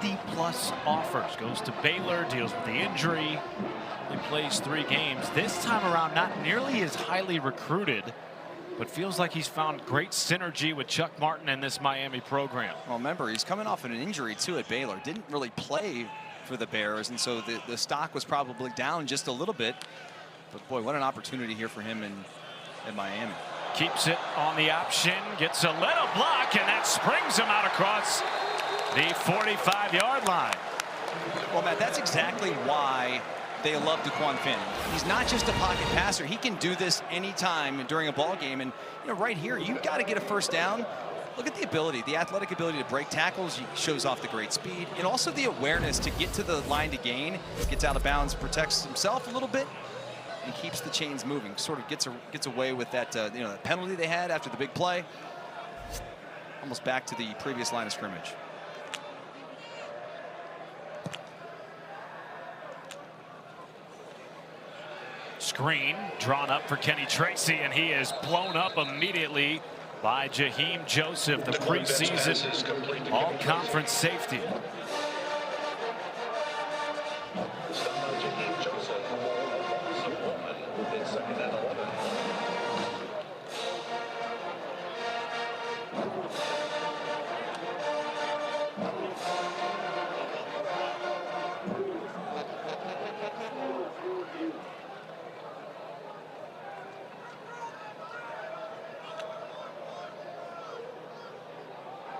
50+ offers. Goes to Baylor, deals with the injury. He plays 3 games. This time around, not nearly as highly recruited, but feels like he's found great synergy with Chuck Martin and this Miami program. Well, remember, he's coming off an injury, too, at Baylor. Didn't really play for the Bears, and so the stock was probably down just a little bit. But, boy, what an opportunity here for him in Miami. Keeps it on the option, gets a little block, and that springs him out across the 45-yard line. Well, Matt, that's exactly why they love DeQuan Finn. He's not just a pocket passer. He can do this anytime during a ball game. And, you know, right here, you've got to get a first down. Look at the ability, the athletic ability to break tackles. He shows off the great speed, and also the awareness to get to the line to gain. Gets out of bounds, protects himself a little bit, and keeps the chains moving. Sort of gets away with that, you know, that penalty they had after the big play. Almost back to the previous line of scrimmage. Screen drawn up for Kenny Tracy, and he is blown up immediately by Jaheim Joseph, the preseason all-conference safety.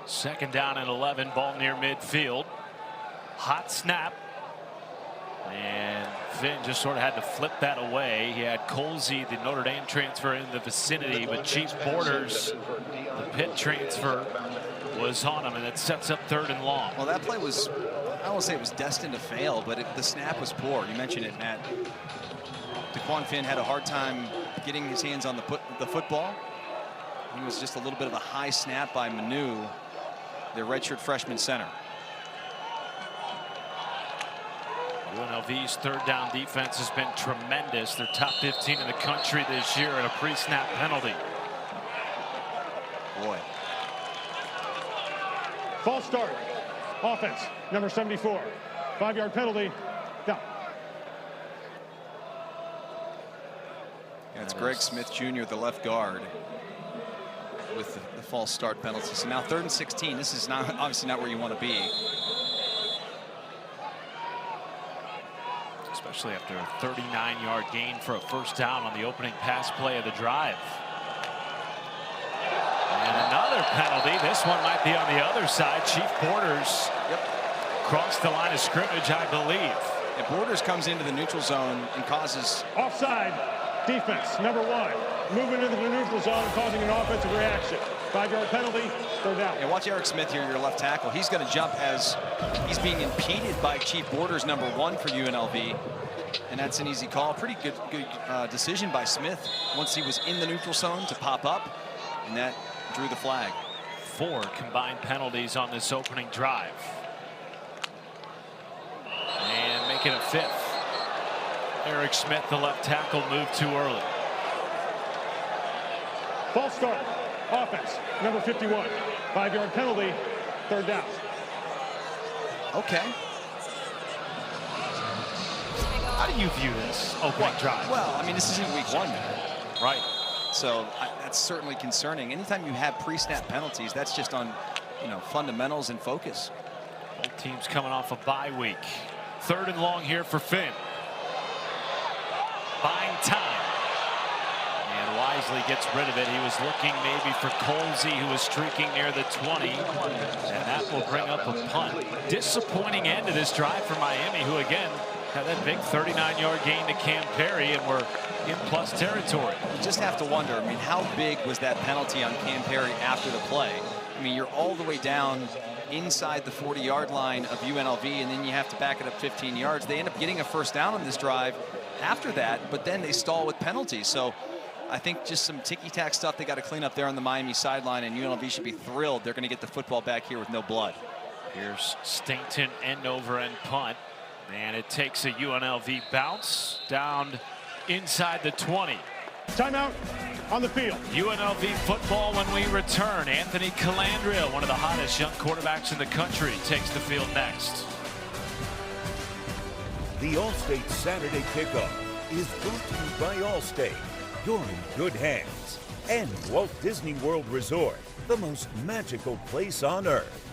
Second down and 11, ball near midfield. Hot snap. And Finn just sort of had to flip that away. He had Colsey, the Notre Dame transfer, in the vicinity, but Chief Borders, the Pitt transfer, was on him, and it sets up 3rd and long. Well, that play was, I won't say it was destined to fail, but the snap was poor. You mentioned it, Matt. DeQuan Finn had a hard time getting his hands on the football. He was just a little bit of a high snap by Manu, their redshirt freshman center. UNLV's 3rd down defense has been tremendous. They're top 15 in the country this year at a pre-snap penalty. Boy. False start. Offense, number 74. 5-yard penalty. Down. Yeah, it's Greg Smith Jr., the left guard, with the false start penalty. So now 3rd and 16. This is not obviously not where you want to be. Especially after a 39-yard gain for a first down on the opening pass play of the drive. And another penalty. This one might be on the other side. Chief Borders crossed the line of scrimmage, I believe. And Borders comes into the neutral zone and causes... Offside. Defense, number 1. Movement into the neutral zone, causing an offensive reaction. 5-yard penalty, 3rd down. And watch Eric Smith here, your left tackle. He's going to jump as he's being impeded by Chief Borders, number 1 for UNLV. And that's an easy call. Pretty good decision by Smith once he was in the neutral zone to pop up. And that drew the flag. 4 combined penalties on this opening drive. And make it a 5th. Eric Smith, the left tackle, moved too early. False start. Offense, number 51. 5-yard penalty, 3rd down. Okay. How do you view this opening drive? Well, I mean, this isn't week 1, man. Right. So that's certainly concerning. Anytime you have pre-snap penalties, that's just on, you know, fundamentals and focus. Both teams coming off a bye week. 3rd and long here for Finn. Buying time. And wisely gets rid of it. He was looking maybe for Colsey, who was streaking near the 20. And that will bring up a punt. Disappointing end to this drive for Miami, who again had that big 39-yard gain to Cam Perry, and we're in plus territory. You just have to wonder, I mean, how big was that penalty on Cam Perry after the play? I mean, you're all the way down inside the 40-yard line of UNLV, and then you have to back it up 15 yards. They end up getting a first down on this drive after that, but then they stall with penalties. So I think just some ticky-tack stuff they got to clean up there on the Miami sideline, and UNLV should be thrilled they're going to get the football back here with no blood. Here's Stainton, end-over-end punt, and it takes a UNLV bounce down inside the 20. Timeout. on the field. UNLV football when we return. Anthony Calandria, one of the hottest young quarterbacks in the country, takes the field next. The Allstate Saturday Kickoff is brought to you by Allstate. You're in good hands. And Walt Disney World Resort, the most magical place on earth.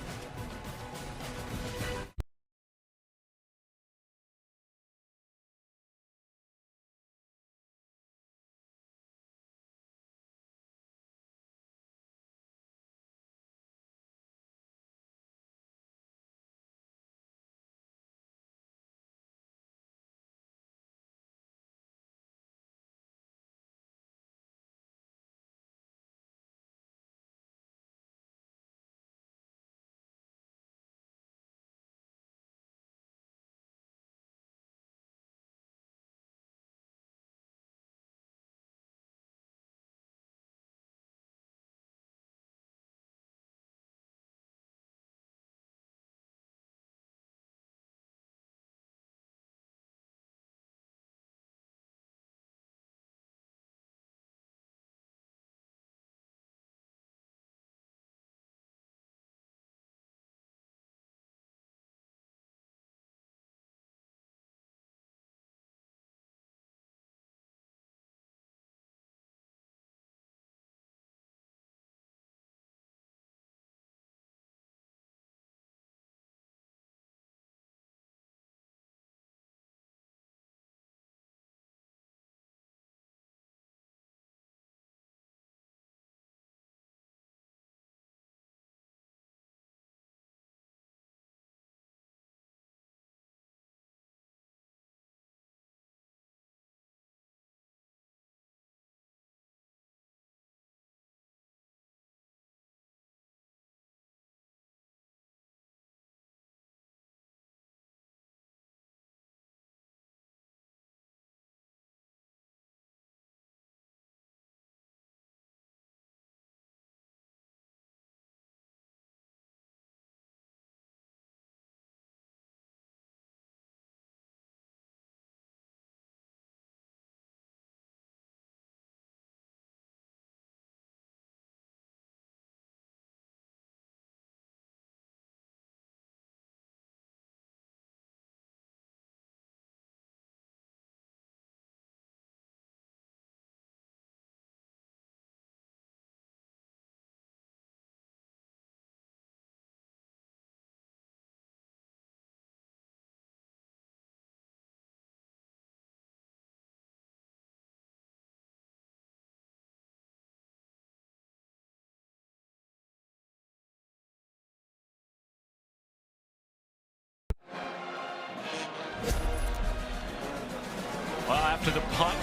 Well, after the punt,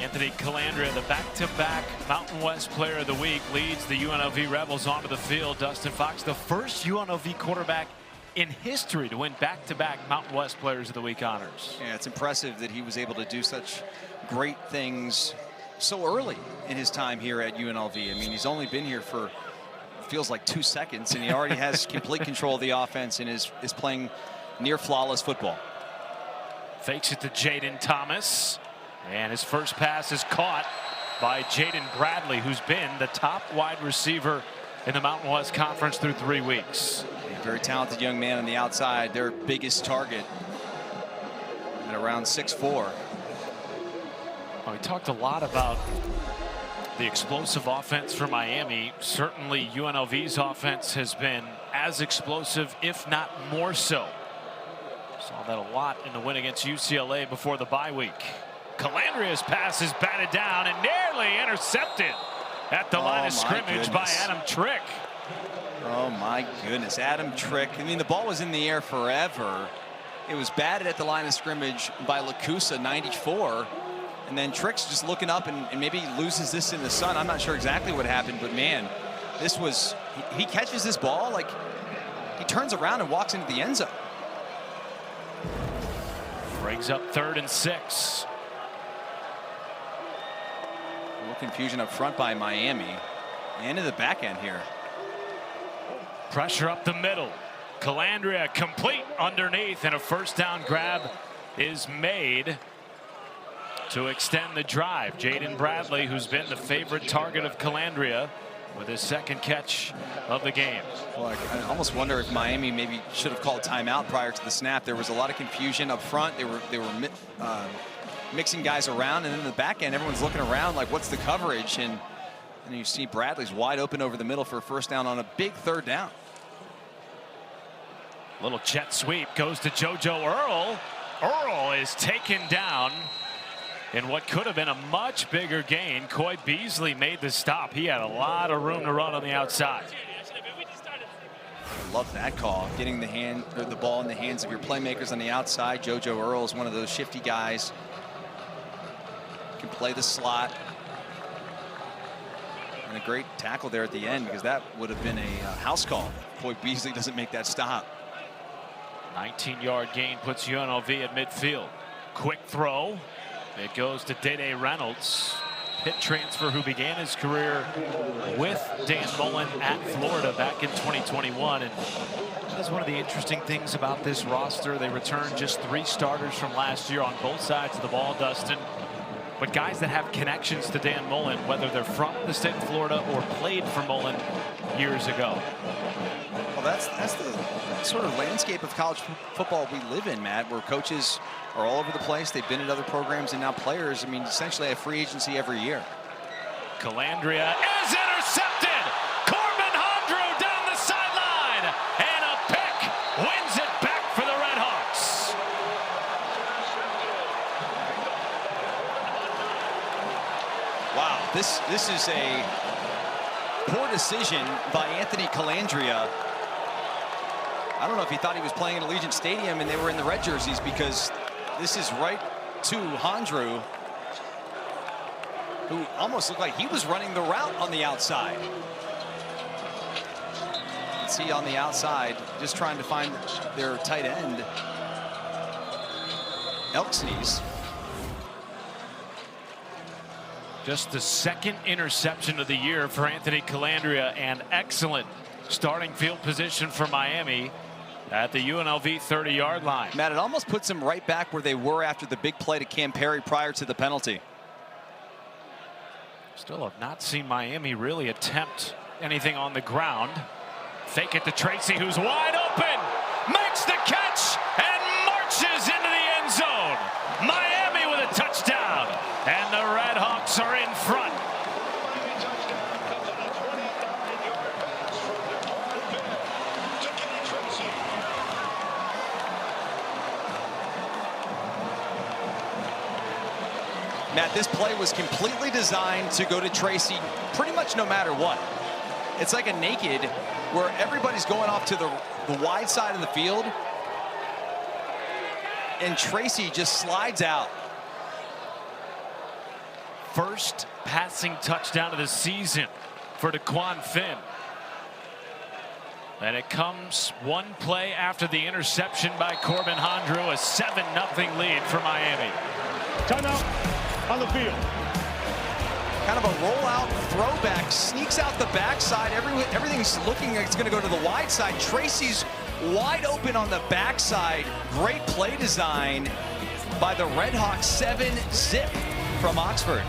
Anthony Calandria, the back-to-back Mountain West Player of the Week, leads the UNLV Rebels onto the field. Dustin Fox, the first UNLV quarterback in history to win back-to-back Mountain West Players of the Week honors. Yeah, it's impressive that he was able to do such great things so early in his time here at UNLV. I mean, he's only been here for, feels like 2 seconds, and he already has complete control of the offense and is playing near flawless football. Fakes it to Jaden Thomas, and his first pass is caught by Jaden Bradley, who's been the top wide receiver in the Mountain West Conference through 3 weeks. A very talented young man on the outside, their biggest target at around 6'4". Well, we talked a lot about the explosive offense for Miami. Certainly UNLV's offense has been as explosive, if not more so. Saw that a lot in the win against UCLA before the bye week. Calandria's pass is batted down and nearly intercepted at the line of scrimmage by Adam Trick. Oh my goodness, Adam Trick. I mean, the ball was in the air forever. It was batted at the line of scrimmage by Lacusa, 94. And then Trick's just looking up and maybe loses this in the sun. I'm not sure exactly what happened, but man, this was, he catches this ball, like he turns around and walks into the end zone. Brings up 3rd and 6. A little confusion up front by Miami and in the back end here. Pressure up the middle. Calandria complete underneath, and a first down grab is made to extend the drive. Jaden Bradley, who's been the favorite target of Calandria, with his second catch of the game. Well, I almost wonder if Miami maybe should have called timeout prior to the snap. There was a lot of confusion up front. They were mixing guys around, and then in the back end, everyone's looking around like, what's the coverage? And you see Bradley's wide open over the middle for a first down on a big third down. Little jet sweep goes to JoJo Earl. Earl is taken down in what could have been a much bigger gain. Coy Beasley made the stop. He had a lot of room to run on the outside. Love that call, getting the ball in the hands of your playmakers on the outside. JoJo Earl is one of those shifty guys. Can play the slot. And a great tackle there at the end, because that would have been a house call. Coy Beasley doesn't make that stop. 19-yard gain puts UNLV at midfield. Quick throw. It goes to Dede Reynolds, Pitt transfer who began his career with Dan Mullen at Florida back in 2021. And that's one of the interesting things about this roster. They returned just 3 starters from last year on both sides of the ball, Dustin. But guys that have connections to Dan Mullen, whether they're from the state of Florida or played for Mullen years ago. Well, that's the sort of landscape of college football we live in, Matt, where coaches are all over the place. They've been at other programs, and now players, I mean, essentially have free agency every year. Calandria is intercepted. Corbin Hondrew down the sideline, and a pick wins it back for the Red Hawks. Wow, this is a poor decision by Anthony Calandria. I don't know if he thought he was playing in Allegiant Stadium and they were in the red jerseys, because this is right to Hondrew, who almost looked like he was running the route on the outside. Let's see on the outside, just trying to find their tight end, Elksnies. Just the second interception of the year for Anthony Calandria, and excellent starting field position for Miami at the UNLV 30-yard line. Matt, it almost puts them right back where they were after the big play to Cam Perry prior to the penalty. Still have not seen Miami really attempt anything on the ground. Fake it to Tracy, who's wide open, makes the catch, and marches into the end zone. Miami with a touchdown, and the Red Hawks are in front. Matt, this play was completely designed to go to Tracy pretty much no matter what. It's like a naked where everybody's going off to the wide side of the field, and Tracy just slides out. First passing touchdown of the season for DeQuan Finn. And it comes one play after the interception by Corbin Hondrew, a 7-0 lead for Miami. Timeout on the field. Kind of a rollout throwback, sneaks out the backside. Everything's looking like it's going to go to the wide side. Tracy's wide open on the backside. Great play design by the Red Hawks. 7-zip from Oxford.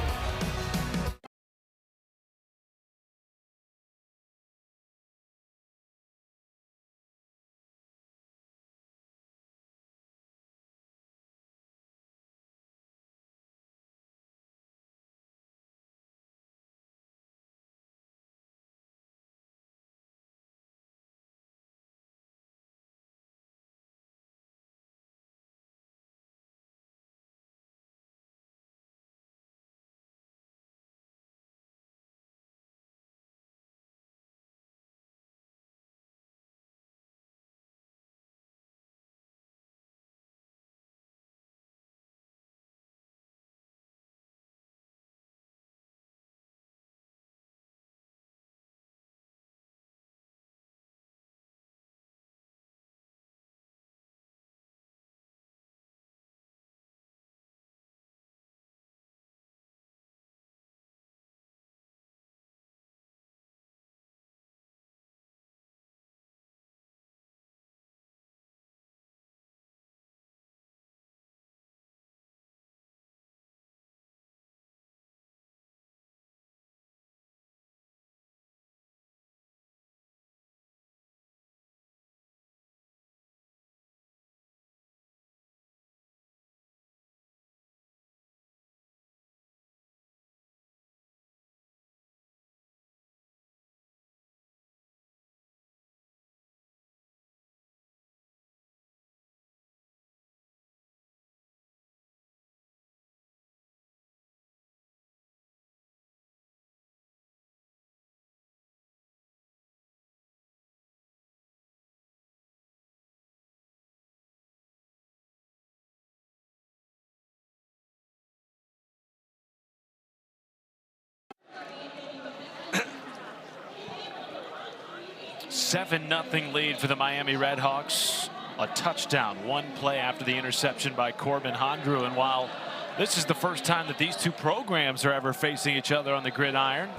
7-0 lead for the Miami Redhawks. A touchdown, one play after the interception by Corbin Hondru. And while this is the first time that these two programs are ever facing each other on the gridiron,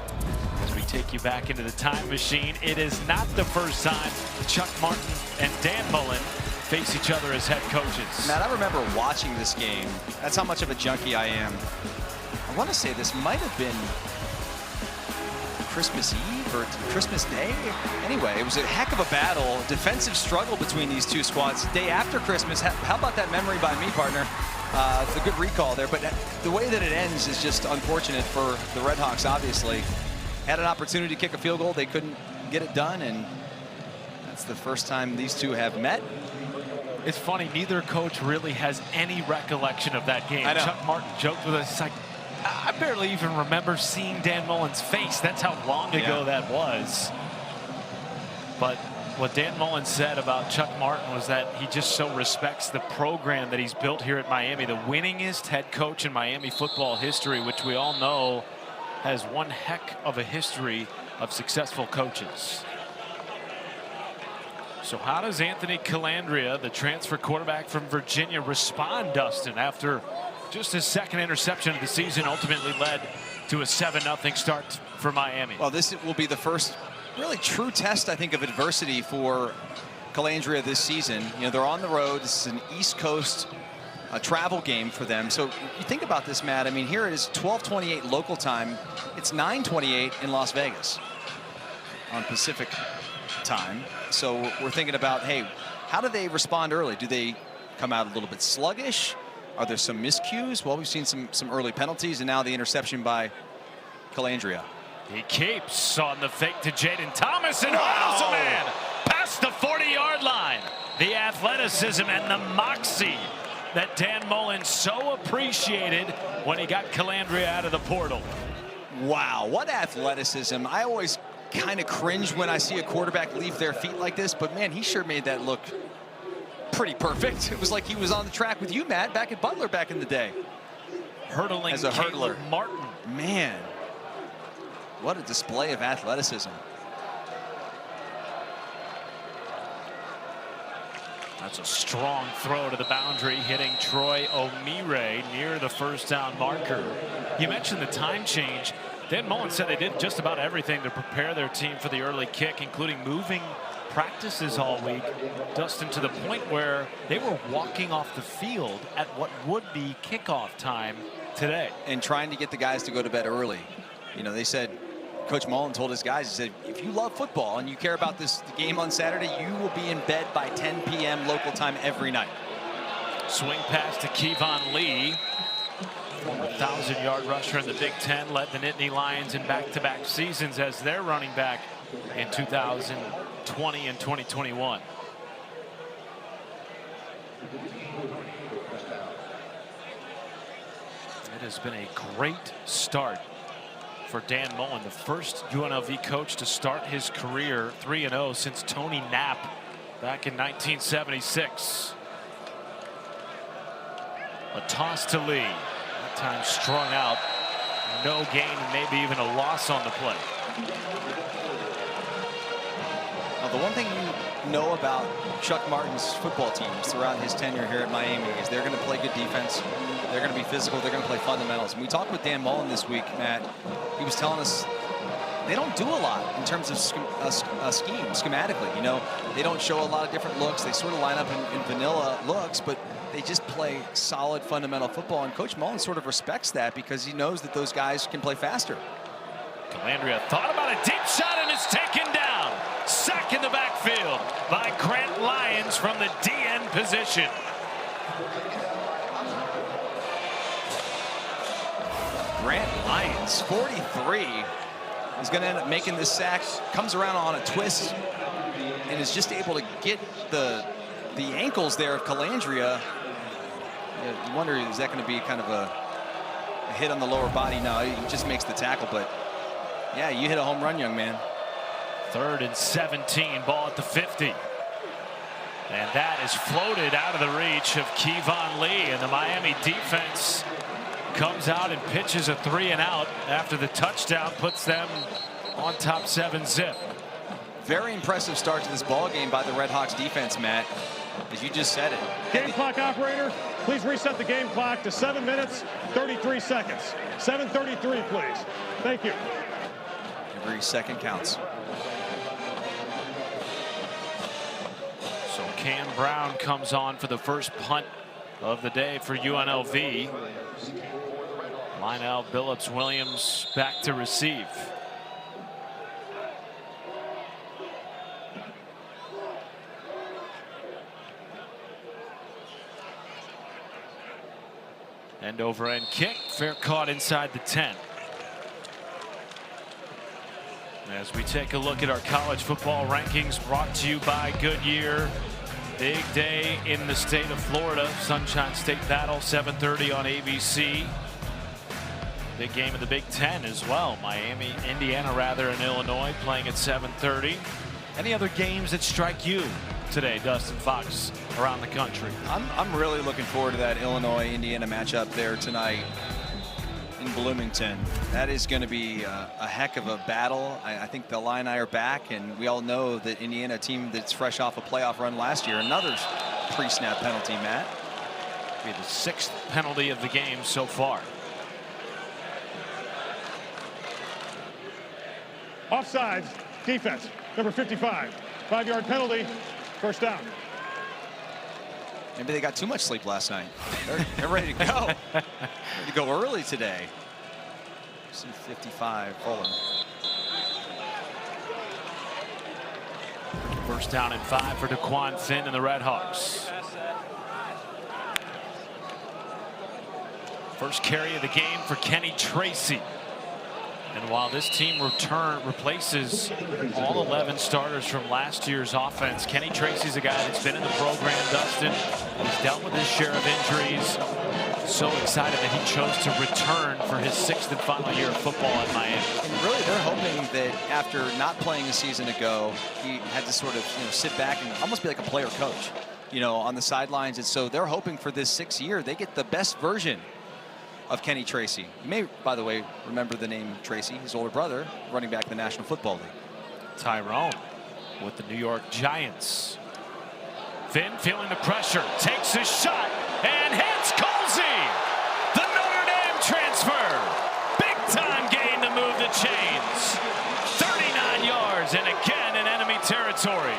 as we take you back into the time machine, it is not the first time Chuck Martin and Dan Mullen face each other as head coaches. Matt, I remember watching this game. That's how much of a junkie I am. I want to say this might have been Christmas Eve or Christmas Day. Anyway, it was a heck of a battle, defensive struggle between these two squads. Day after Christmas, how about that memory by me, partner? It's a good recall there, but the way that it ends is just unfortunate for the Redhawks, obviously. Had an opportunity to kick a field goal. They couldn't get it done, and that's the first time these two have met. It's funny, neither coach really has any recollection of that game. I know. Chuck Martin joked with us, like, I barely even remember seeing Dan Mullen's face. That's how long ago that was. But what Dan Mullen said about Chuck Martin was that he just so respects the program that he's built here at Miami. The winningest head coach in Miami football history, which we all know has one heck of a history of successful coaches. So how does Anthony Calandria, the transfer quarterback from Virginia, respond, Dustin, after just his second interception of the season ultimately led to a 7-0 start for Miami? Well, this will be the first really true test, I think, of adversity for Calandria this season. You know, they're on the road. This is an East Coast travel game for them. So you think about this, Matt. I mean, here it is 12:28 local time. It's 9:28 in Las Vegas on Pacific time. So we're thinking about, hey, how do they respond early? Do they come out a little bit sluggish? Are there some miscues? Well, we've seen some early penalties, and now the interception by Calandria. He keeps on the fake to Jaden Thomas, and hurdles a man past the 40-yard line. The athleticism and the moxie that Dan Mullen so appreciated when he got Calandria out of the portal. Wow, what athleticism. I always kind of cringe when I see a quarterback leave their feet like this, but man, he sure made that look pretty perfect. It was like he was on the track with you, Matt, back at Butler back in the day. Hurdling as a hurdler. Martin. Man, what a display of athleticism. That's a strong throw to the boundary, hitting Troy O'Meara near the first down marker. You mentioned the time change. Dan Mullen said they did just about everything to prepare their team for the early kick, including moving practices all week, Dustin, to the point where they were walking off the field at what would be kickoff time today. And trying to get the guys to go to bed early. You know, they said, Coach Mullen told his guys, he said, if you love football and you care about the game on Saturday, you will be in bed by 10 p.m. local time every night. Swing pass to Kevon Lee. Former 1,000-yard rusher in the Big Ten, led the Nittany Lions in back-to-back seasons as their running back in 2020 and 2021. It has been a great start for Dan Mullen, the first UNLV coach to start his career 3-0 since Tony Knapp back in 1976. A toss to Lee. That time strung out. No gain, maybe even a loss on the play. Now, the one thing you know about Chuck Martin's football teams throughout his tenure here at Miami is they're going to play good defense. They're going to be physical. They're going to play fundamentals. And we talked with Dan Mullen this week, Matt. He was telling us they don't do a lot in terms of schematically. You know, they don't show a lot of different looks. They sort of line up in vanilla looks, but they just play solid fundamental football. And Coach Mullen sort of respects that because he knows that those guys can play faster. Calandria thought about a deep shot and it's taken down. Sack in the backfield by Grant Lyons from the DN position. Grant Lyons, 43, is going to end up making this sack. Comes around on a twist and is just able to get the ankles there of Calandria. You wonder, is that going to be kind of a hit on the lower body? No, he just makes the tackle, but yeah, you hit a home run, young man. 3rd and 17, ball at the 50. And that is floated out of the reach of Kevon Lee, and the Miami defense comes out and pitches a 3-and-out after the touchdown puts them on top 7-zip. very impressive start to this ball game by the Red Hawks defense, Matt. As you just said it. Game clock operator, please reset the game clock to 7 minutes, 33 seconds. 7:33, please. Thank you. Every second counts. So Cam Brown comes on for the first punt of the day for UNLV. Lionel Billups Williams back to receive. End over end kick, fair caught inside the 10. As we take a look at our college football rankings, brought to you by Goodyear. Big day in the state of Florida. Sunshine State Battle, 7:30 on ABC. Big game of the Big Ten as well. Miami, Indiana rather, and Illinois playing at 7:30. Any other games that strike you today, Dustin Fox, around the country? I'm really looking forward to that Illinois-Indiana matchup there tonight in Bloomington. That is going to be a heck of a battle. I think the Illini are back, and we all know that Indiana, a team that's fresh off a playoff run last year, another pre-snap penalty, Matt. Be the 6th penalty of the game so far. Offsides, defense, number 55. 5-yard penalty, first down. Maybe they got too much sleep last night. They're ready to go. Ready to go early today. 55, Fuller. First down and 5 for DeQuan Finn and the Red Hawks. First carry of the game for Kenny Tracy. And while this team replaces all 11 starters from last year's offense, Kenny Tracy's a guy that's been in the program, Dustin. He's dealt with his share of injuries. So excited that he chose to return for his 6th and final year of football at Miami. And really, they're hoping that after not playing a season ago, he had to sort of sit back and almost be like a player coach, on the sidelines. And so they're hoping for this 6th year, they get the best version of Kenny Tracy. You may, by the way, remember the name Tracy, his older brother, running back in the National Football League. Tyrone with the New York Giants. Finn feeling the pressure, takes a shot, and hits Colsey. The Notre Dame transfer. Big time gain to move the chains. 39 yards and again in enemy territory.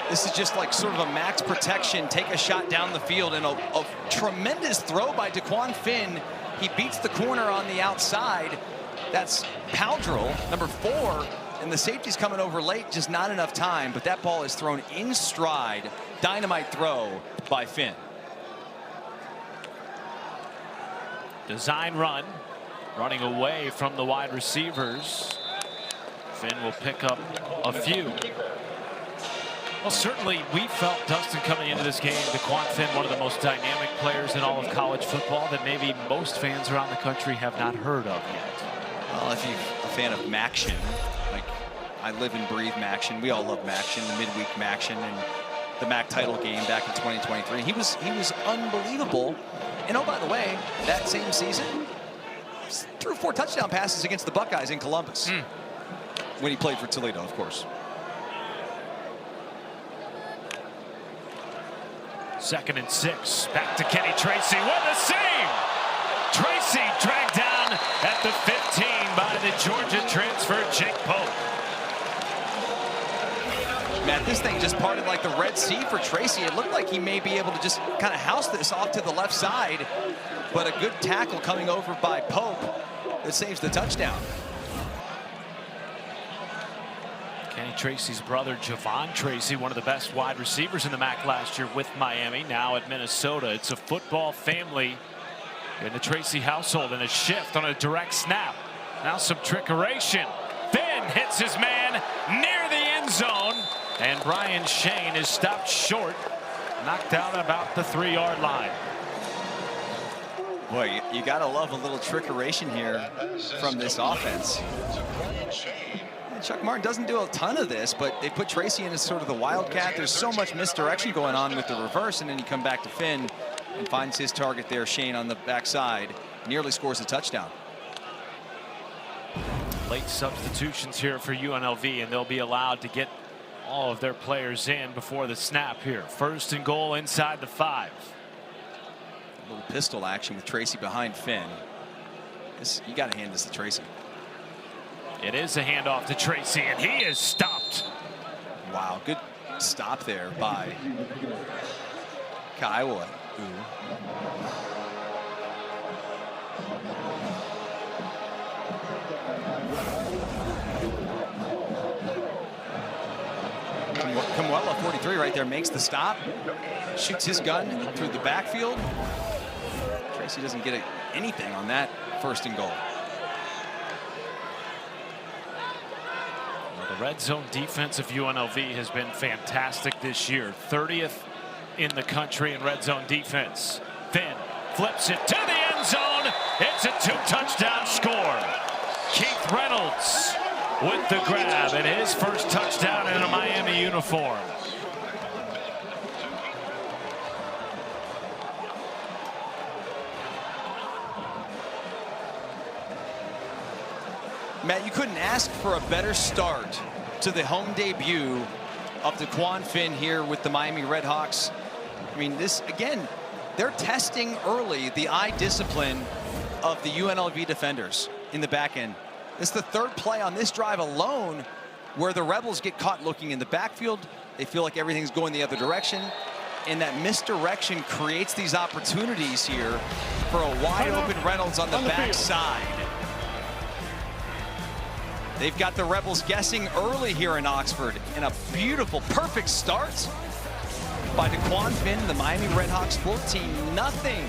This is just like sort of a max protection, take a shot down the field, and a tremendous throw by DeQuan Finn. He beats the corner on the outside. That's Powdrill, number 4, and the safety's coming over late, just not enough time, but that ball is thrown in stride. Dynamite throw by Finn. Design run, running away from the wide receivers. Finn will pick up a few. Well, certainly we felt, Dustin, coming into this game, DeQuan Finn, one of the most dynamic players in all of college football that maybe most fans around the country have not heard of yet. Well, if you're a fan of Maction, like I live and breathe Maction. We all love Maction, the midweek Maction, and the MAC title game back in 2023. He was unbelievable. And oh, by the way, that same season, threw 4 touchdown passes against the Buckeyes in Columbus when he played for Toledo, of course. 2nd and 6. Back to Kenny Tracy. What a save! Tracy dragged down at the 15 by the Georgia transfer, Jake Pope. Matt, this thing just parted like the Red Sea for Tracy. It looked like he may be able to just kind of house this off to the left side, but a good tackle coming over by Pope that saves the touchdown. Kenny Tracy's brother, Javon Tracy, one of the best wide receivers in the MAC last year with Miami, now at Minnesota. It's a football family in the Tracy household, and a shift on a direct snap. Now some trickeration. Finn hits his man near the end zone, and Brian Shane is stopped short, knocked out about the 3-yard line. Boy, you gotta love a little trickeration here from this offense. Chuck Martin doesn't do a ton of this, but they put Tracy in as sort of the wildcat. There's so much misdirection going on with the reverse, and then you come back to Finn and finds his target there, Shane, on the backside. Nearly scores a touchdown. late substitutions here for UNLV, and they'll be allowed to get all of their players in before the snap here. 1st and goal inside the 5. A little pistol action with Tracy behind Finn. You got to hand this to Tracy. It is a handoff to Tracy, and he is stopped. Wow, good stop there by Kiowa. Camuella, 43 right there, makes the stop. Shoots his gun through the backfield. Tracy doesn't get anything on that 1st and goal. Well, the red zone defense of UNLV has been fantastic this year. 30th in the country in red zone defense. Finn flips it to the end zone. It's a 2-touchdown score. Keith Reynolds with the grab and his first touchdown in a Miami uniform. Matt, you couldn't ask for a better start to the home debut of DeQuan Finn here with the Miami Redhawks. I mean, this, again, they're testing early the eye discipline of the UNLV defenders in the back end. This is the 3rd play on this drive alone where the Rebels get caught looking in the backfield. They feel like everything's going the other direction. And that misdirection creates these opportunities here for a wide open Reynolds on the backside. They've got the Rebels guessing early here in Oxford. And a beautiful, perfect start by DeQuan Finn, the Miami Redhawks, 14-0.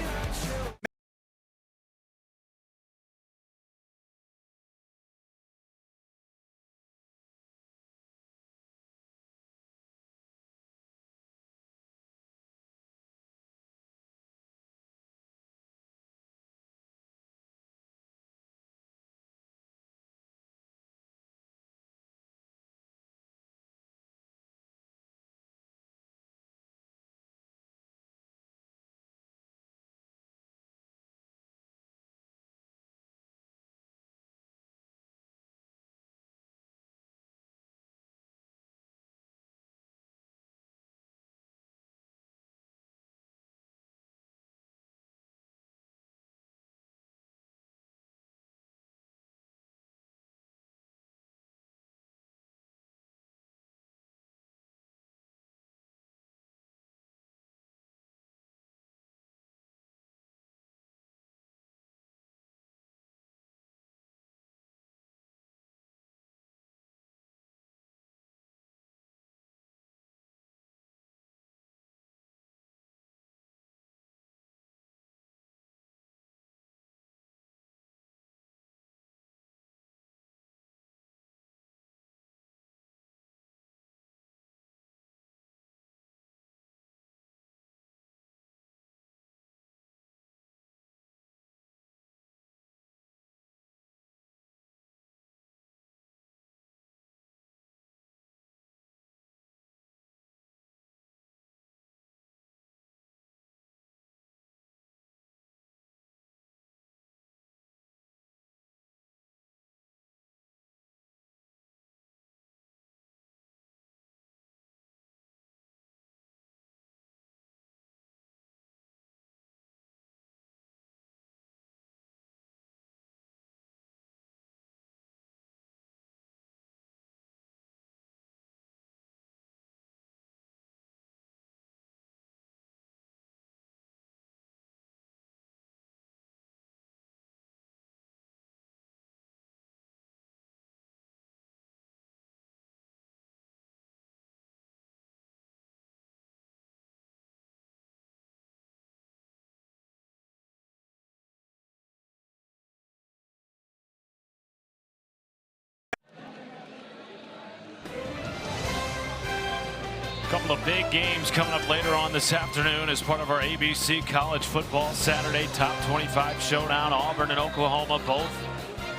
Couple of big games coming up later on this afternoon as part of our ABC College Football Saturday Top 25 Showdown. Auburn and Oklahoma both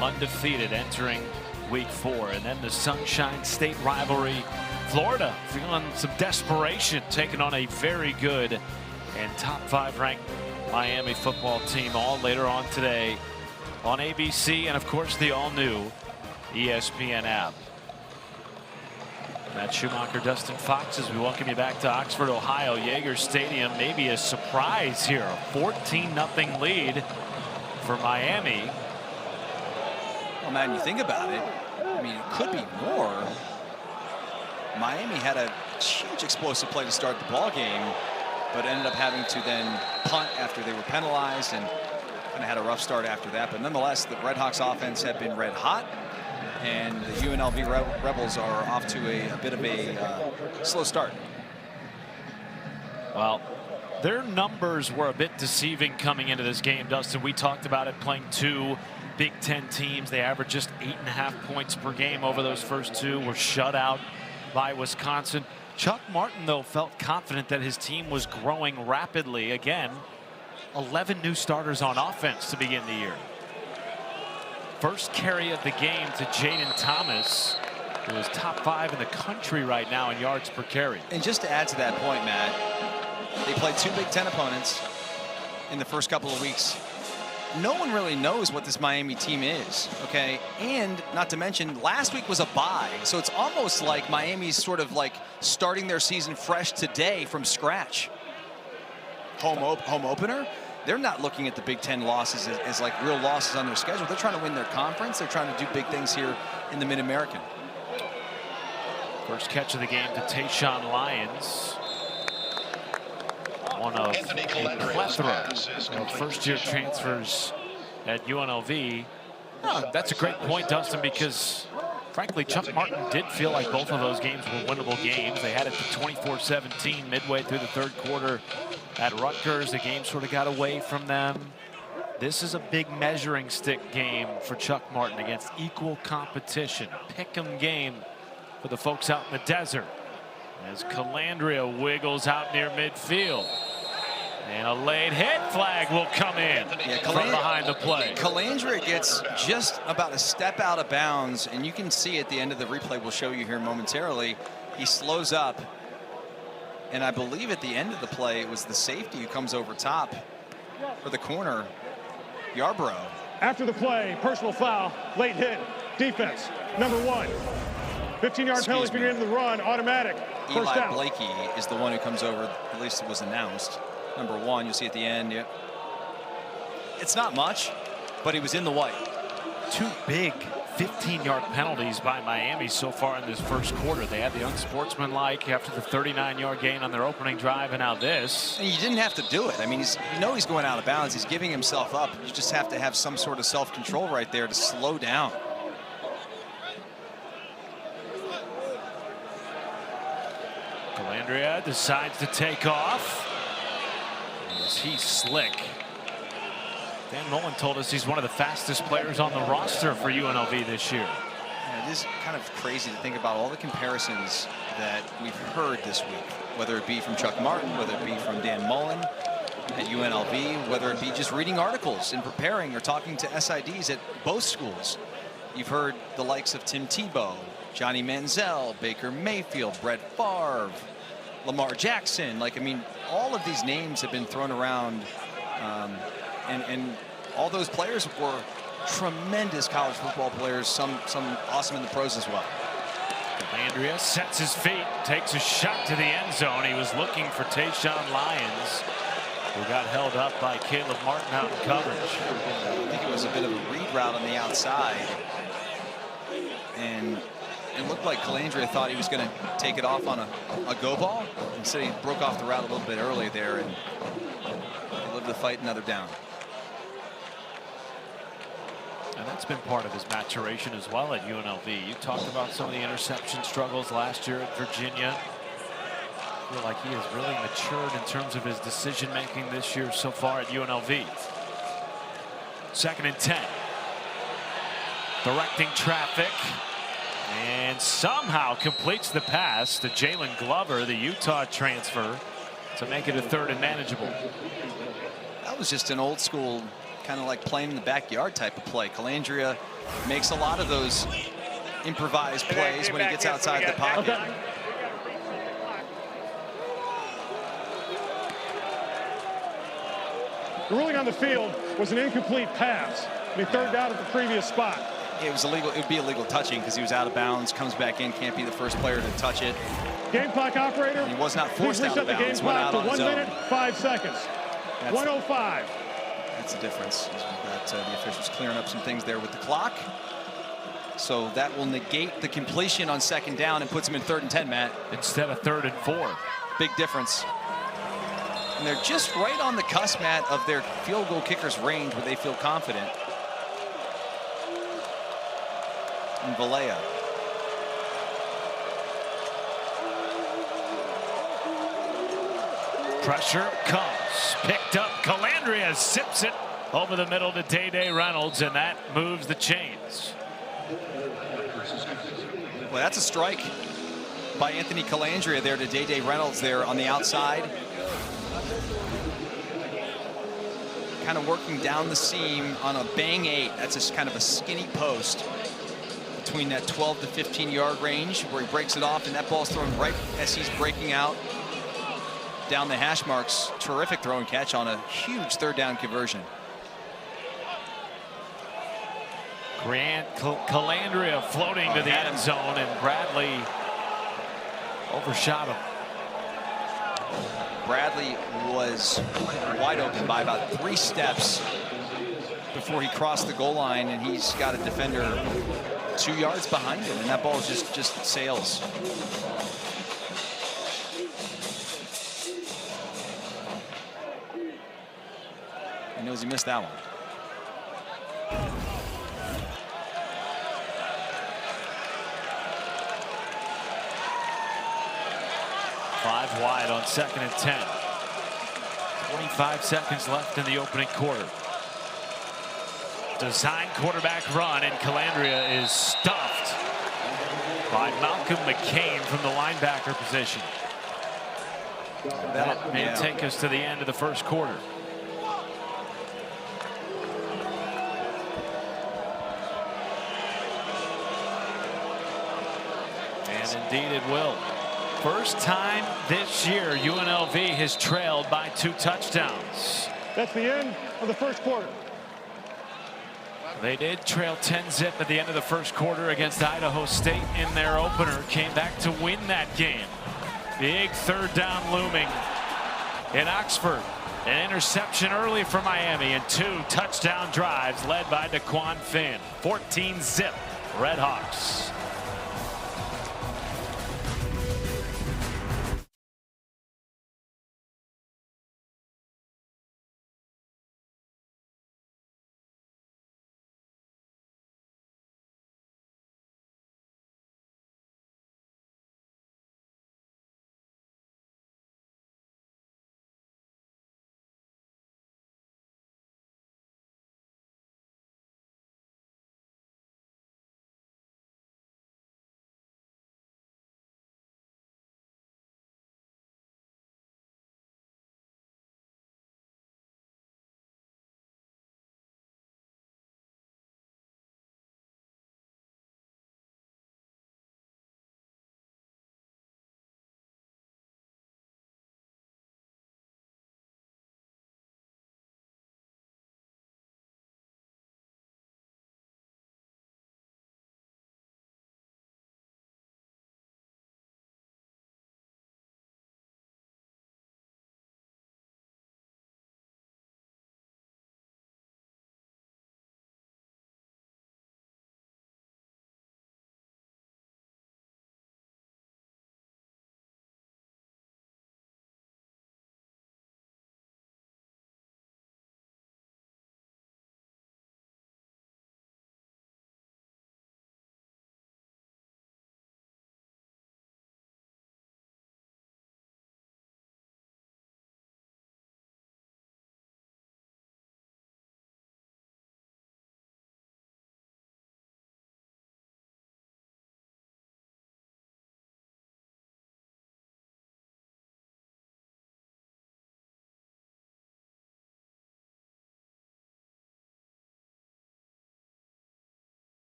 undefeated entering week 4. And then the Sunshine State rivalry. Florida feeling some desperation, taking on a very good and top 5 ranked Miami football team, all later on today on ABC. And of course the all new ESPN app. Matt Schumacher, Dustin Fox, as we welcome you back to Oxford, Ohio. Yager Stadium, maybe a surprise here. A 14-0 lead for Miami. Well, man, you think about it. I mean, it could be more. Miami had a huge explosive play to start the ball game, but ended up having to then punt after they were penalized and kind of had a rough start after that. But nonetheless, the Red Hawks offense had been red hot, and the UNLV Rebels are off to a bit of a slow start. Well, their numbers were a bit deceiving coming into this game, Dustin. We talked about it, playing 2 Big Ten teams. They averaged just 8.5 points per game over those first 2. Were shut out by Wisconsin. Chuck Martin, though, felt confident that his team was growing rapidly. Again, 11 new starters on offense to begin the year. First carry of the game to Jaden Thomas, who is top 5 in the country right now in yards per carry. And just to add to that point, Matt, they played 2 Big Ten opponents in the first couple of weeks. No one really knows what this Miami team is, okay? And not to mention, last week was a bye, so it's almost like Miami's sort of like starting their season fresh today from scratch. Home opener, they're not looking at the Big Ten losses as like real losses on their schedule. They're trying to win their conference. They're trying to do big things here in the Mid-American. First catch of the game to Tayshawn Lyons. One of a plethora of first-year transfers at UNLV. Oh, that's a great point, Dustin, because frankly, Chuck Martin did feel like both of those games were winnable games. They had it to 24-17 midway through the third quarter at Rutgers. The game sort of got away from them. This is a big measuring stick game for Chuck Martin against equal competition. Pick'em game for the folks out in the desert, as Calandria wiggles out near midfield. And a late hit flag will come in from behind the play. Calandria gets just about a step out of bounds, and you can see at the end of the replay we'll show you here momentarily. He slows up, and I believe at the end of the play it was the safety who comes over top for the corner, Yarborough. After the play, personal foul, late hit, defense, number 1. 15-yard penalty for the run, automatic. First Eli down. Blakey is the one who comes over, at least it was announced. Number 1, you'll see at the end. Yep. It's not much, but he was in the white. 2 big 15-yard penalties by Miami so far in this first quarter. They had the unsportsmanlike after the 39-yard gain on their opening drive, and now this. And you didn't have to do it. I mean, you know he's going out of bounds. He's giving himself up. You just have to have some sort of self-control right there to slow down. Calandria decides to take off. He's slick. Dan Mullen told us he's one of the fastest players on the roster for UNLV this year. Yeah, it is kind of crazy to think about all the comparisons that we've heard this week, whether it be from Chuck Martin, whether it be from Dan Mullen at UNLV, whether it be just reading articles and preparing or talking to SIDs at both schools. You've heard the likes of Tim Tebow, Johnny Manziel, Baker Mayfield, Brett Favre, Lamar Jackson. Like, I mean, all of these names have been thrown around, and all those players were tremendous college football players, some awesome in the pros as well. Calandria sets his feet, takes a shot to the end zone. He was looking for Tayshawn Lyons, who got held up by Caleb Martin out in coverage. I think it was a bit of a read route on the outside, and it looked like Calandria thought he was going to take it off on a go ball. Instead, he broke off the route a little bit early there, and he lived to fight another down. And that's been part of his maturation as well at UNLV. You talked about some of the interception struggles last year at Virginia. I feel like he has really matured in terms of his decision making this year so far at UNLV. 2nd and 10. Directing traffic. And somehow completes the pass to Jalen Glover, the Utah transfer, to make it a 3rd and manageable. That was just an old school, kind of like playing in the backyard type of play. Calandria makes a lot of those improvised plays when he gets outside the pocket. Okay. The ruling on the field was an incomplete pass. I mean, 3rd down at the previous spot. it was illegal. It would be illegal touching because he was out of bounds, comes back in, can't be the first player to touch it. Game clock operator. And he was not forced please out reset of the game bounds. Went clock out to on his 1 own. minute, 5 seconds. That's- 105. That's the difference. We've got the officials clearing up some things there with the clock. So that will negate the completion on 2nd down and puts him in 3rd and 10, Matt. Instead of 3rd and 4. Big difference. And they're just right on the cusp, Matt, of their field goal kicker's range where they feel confident. And Vallejo. Pressure comes. Picked up. Calandria sips it over the middle to Day Reynolds, and that moves the chains. Well, that's a strike by Anthony Calandria there to Day Reynolds there on the outside. Kind of working down the seam on a bang 8. That's just kind of a skinny post between that 12 to 15-yard range where he breaks it off, and that ball's thrown right as he's breaking out down the hash marks. Terrific throw and catch on a huge 3rd down conversion. Calandria floating to the end zone, and Bradley overshot him. Bradley was wide open by about 3 steps before he crossed the goal line, and he's got a defender 2 yards behind him, and that ball just sails. He knows he missed that one. Five wide on 2nd and 10. 25 seconds left in the opening quarter. Design quarterback run, and Calandria is stuffed by Malcolm McCain from the linebacker position. That may take us to the end of the 1st quarter. And indeed it will. First time this year UNLV has trailed by 2 touchdowns. That's the end of the 1st quarter. They did trail 10-zip at the end of the 1st quarter against Idaho State in their opener. Came back to win that game. Big 3rd down looming in Oxford. An interception early for Miami, and 2 touchdown drives led by DeQuan Finn. 14-zip Redhawks.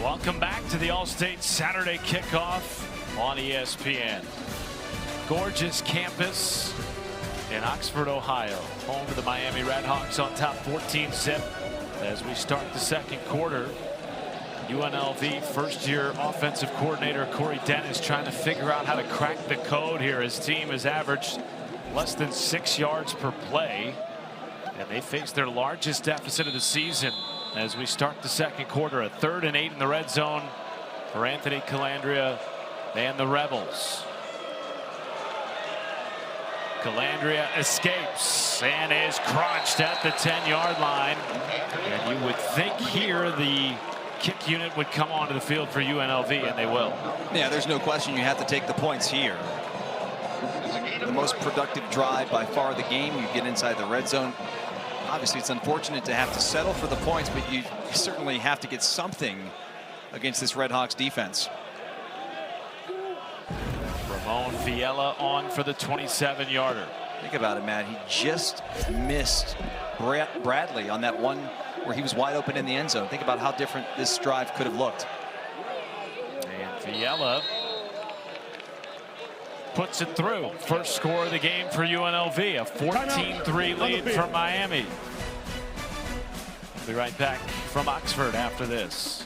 Welcome back to the All-State Saturday Kickoff on ESPN. Gorgeous campus in Oxford, Ohio, home to the Miami Redhawks on top 14-7 as we start the second quarter. UNLV first-year offensive coordinator Corey Dennis trying to figure out how to crack the code here. His team has averaged less than 6 yards per play, and they face their largest deficit of the season as we start the second quarter. A 3rd and 8 in the red zone for Anthony Calandria and the Rebels. Calandria escapes and is crunched at the 10-yard line. And you would think here the kick unit would come onto the field for UNLV, and they will. Yeah, there's no question you have to take the points here. The most productive drive by far of the game. You get inside the red zone. Obviously, it's unfortunate to have to settle for the points, but you certainly have to get something against this Redhawks defense. Ramon Viella on for the 27-yarder. Think about it, Matt. He just missed Bradley on that one where he was wide open in the end zone. Think about how different this drive could have looked. And Viella puts it through. First score of the game for UNLV. A 14-3 lead for Miami. We'll be right back from Oxford after this.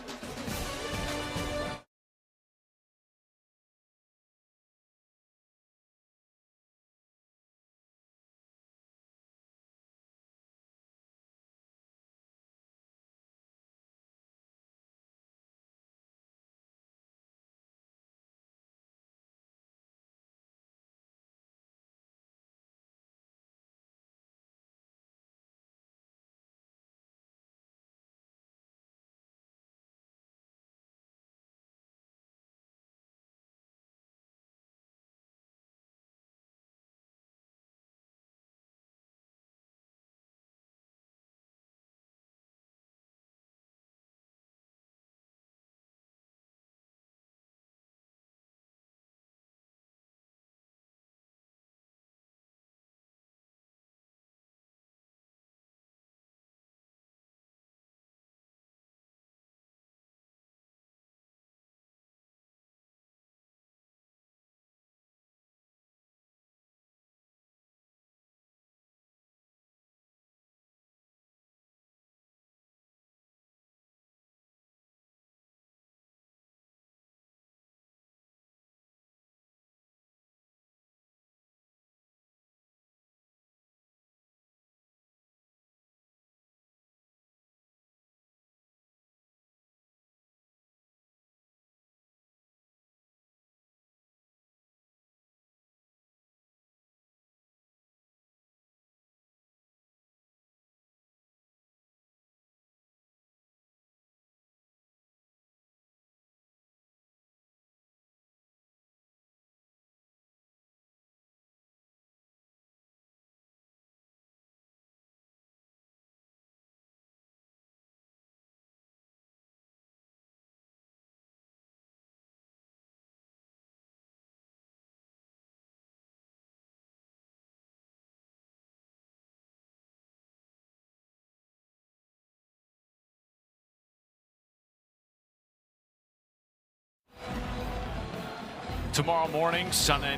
Tomorrow morning, Sunday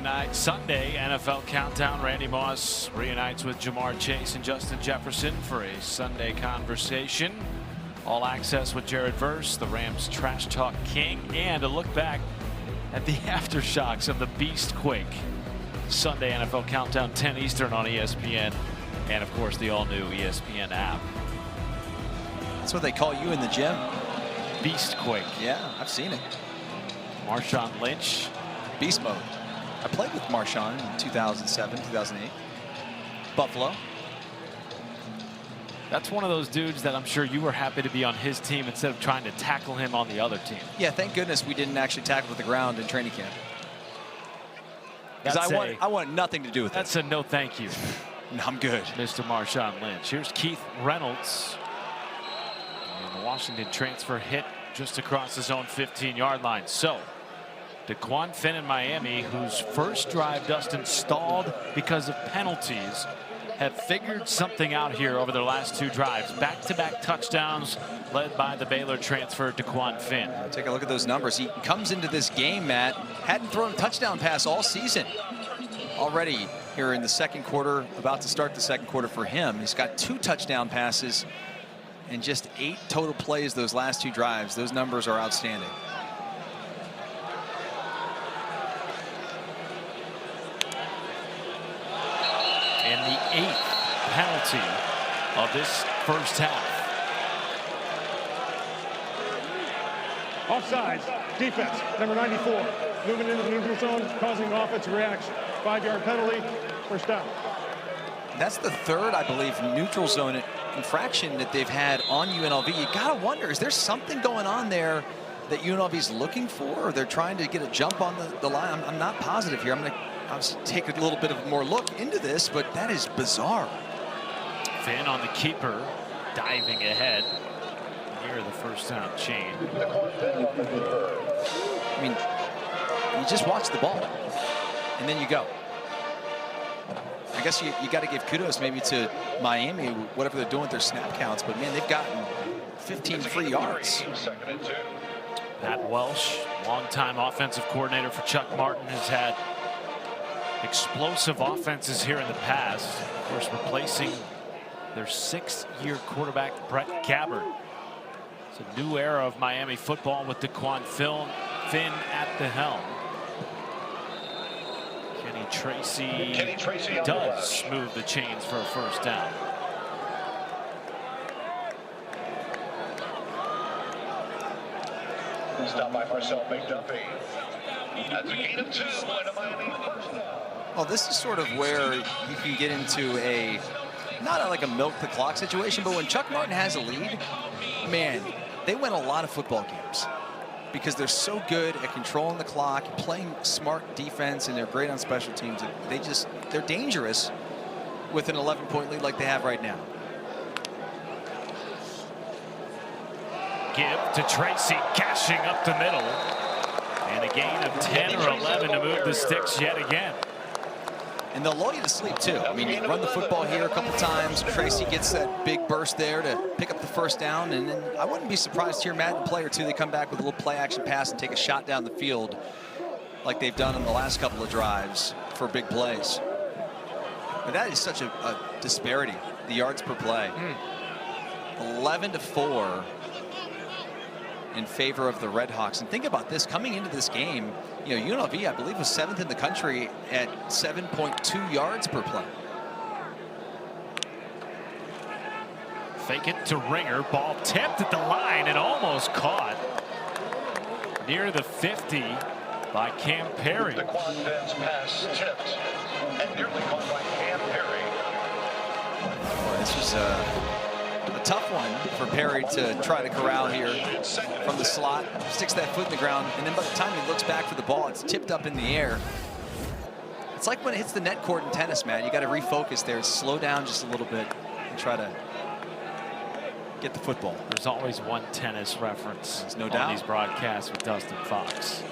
NFL Countdown. Randy Moss reunites with Jamar Chase and Justin Jefferson for a Sunday conversation. All access with Jared Verse, the Rams Trash Talk King, and a look back at the aftershocks of the Beast Quake. Sunday NFL Countdown, 10 Eastern on ESPN, and of course the all-new ESPN app. That's what they call you in the gym. Beast Quake. Yeah, I've seen it. Marshawn Lynch. Beast mode. I played with Marshawn in 2007, 2008. Buffalo. That's one of those dudes that I'm sure you were happy to be on his team instead of trying to tackle him on the other team. Yeah, thank goodness we didn't actually tackle to the ground in training camp. Because I want nothing to do with that's it. That's a no thank you. No, I'm good. Mr. Marshawn Lynch. Here's Keith Reynolds. And the Washington transfer hit just across his own 15-yard line. So, DeQuan Finn in Miami, whose first drive Dustin stalled because of penalties. have figured something out here over their last 2 drives. Back-to-back touchdowns led by the Baylor transfer DeQuan Finn. Take a look at those numbers. He comes into this game, Matt, hadn't thrown a touchdown pass all season. Already here in the second quarter, about to start the second quarter for him. He's got 2 touchdown passes and just 8 total plays those last 2 drives. Those numbers are outstanding. And the 8th penalty of this first half. Offsides, defense, number 94. Moving into the neutral zone, causing offensive reaction. 5-yard penalty, first down. That's the 3rd, I believe, neutral zone infraction that they've had on UNLV. You gotta wonder, is there something going on there that UNLV is looking for, or they're trying to get a jump on the line? I'm not positive here. I'm gonna obviously take a little bit of more look into this, but that is bizarre. Finn on the keeper, diving ahead near the first down chain. I mean, you just watch the ball, and then you go. I guess you got to give kudos maybe to Miami, whatever they're doing with their snap counts, but man, they've gotten 15 free yards. Pat Welsh, longtime offensive coordinator for Chuck Martin, has had explosive offenses here in the past. Of course, replacing their 6th-year quarterback, Brett Gabbert. It's a new era of Miami football with DeQuan Finn at the helm. Kenny Tracy does move the chains for a first down. Stop by Marcel McDuffie. That's a gain of 2 and a Miami first down. Well, this is sort of where you can get into a, not like a milk the clock situation, but when Chuck Martin has a lead, man, they win a lot of football games because they're so good at controlling the clock, playing smart defense, and they're great on special teams. They're dangerous with an 11-point lead like they have right now. Give to Tracy, cashing up the middle. And a gain of 10 or 11 to move the sticks yet again. And they'll lull you to sleep, too. I mean, you run the football here a couple times. Tracy gets that big burst there to pick up the first down. And then I wouldn't be surprised here, Matt, in a play or two, they come back with a little play-action pass and take a shot down the field like they've done in the last couple of drives for big plays. But that is such a disparity, the yards per play. 11-4 in favor of the Redhawks. And think about this, coming into this game, you know, UNLV, I believe, was 7th in the country at 7.2 yards per play. Fake it to Ringer, ball tipped at the line and almost caught near the 50 by Cam Perry. DeQuan Finn's pass tipped and nearly caught by Cam Perry. Well, this was a tough one for Perry to try to corral here from the slot. Sticks that foot in the ground, and then by the time he looks back for the ball, it's tipped up in the air. It's like when it hits the net court in tennis, man. You got to refocus there, slow down just a little bit, and try to get the football. There's always one tennis reference. There's no on doubt. These broadcasts with Dustin Fox.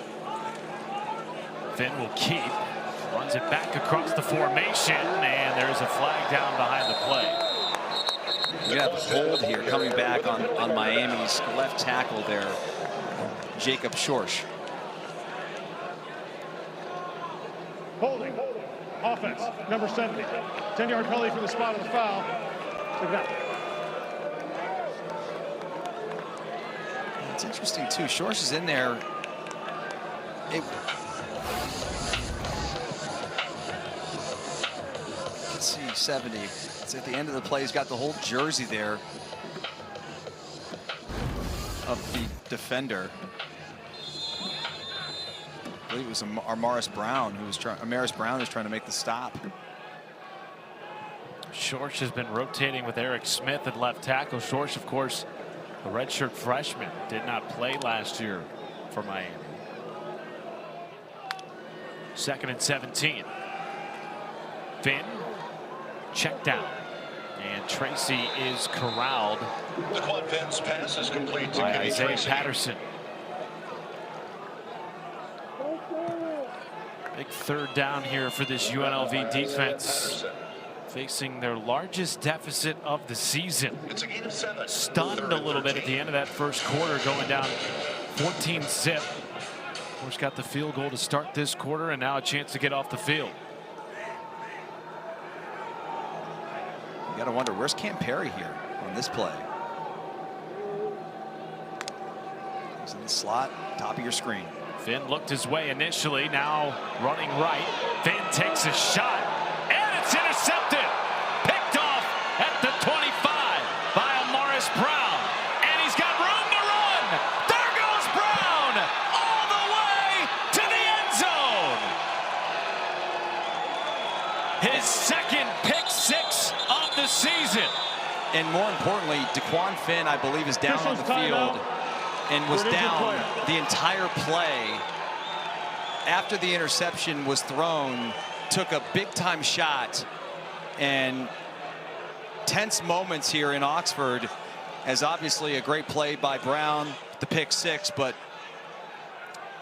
Finn will keep, runs it back across the formation, and there's a flag down behind the play. You have a hold here coming back on Miami's left tackle there, Jacob Schorsch. Holding, offense, number 70. 10-yard penalty for the spot of the foul. Take it out. It's interesting, too. Schorsch is in there. Let's see, 70. It's at the end of the play. He's got the whole jersey there of the defender. I believe it was Amaris Brown who was trying. Amaris Brown is trying to make the stop. Schorsch has been rotating with Eric Smith at left tackle. Schorsch, of course, a redshirt freshman, did not play last year for Miami. 2nd and 17. Finn, check down. And Tracy is corralled DeQuan Finn's pass is complete to by Kenny Isaiah Tracy. Patterson. Big 3rd down here for this UNLV defense. facing their largest deficit of the season. It's a gain of 7. Stunned a little bit at the end of that first quarter, going down 14-zip. Of course, got the field goal to start this quarter, and now a chance to get off the field. You got to wonder, where's Cam Perry here on this play? He's in the slot, top of your screen. Finn looked his way initially, now running right. Finn takes a shot, and it's intercepted. Picked off at the 25 by Amaris Brown. And he's got room to run. There goes Brown, all the way to the end zone. His second pick six of the season. And more importantly, DeQuan Finn, I believe, is down on the field and was down the entire play. After the interception was thrown, took a big-time shot, and tense moments here in Oxford, as obviously a great play by Brown, the pick six, but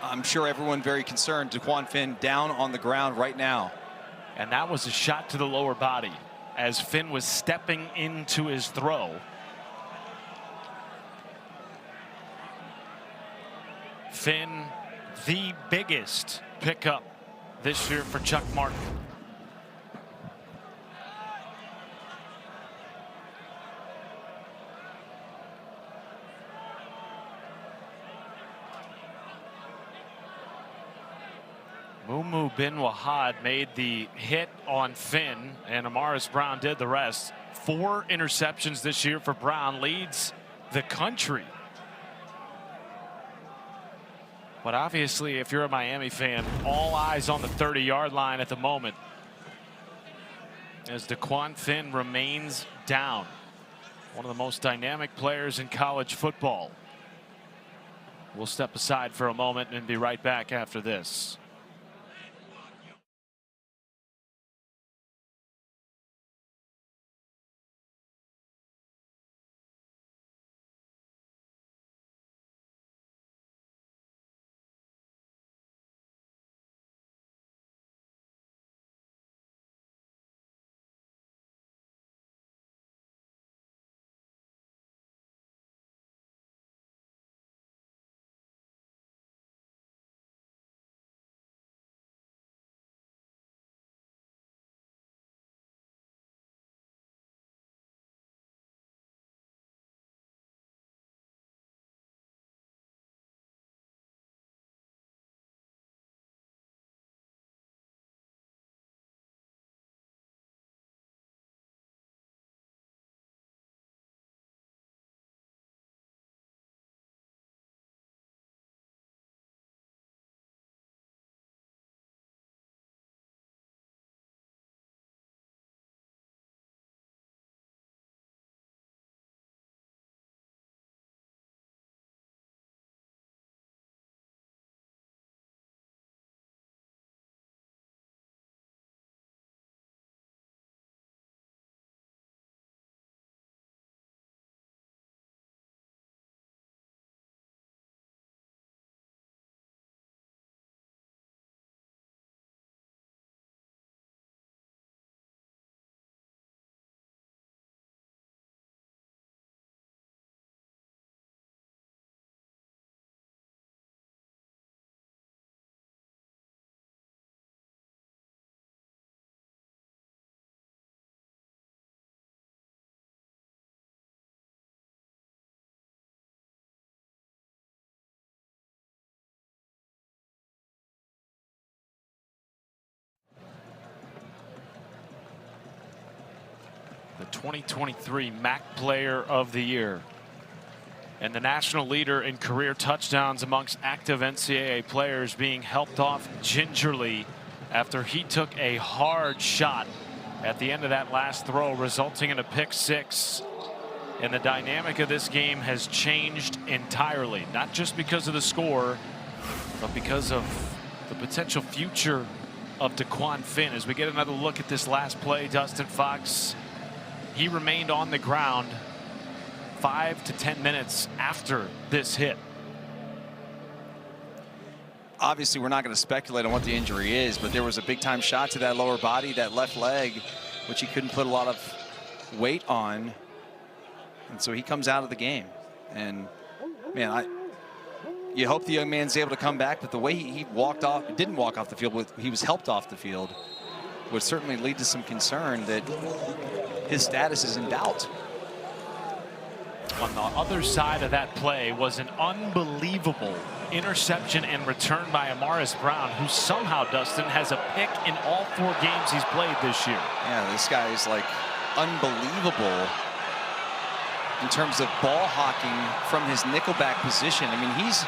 I'm sure everyone very concerned. DeQuan Finn down on the ground right now. And that was a shot to the lower body as Finn was stepping into his throw. Finn, the biggest pickup this year for Chuck Martin. Mumu bin Wahad made the hit on Finn, and Amaris Brown did the rest. 4 interceptions this year for Brown, leads the country. But obviously, if you're a Miami fan, all eyes on the 30-yard line at the moment, as DeQuan Finn remains down. One of the most dynamic players in college football. We'll step aside for a moment and be right back after this. The 2023 MAC Player of the Year, and the national leader in career touchdowns amongst active NCAA players, being helped off gingerly after he took a hard shot at the end of that last throw, resulting in a pick six. And the dynamic of this game has changed entirely, not just because of the score, but because of the potential future of DeQuan Finn. As we get another look at this last play, Dustin Fox, he remained on the ground 5 to 10 minutes after this hit. Obviously, we're not going to speculate on what the injury is, but there was a big-time shot to that lower body, that left leg, which he couldn't put a lot of weight on. And so he comes out of the game. And, man, you hope the young man's able to come back, but the way he walked off, didn't walk off the field, but he was helped off the field, would certainly lead to some concern that his status is in doubt. On the other side of that play was an unbelievable interception and return by Amaris Brown, who somehow, Dustin, has a pick in all 4 games he's played this year. Yeah, this guy is like unbelievable in terms of ball hawking from his nickelback position. I mean, he's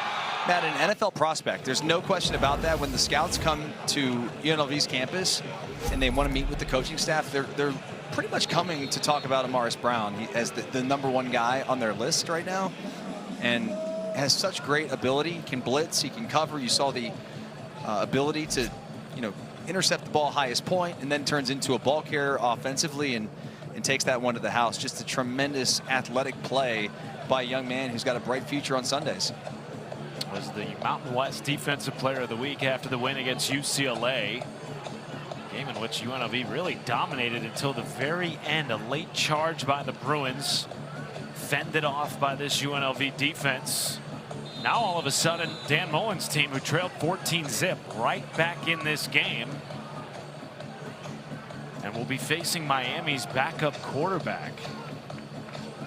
Matt, an NFL prospect. There's no question about that. When the scouts come to UNLV's campus and they want to meet with the coaching staff, they're pretty much coming to talk about Amaris Brown as the #1 guy on their list right now, and has such great ability. He can blitz, he can cover. You saw the ability to, intercept the ball highest point, and then turns into a ball carrier offensively and takes that one to the house. Just a tremendous athletic play by a young man who's got a bright future on Sundays. Was the Mountain West Defensive Player of the Week after the win against UCLA. Game in which UNLV really dominated until the very end. A late charge by the Bruins, fended off by this UNLV defense. Now all of a sudden, Dan Mullen's team, who trailed 14-0, right back in this game. And will be facing Miami's backup quarterback.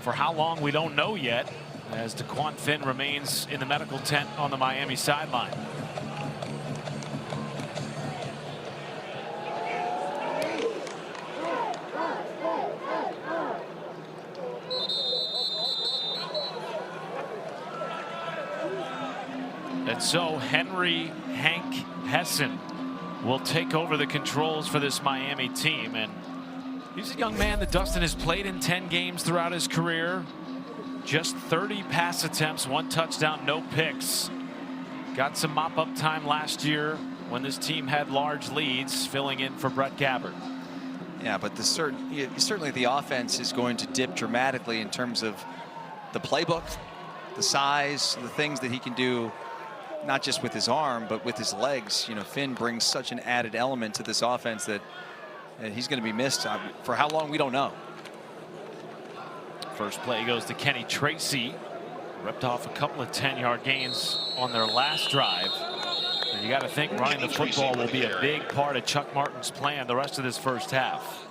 For how long, we don't know yet, as DeQuan Finn remains in the medical tent on the Miami sideline. And so Hank Hessen will take over the controls for this Miami team. And he's a young man that Dustin has played in 10 games throughout his career. Just 30 pass attempts, 1 touchdown, no picks. Got some mop-up time last year when this team had large leads, filling in for Brett Gabbert. Yeah, but certainly the offense is going to dip dramatically in terms of the playbook, the size, the things that he can do, not just with his arm, but with his legs. Finn brings such an added element to this offense that he's going to be missed. For how long, we don't know. First play goes to Kenny Tracy. Ripped off a couple of 10-yard gains on their last drive. And you got to think running the football will be a big part of Chuck Martin's plan the rest of this first half.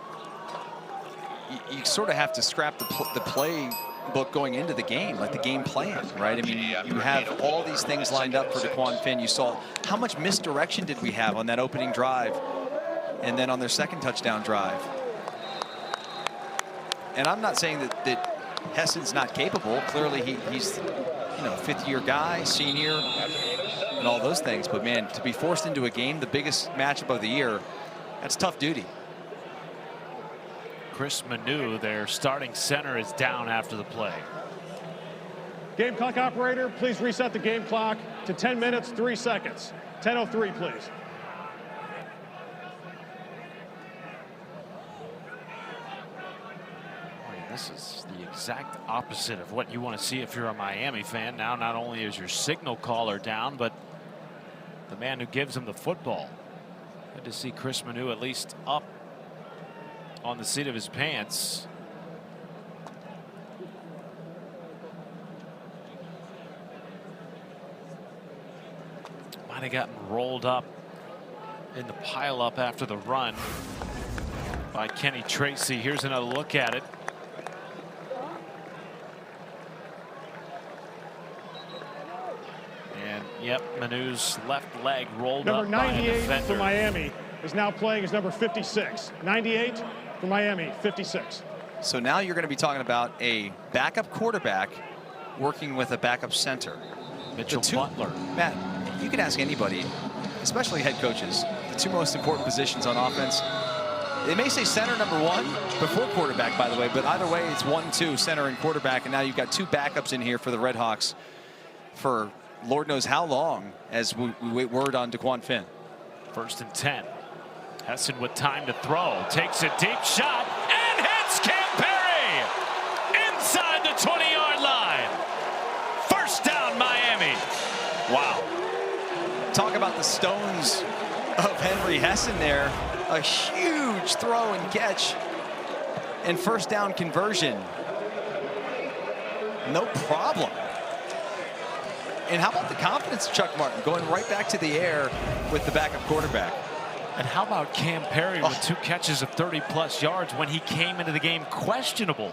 You sort of have to scrap the playbook going into the game, like the game plan, right? I mean, you have all these things lined up for DeQuan Finn. You saw how much misdirection did we have on that opening drive and then on their second touchdown drive. And I'm not saying that Hessen's not capable. Clearly he's fifth-year guy, senior, and all those things. But man, to be forced into a game, the biggest matchup of the year, that's tough duty. Chris Manu, their starting center, is down after the play. Game clock operator, please reset the game clock to 10 minutes, 3 seconds. 10:03, please. This is the exact opposite of what you want to see if you're a Miami fan. Now, not only is your signal caller down, but the man who gives him the football. Good to see Chris Manu at least up on the seat of his pants. Might have gotten rolled up in the pileup after the run by Kenny Tracy. Here's another look at it. Yep, Manu's left leg rolled up by a defender. Number 98 for Miami is now playing as number 56. 98 for Miami, 56. So now you're going to be talking about a backup quarterback working with a backup center. Mitchell Butler. Matt, you can ask anybody, especially head coaches, the 2 most important positions on offense. They may say center #1 before quarterback, by the way, but either way, it's 1-2, center and quarterback, and now you've got 2 backups in here for the Redhawks for Lord knows how long as we wait word on DeQuan Finn. 1st and 10. Hessen with time to throw. Takes a deep shot and hits Campari inside the 20-yard line. First down, Miami. Wow. Talk about the stones of Henry Hessen there. A huge throw and catch and first down conversion. No problem. And how about the confidence of Chuck Martin going right back to the air with the backup quarterback? And how about Cam Perry with 2 catches of 30+ yards when he came into the game questionable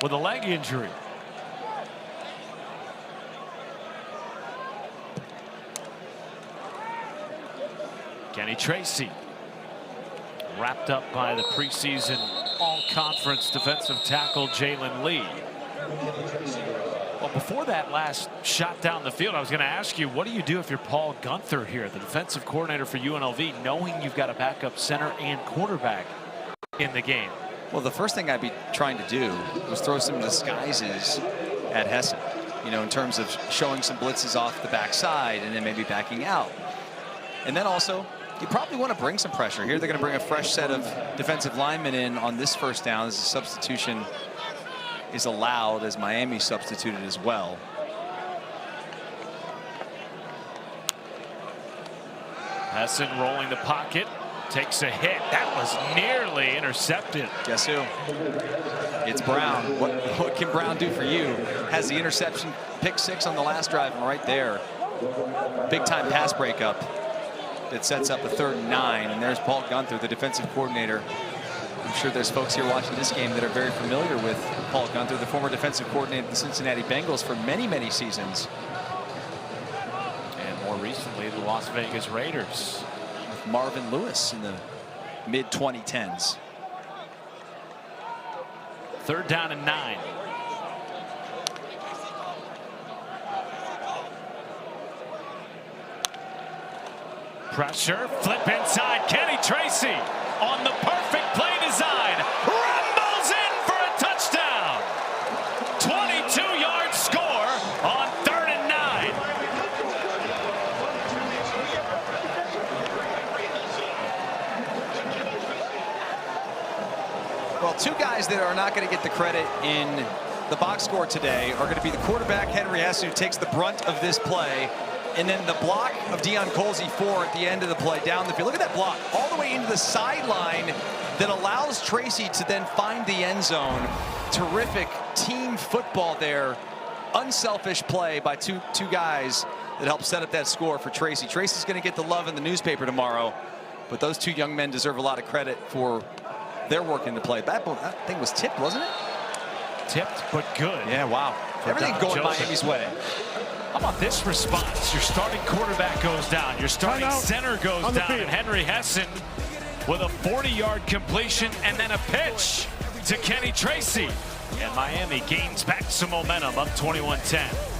with a leg injury? Kenny Tracy wrapped up by the preseason all-conference defensive tackle Jalen Lee. Well, before that last shot down the field, I was going to ask you, what do you do if you're Paul Guenther here, the defensive coordinator for UNLV, knowing you've got a backup center and quarterback in the game? Well, the first thing I'd be trying to do was throw some disguises at Hessen, you know, in terms of showing some blitzes off the backside and then maybe backing out. And then also, you probably want to bring some pressure here. They're going to bring a fresh set of defensive linemen in on this first down as a substitution is allowed, as Miami substituted as well. Hessen rolling the pocket, takes a hit. That was nearly intercepted. Guess who? It's Brown. What can Brown do for you? Has the interception, pick 6 on the last drive, and right there, big time pass breakup that sets up a 3rd and 9. And there's Paul Guenther, the defensive coordinator. I'm sure there's folks here watching this game that are very familiar with Paul Guenther, the former defensive coordinator of the Cincinnati Bengals for many, many seasons. And more recently, the Las Vegas Raiders. With Marvin Lewis in the mid-2010s. 3rd down and 9. Pressure, flip inside. Kenny Tracy on the perfect play design. Rumbles in for a touchdown. 22-yard score on 3rd and 9. Well, 2 guys that are not going to get the credit in the box score today are going to be the quarterback, Henry Hessen, who takes the brunt of this play, and then the block of Deion Colzie 4 at the end of the play down the field. Look at that block all the way into the sideline that allows Tracy to then find the end zone. Terrific team football there. Unselfish play by two guys that helped set up that score for Tracy. Tracy's going to get the love in the newspaper tomorrow, but those 2 young men deserve a lot of credit for their work in the play. That thing was tipped, wasn't it? Tipped, but good. Yeah, wow. Everything going Miami's way. How about this response? Your starting quarterback goes down. Your starting center goes down. And Henry Hessen with a 40-yard completion and then a pitch to Kenny Tracy. And Miami gains back some momentum, up 21-10.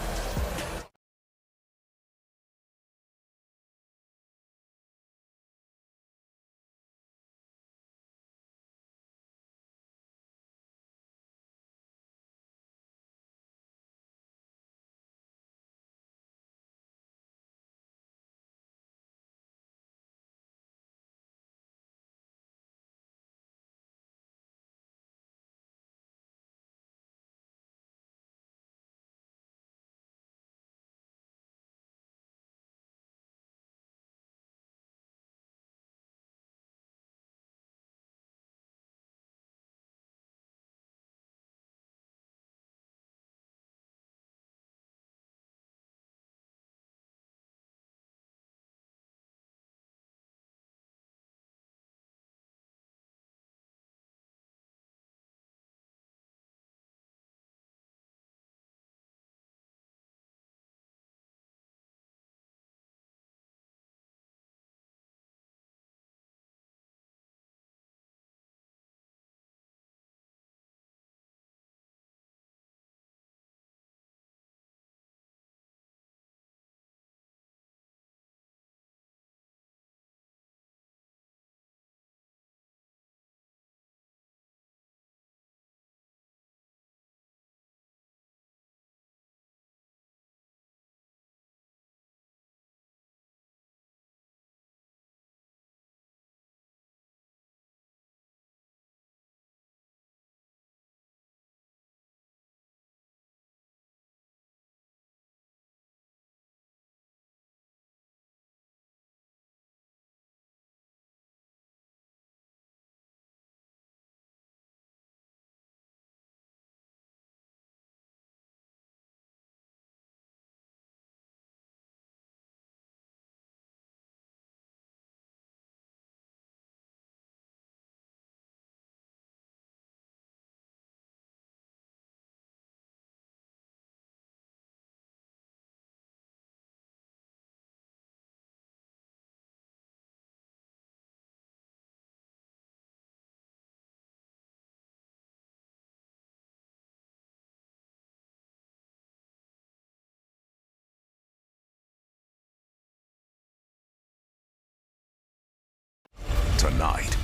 Tonight,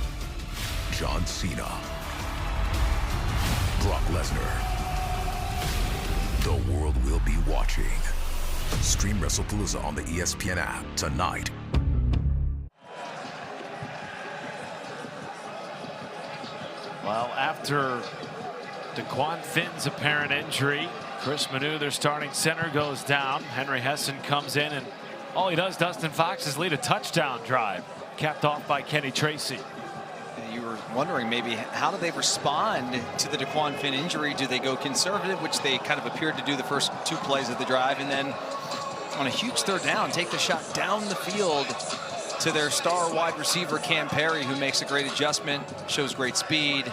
John Cena, Brock Lesnar. The world will be watching. Stream WrestlePalooza on the ESPN app tonight. Well, after DeQuan Finn's apparent injury, Chris Manu, their starting center, goes down. Henry Hessen comes in, and all he does, Dustin Fox, is lead a touchdown drive, capped off by Kenny Tracy. You were wondering maybe how do they respond to the DeQuan Finn injury? Do they go conservative, which they kind of appeared to do the first 2 plays of the drive, and then on a huge third down, take the shot down the field to their star wide receiver, Cam Perry, who makes a great adjustment, shows great speed,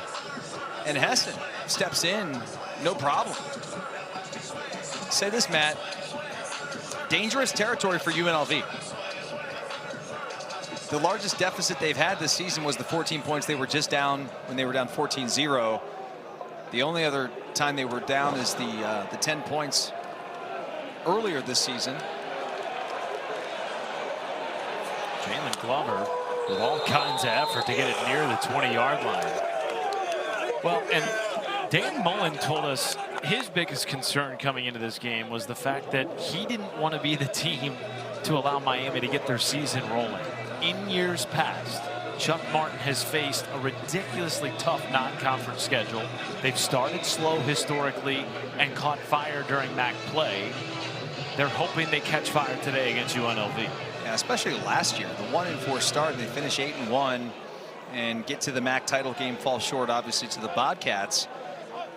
and Hessen steps in, no problem. Say this, Matt, dangerous territory for UNLV. The largest deficit they've had this season was the 14 points they were just down when they were down 14-0. The only other time they were down is the 10 points earlier this season. Jalen Glover with all kinds of effort to get it near the 20-yard line. Well, and Dan Mullen told us his biggest concern coming into this game was the fact that he didn't want to be the team to allow Miami to get their season rolling. In years past, Chuck Martin has faced a ridiculously tough non-conference schedule. They've started slow historically and caught fire during MAC play. They're hoping they catch fire today against UNLV. Yeah, especially last year, the 1-4 start, and they finish 8-1 and get to the MAC title game, fall short obviously to the Bobcats,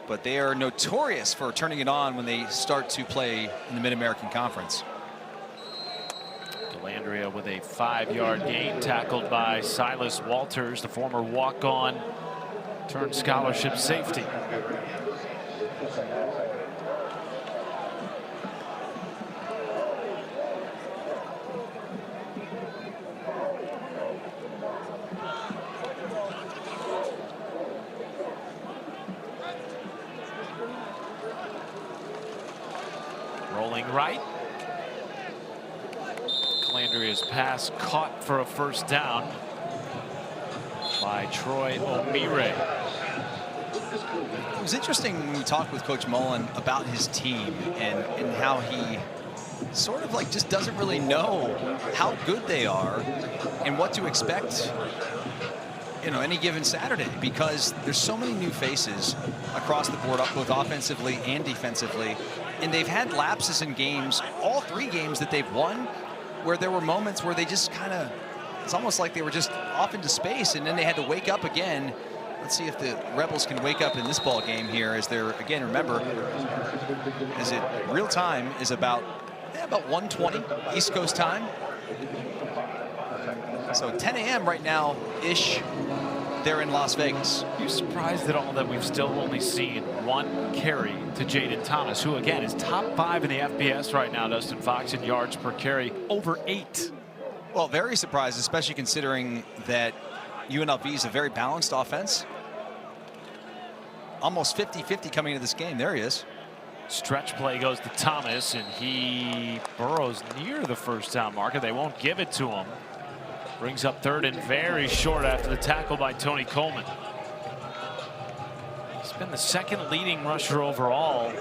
but they are notorious for turning it on when they start to play in the Mid-American Conference. Delandria with a 5-yard gain, tackled by Silas Walters, the former walk-on turned scholarship safety. Rolling right. Calandria's pass caught for a first down by Troy O'Meara. It was interesting when we talked with Coach Mullen about his team and how he sort of like just doesn't really know how good they are and what to expect, you know, any given Saturday, because there's so many new faces across the board, both offensively and defensively, and they've had lapses in games, all 3 games that they've won, where there were moments where they just kind of, it's almost like they were just off into space, and then they had to wake up again. Let's see if the Rebels can wake up in this ball game here, as they're, again, remember, as it real time is about 1:20 East Coast time. So 10 a.m. right now-ish. They're in Las Vegas. Are you surprised at all that we've still only seen 1 carry to Jaden Thomas, who again is top 5 in the FBS right now, Dustin Fox, in yards per carry, over 8? Well, very surprised, especially considering that UNLV is a very balanced offense. Almost 50-50 coming into this game. There he is. Stretch play goes to Thomas, and he burrows near the first down marker. They won't give it to him. Brings up 3rd and very short after the tackle by Tony Coleman. He's been the 2nd leading rusher overall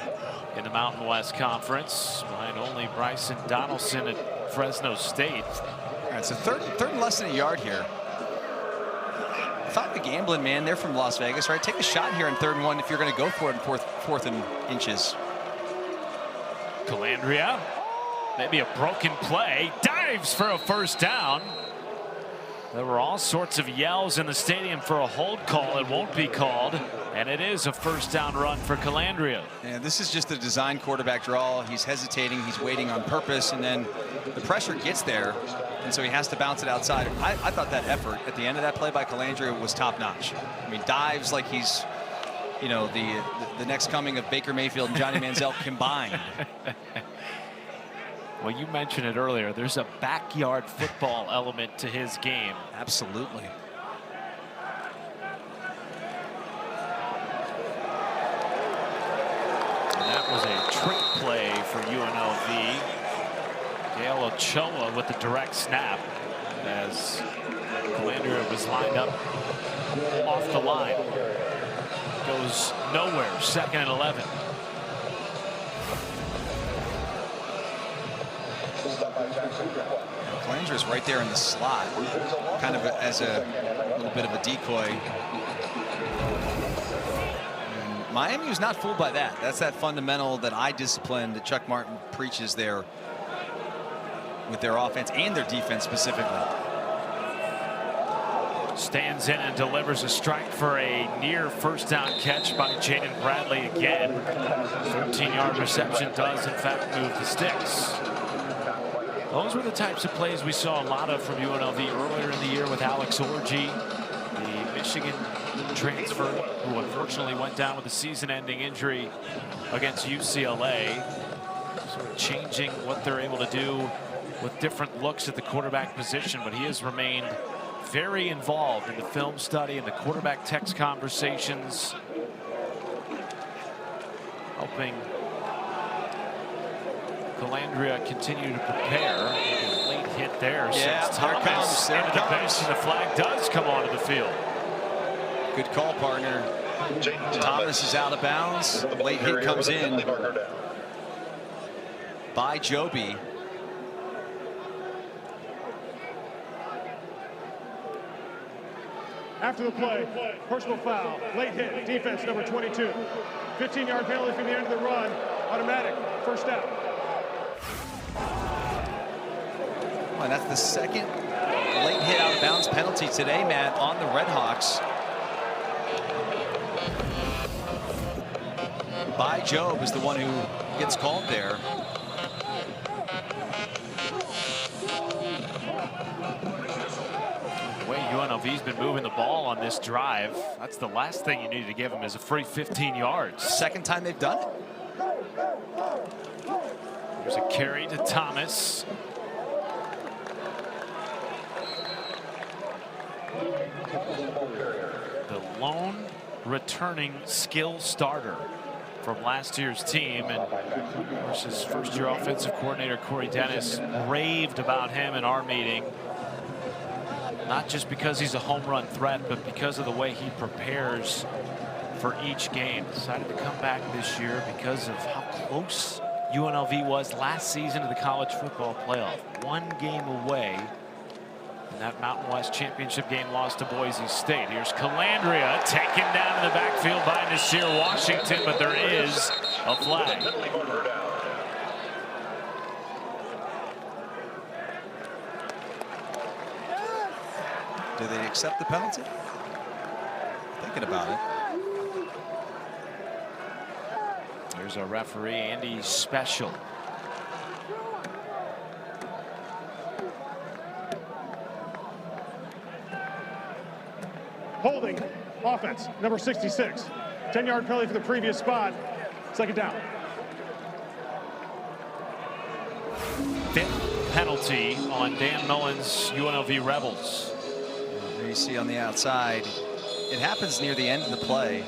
in the Mountain West Conference, behind only Bryson Donaldson at Fresno State. All right, so third and less than a yard here. I thought the gambling, man, they're from Las Vegas, right? Take a shot here in 3rd and 1 if you're going to go for it in fourth and inches. Calandria, maybe a broken play, dives for a first down. There were all sorts of yells in the stadium for a hold call. It won't be called, and it is a first down run for Calandria. And this is just a design quarterback draw. He's hesitating, he's waiting on purpose, and then the pressure gets there, and so he has to bounce it outside. I thought that effort at the end of that play by Calandria was top-notch. I mean, dives like he's, you know, the next coming of Baker Mayfield and Johnny Manziel combined. Well, you mentioned it earlier. There's a backyard football element to his game. Absolutely. And that was a trick play for UNLV. Gail Ochoa with the direct snap. as Calandria was lined up off the line. Goes nowhere, 2nd and 11. Calandria's right there in the slot, kind of as a little bit of a decoy. And Miami was not fooled by that. That's that fundamental, that eye discipline that Chuck Martin preaches there with their offense and their defense specifically. Stands in and delivers a strike for a near first down catch by Jaden Bradley again. 13-yard reception does in fact move the sticks. Those were the types of plays we saw a lot of from UNLV earlier in the year with Alex Orji, the Michigan transfer, who unfortunately went down with a season-ending injury against UCLA. Sort of changing what they're able to do with different looks at the quarterback position, but he has remained very involved in the film study and the quarterback text conversations, helping Calandria continue to prepare. Late hit there. Yeah, Since there Thomas it into the bench, and the flag does come onto the field. Good call, partner. Thomas is out of bounds. Late hit comes in by Joby. After the play, personal foul, late hit, defense number 22. 15-yard penalty from the end of the run, automatic, first down. And that's the second late hit out of bounds penalty today, Matt, on the Redhawks. By Job is the one who gets called there. The way UNLV's been moving the ball on this drive, that's the last thing you need to give them is a free 15 yards. Second time they've done it. There's a carry to Thomas. The lone returning skill starter from last year's team, and of course his first-year offensive coordinator Corey Dennis raved about him in our meeting, not just because he's a home run threat, but because of the way he prepares for each game. Decided to come back this year because of how close UNLV was last season to the college football playoff. One game away. And that Mountain West Championship game lost to Boise State. Here's Calandria taken down in the backfield by Nasir Washington, but there is a flag. Do they accept the penalty? Thinking about it. There's a referee, Andy Special. Holding, offense, number 66. 10-yard penalty for the previous spot. Second down. Fifth penalty on Dan Mullen's UNLV Rebels. There you see on the outside. It happens near the end of the play.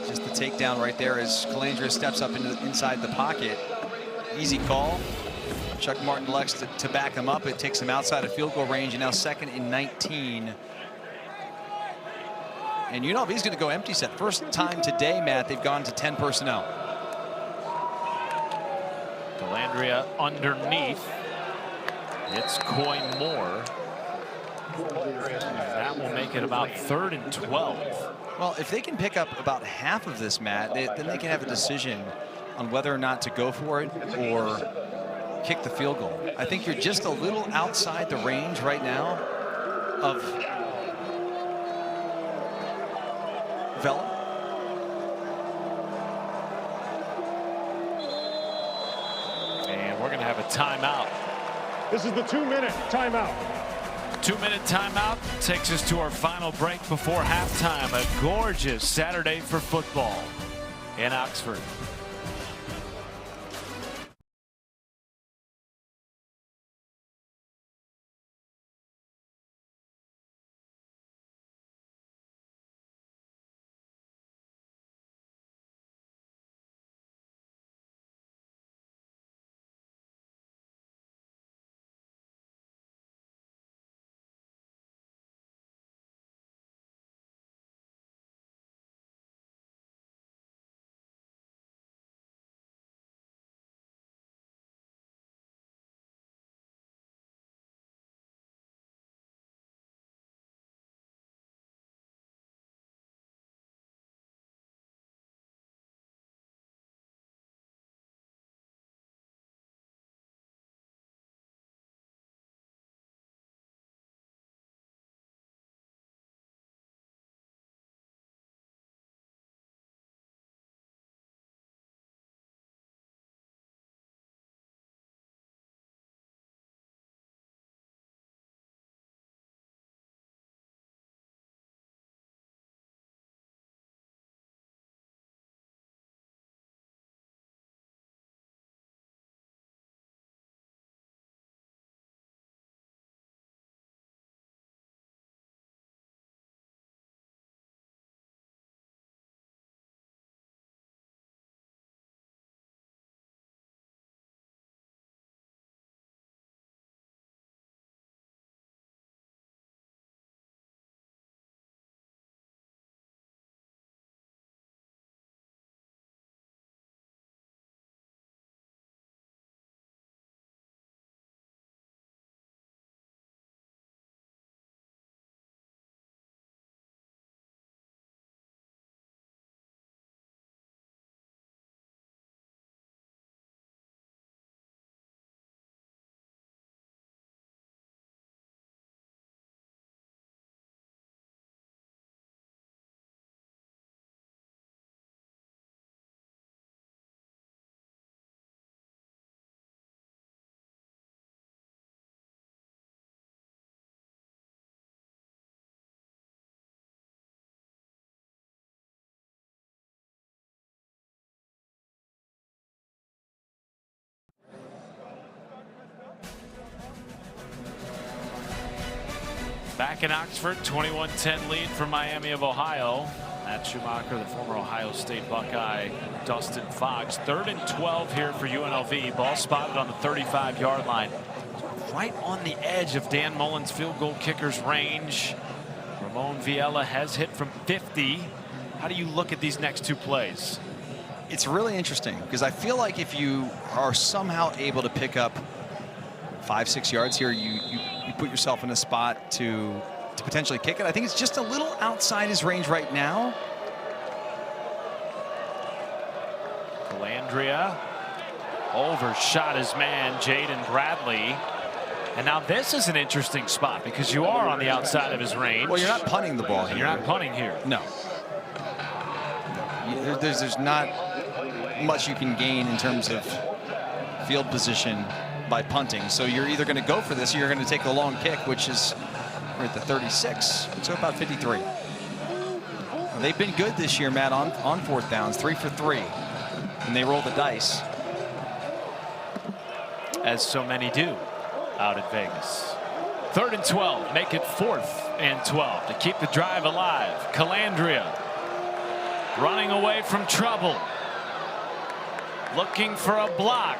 Just the takedown right there as Calandria steps up inside the pocket. Easy call. Chuck Martin elects to back him up. It takes him outside of field goal range, and now 2nd and 19. And UNLV is going to go empty set. First time today, Matt, they've gone to 10 personnel. Calandria underneath. It's Coy Moore. That will make it about 3rd and 12. Well, if they can pick up about half of this, Matt, then they can have a decision on whether or not to go for it or kick the field goal. I think you're just a little outside the range right now of Vela. And we're going to have a timeout. This is the 2-minute timeout. 2-minute timeout takes us to our final break before halftime. A gorgeous Saturday for football in Oxford. Back in Oxford, 21-10 lead for Miami of Ohio. Matt Schumacher, the former Ohio State Buckeye, Dustin Fox. 3rd and 12 here for UNLV. Ball spotted on the 35-yard line. Right on the edge of Dan Mullen's field goal kicker's range. Ramon Viella has hit from 50. How do you look at these next 2 plays? It's really interesting because I feel like if you are somehow able to pick up 5-6 yards here, you put yourself in a spot to potentially kick it. I think it's just a little outside his range right now. Calandria overshot his man, Jaden Bradley. And now this is an interesting spot because you are on the outside of his range. Well, you're not punting the ball here. You're not punting here. No. There's not much you can gain in terms of field position by punting. So you're either going to go for this or you're going to take the long kick, which is we're at the 36, so about 53. They've been good this year, Matt, on 4th downs, 3 for 3, and they roll the dice. As so many do out at Vegas. 3rd and 12, make it 4th and 12 to keep the drive alive. Calandria running away from trouble, looking for a block.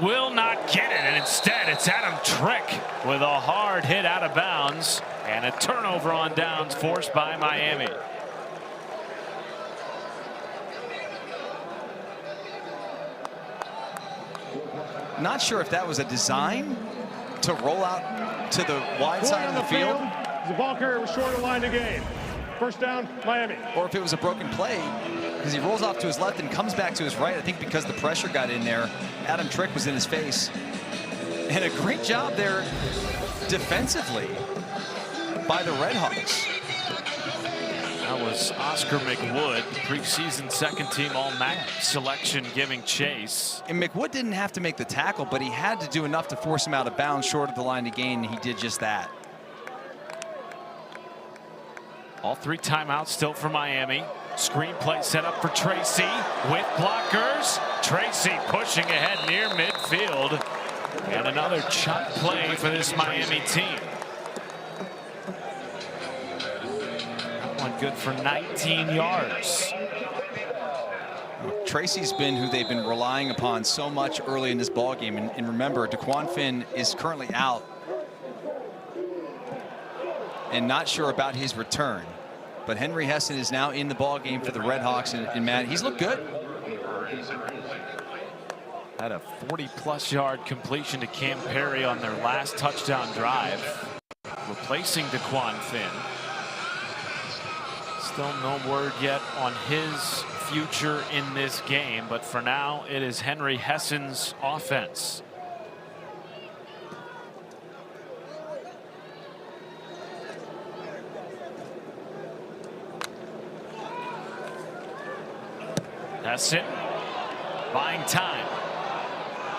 Will not get it, and instead it's Adam Trick with a hard hit out of bounds and a turnover on downs forced by Miami. Not sure if that was a design to roll out to the wide side of the field. The ball carrier was short of line to gain. 1st down, Miami. Or if it was a broken play, because he rolls off to his left and comes back to his right. I think because the pressure got in there, Adam Trick was in his face. And a great job there defensively by the Redhawks. That was Oscar McWood, preseason 2nd team All-MAC selection, giving chase. And McWood didn't have to make the tackle, but he had to do enough to force him out of bounds short of the line to gain, and he did just that. All 3 timeouts still for Miami. Screenplay set up for Tracy with blockers. Tracy pushing ahead near midfield. And another chunk play for this Miami team. That one good for 19 yards. Tracy's been who they've been relying upon so much early in this ball game. And remember, DeQuan Finn is currently out and not sure about his return. But Henry Hessen is now in the ball game for the Redhawks, and Matt, he's looked good. Had a 40-plus yard completion to Cam Perry on their last touchdown drive, replacing DeQuan Finn. Still no word yet on his future in this game, but for now it is Henry Hessen's offense. Hessen buying time,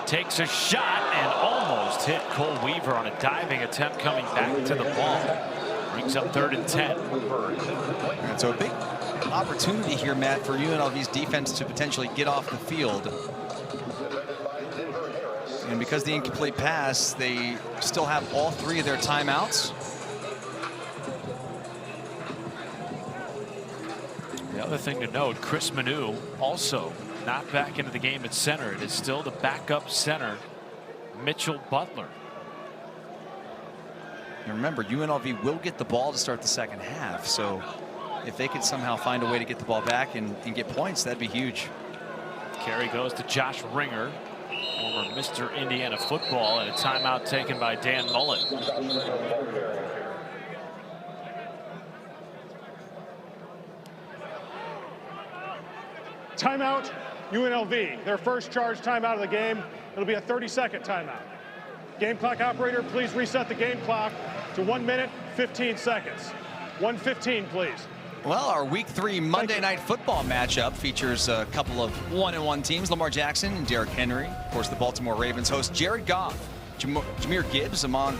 takes a shot and almost hit Cole Weaver on a diving attempt coming back to the ball. Brings up 3rd and 10. And so a big opportunity here, Matt, for UNLV's defense to potentially get off the field. And because the incomplete pass, they still have all 3 of their timeouts. The other thing to note, Chris Manu also not back into the game at center. It is still the backup center, Mitchell Butler. And remember, UNLV will get the ball to start the 2nd half. So if they could somehow find a way to get the ball back and get points, that'd be huge. Carry goes to Josh Ringer, former Mr. Indiana football, and a timeout taken by Dan Mullen. Timeout, UNLV. Their first charge timeout of the game. It'll be a 30-second timeout. Game clock operator, please reset the game clock to 1 minute, 15 seconds. 1:15, please. Well, our Week 3 Monday Night Football matchup features a couple of 1-1 teams, Lamar Jackson and Derrick Henry. Of course, the Baltimore Ravens host Jared Goff, Jahmyr Gibbs among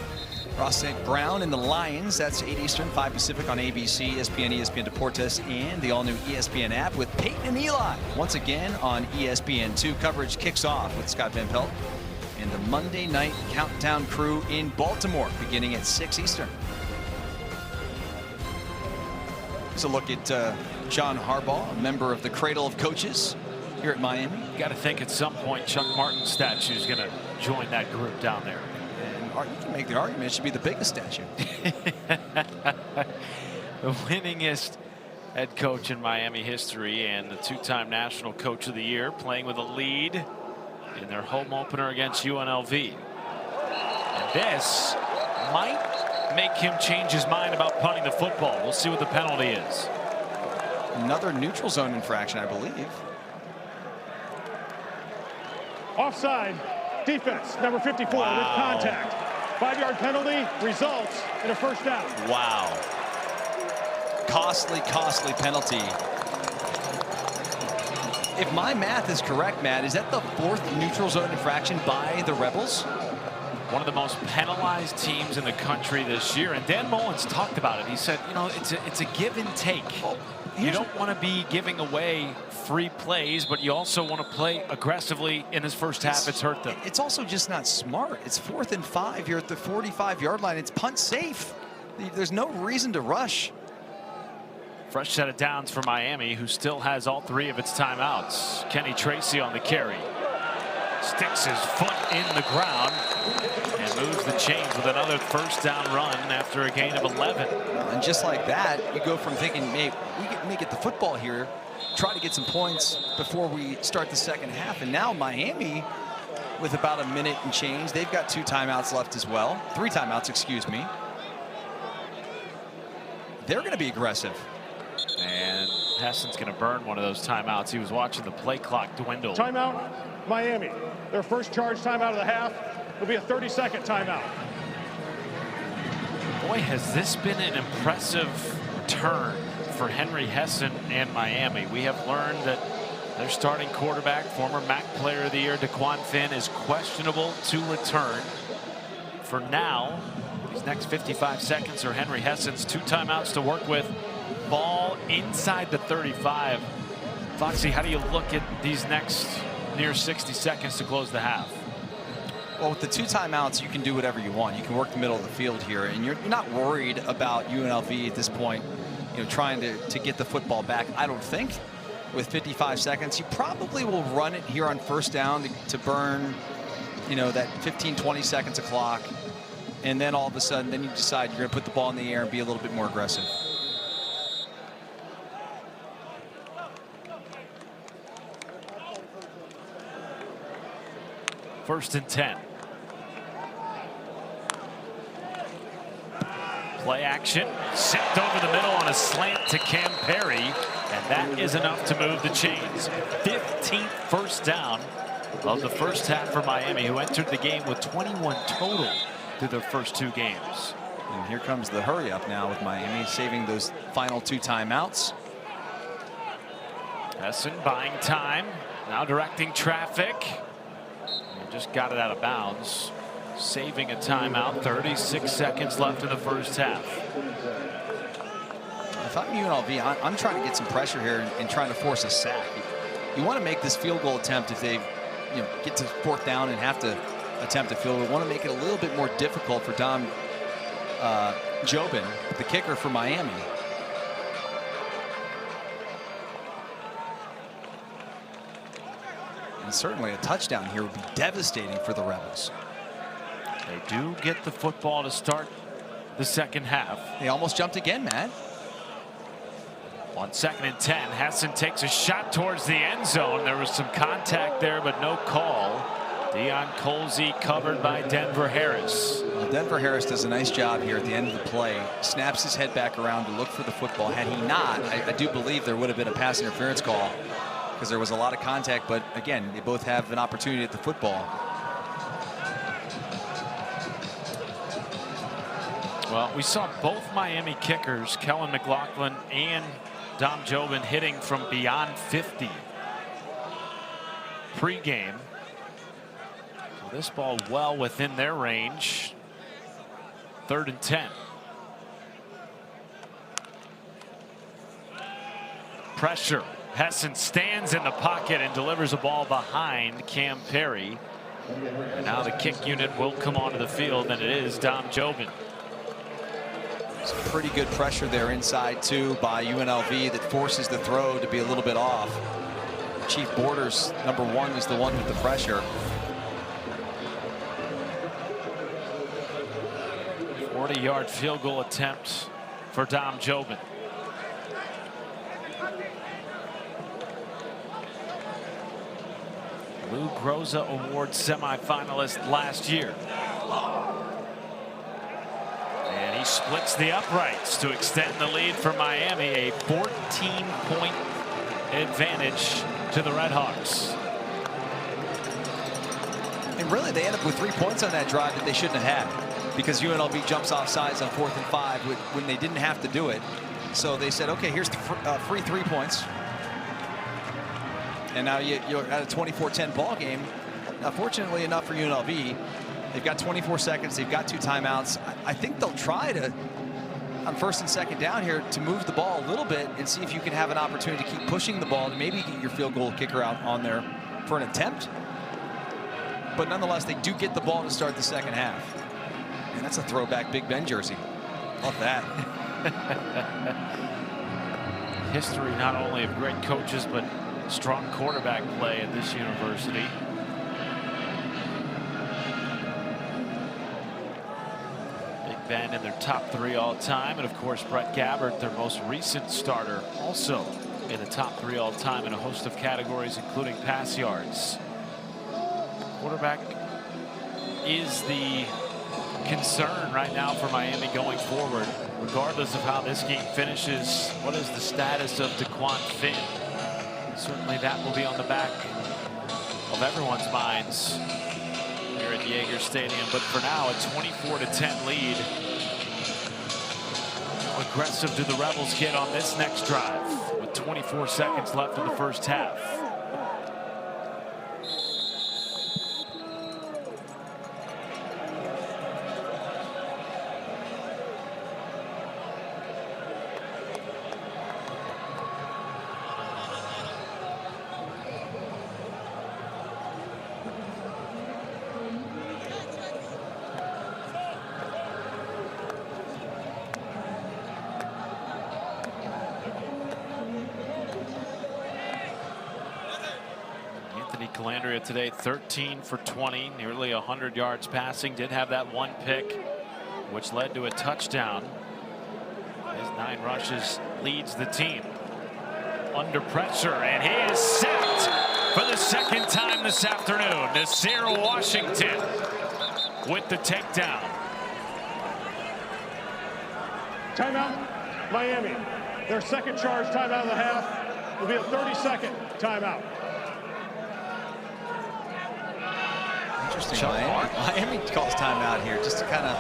Ross St. Brown and the Lions. That's 8 Eastern, 5 Pacific on ABC, ESPN, ESPN Deportes, and the all-new ESPN app with Peyton and Eli. Once again on ESPN2. Coverage kicks off with Scott Van Pelt and the Monday Night Countdown crew in Baltimore, beginning at 6 Eastern. It's a look at John Harbaugh, a member of the Cradle of Coaches here at Miami. You got to think at some point Chuck Martin's statue is going to join that group down there. And you can make the argument it should be the biggest statue. The winningest head coach in Miami history and the two-time National Coach of the Year, playing with a lead in their home opener against UNLV. And this might make him change his mind about punting the football. We'll see what the penalty is. Another neutral zone infraction, I believe. Offside. Defense, number 54 with contact. 5-yard penalty results in a first down. Wow. Costly penalty. If my math is correct, Matt, is that the 4th neutral zone infraction by the Rebels? One of the most penalized teams in the country this year, and Dan Mullins talked about it. He said, you know, it's a give and take. You don't want to be giving away free plays, but you also want to play aggressively in this first half. It's hurt them. It's also just not smart. It's 4th and 5. You're at the 45-yard line. It's punt safe. There's no reason to rush. Fresh set of downs for Miami, who still has all 3 of its timeouts. Kenny Tracy on the carry. Sticks his foot in the ground and moves the chains with another first down run after a gain of 11. And just like that, you go from thinking, hey, we may get the football here, try to get some points before we start the second half. And now Miami, with about a minute and change, they've got 2 timeouts left as well. 3 timeouts, excuse me. They're going to be aggressive. And Hessen's going to burn one of those timeouts. He was watching the play clock dwindle. Timeout, Miami. Their first charge timeout of the half will be a 30-second timeout. Boy, has this been an impressive turn for Henry Hessen and Miami. We have learned that their starting quarterback, former MAC Player of the Year, DeQuan Finn, is questionable to return. For now, these next 55 seconds are Henry Hessen's. 2 timeouts to work with. Ball inside the 35. Foxy, how do you look at these next near 60 seconds to close the half? Well, with the 2 timeouts, you can do whatever you want. You can work the middle of the field here, and you're not worried about UNLV at this point, you know, trying to get the football back. I don't think. With 55 seconds, you probably will run it here on first down to burn, you know, that 15-20 seconds of clock, and then all of a sudden, then you decide you're going to put the ball in the air and be a little bit more aggressive. First and 10. Play action. Sipped over the middle on a slant to Cam Perry. And that is enough to move the chains. 15th first down of the first half for Miami, who entered the game with 21 total through their first 2 games. And here comes the hurry up now with Miami, saving those final 2 timeouts. Hessen buying time. Now directing traffic. Just got it out of bounds, saving a timeout. 36 seconds left in the first half. If I'm UNLV, I'm trying to get some pressure here and trying to force a sack. You want to make this field goal attempt if they, you know, get to 4th down and have to attempt a field goal. We want to make it a little bit more difficult for Dom Jobin, the kicker for Miami. And certainly a touchdown here would be devastating for the Rebels. They do get the football to start the second half. They almost jumped again, Matt. On 2nd and 10, Hessen takes a shot towards the end zone. There was some contact there, but no call. Deion Colsey covered by Denver Harris. Well, Denver Harris does a nice job here at the end of the play. Snaps his head back around to look for the football. Had he not, I do believe there would have been a pass interference call, because there was a lot of contact. But again, they both have an opportunity at the football. Well, we saw both Miami kickers, Kellen McLaughlin and Dom Jobin, hitting from beyond 50 pregame. So this ball well within their range. 3rd and 10. Pressure. Hessen stands in the pocket and delivers a ball behind Cam Perry. And now the kick unit will come onto the field, and it is Dom Jobin. Some pretty good pressure there inside, too, by UNLV that forces the throw to be a little bit off. Chief Borders, #1, is the one with the pressure. 40-yard field goal attempt for Dom Jobin. Lou Groza Award semifinalist last year. And he splits the uprights to extend the lead for Miami, a 14-point advantage to the Redhawks. And really, they end up with 3 points on that drive that they shouldn't have had, because UNLV jumps off sides on 4th and 5 when they didn't have to do it. So they said, okay, here's the free 3 points. And now you're at a 24-10 ball game. Now, fortunately enough for UNLV, they've got 24 seconds. They've got 2 timeouts. I think they'll try to, on 1st and 2nd down here, to move the ball a little bit and see if you can have an opportunity to keep pushing the ball and maybe get your field goal kicker out on there for an attempt. But nonetheless, they do get the ball to start the 2nd half. And that's a throwback Big Ben jersey. Love that. History not only of great coaches, but strong quarterback play at this university. Big Ben in their top 3 all time, and of course Brett Gabbert, their most recent starter, also in the top 3 all time in a host of categories, including pass yards. Quarterback is the concern right now for Miami going forward, regardless of how this game finishes. What is the status of DeQuan Finn? Certainly that will be on the back of everyone's minds here at Yager Stadium. But for now, a 24-10 lead. How aggressive do the Rebels get on this next drive with 24 seconds left in the first half? Today, 13 for 20, nearly 100 yards passing. Did have that 1 pick, which led to a touchdown. His 9 rushes leads the team. Under pressure, and he is sacked for the 2nd time this afternoon. Nasir Washington with the takedown. Timeout, Miami. Their 2nd charge timeout of the half will be a 30-second timeout. Interesting. Miami calls timeout here just to kind of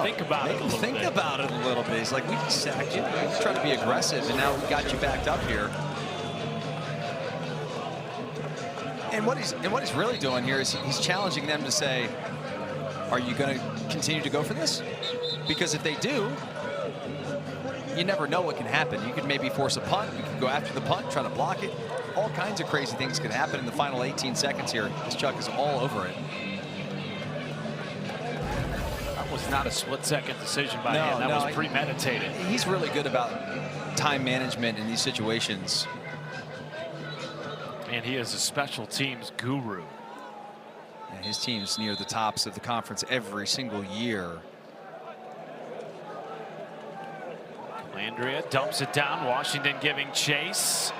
think about it a little bit. Think about it a little bit. He's like, we just sacked you. We're trying to be aggressive, and now we got you backed up here. And what he's really doing here is he's challenging them to say, are you going to continue to go for this? Because if they do, you never know what can happen. You could maybe force a punt. You could go after the punt, try to block it. All kinds of crazy things could happen in the final 18 seconds here. This Chuck is all over it. That was not a split-second decision by him. That was premeditated. He's really good about time management in these situations. And he is a special teams guru. And his team's near the tops of the conference every single year. Landria dumps it down. Washington giving chase.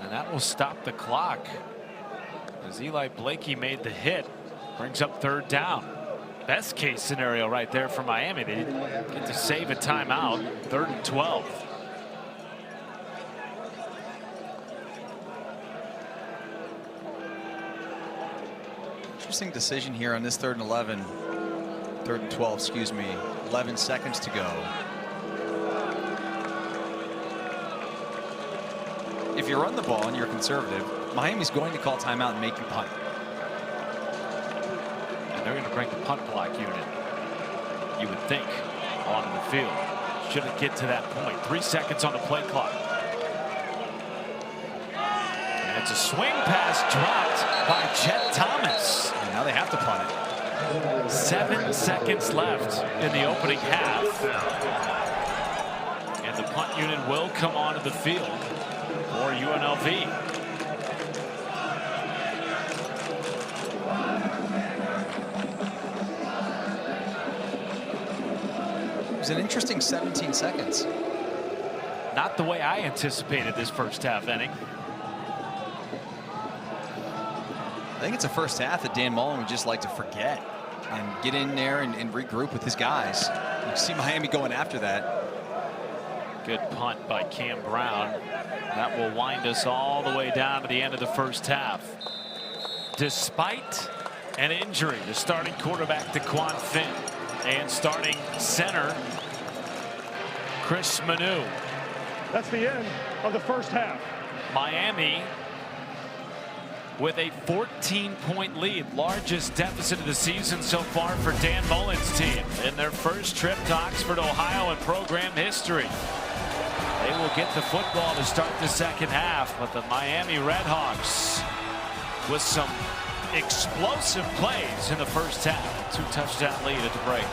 And that will stop the clock as Eli Blakey made the hit. Brings up 3rd down. Best case scenario right there for Miami. They get to save a timeout. 3rd and 12. Interesting decision here on this 3rd and 11. 3rd and 12, excuse me. 11 seconds to go. If you run the ball and you're conservative, Miami's going to call timeout and make you punt. And they're going to bring the punt block unit, you would think, onto the field. Should it get to that point. 3 seconds on the play clock. And it's a swing pass dropped by Chet Thomas. And now they have to punt it. 7 seconds left in the opening half. And the punt unit will come onto the field for UNLV. It was an interesting 17 seconds. Not the way I anticipated this first half inning. I think it's a first half that Dan Mullen would just like to forget and get in there and regroup with his guys. You see Miami going after that. Good punt by Cam Brown. That will wind us all the way down to the end of the first half. Despite an injury, the starting quarterback DeQuan Finn and starting center Chris Manu. That's the end of the first half. Miami with a 14-point lead, largest deficit of the season so far for Dan Mullen's team in their first trip to Oxford, Ohio in program history. They will get the football to start the second half, but the Miami Redhawks with some explosive plays in the first half. 2-touchdown lead at the break.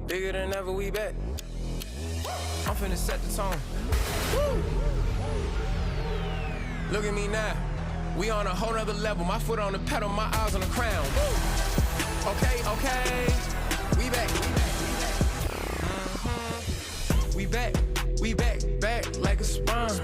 Bigger than ever, we back. I'm finna set the tone. Woo! Look at me now. We on a whole nother level. My foot on the pedal, my eyes on the crown. Woo! Okay, okay. We back. We back, back like a spine.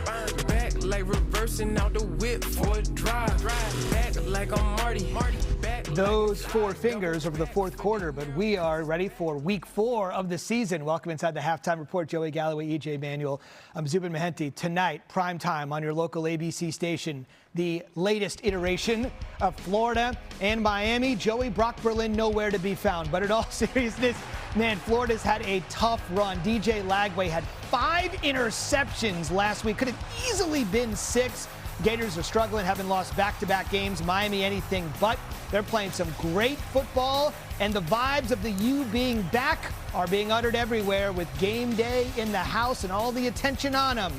Back like reversing out the whip for a drive. Back like I'm Marty. Back those four fingers over the fourth quarter, but we are ready for week 4 of the season. Welcome inside the Halftime Report. Joey Galloway, EJ Manuel. I'm Zubin Mehenti. Tonight, prime time on your local ABC station, the latest iteration of Florida and Miami. Joey, Brock Berlin nowhere to be found. But in all seriousness, man, Florida's had a tough run. DJ Lagway had 5 interceptions last week. Could have easily been 6. Gators are struggling, having lost back-to-back games. Miami anything but. They're playing some great football, and the vibes of the U being back are being uttered everywhere with game day in the house and all the attention on them.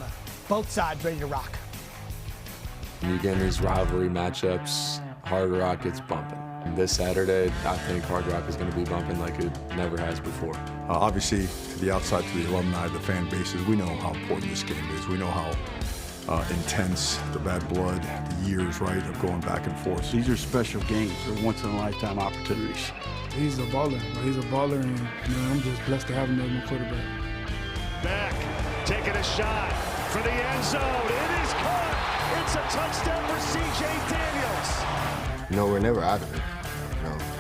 Both sides ready to rock. You get in these rivalry matchups, Hard Rock gets bumping. This Saturday, I think Hard Rock is going to be bumping like it never has before. Obviously, to the outside, to the alumni, the fan bases, we know how important this game is. We know how intense, the bad blood, the years, right, of going back and forth. These are special games. They're once-in-a-lifetime opportunities. He's a baller. He's a baller, and I'm just blessed to have him as my quarterback. Back, taking a shot for the end zone. It is caught. It's a touchdown for C.J. Daniels. No, we're never out of it.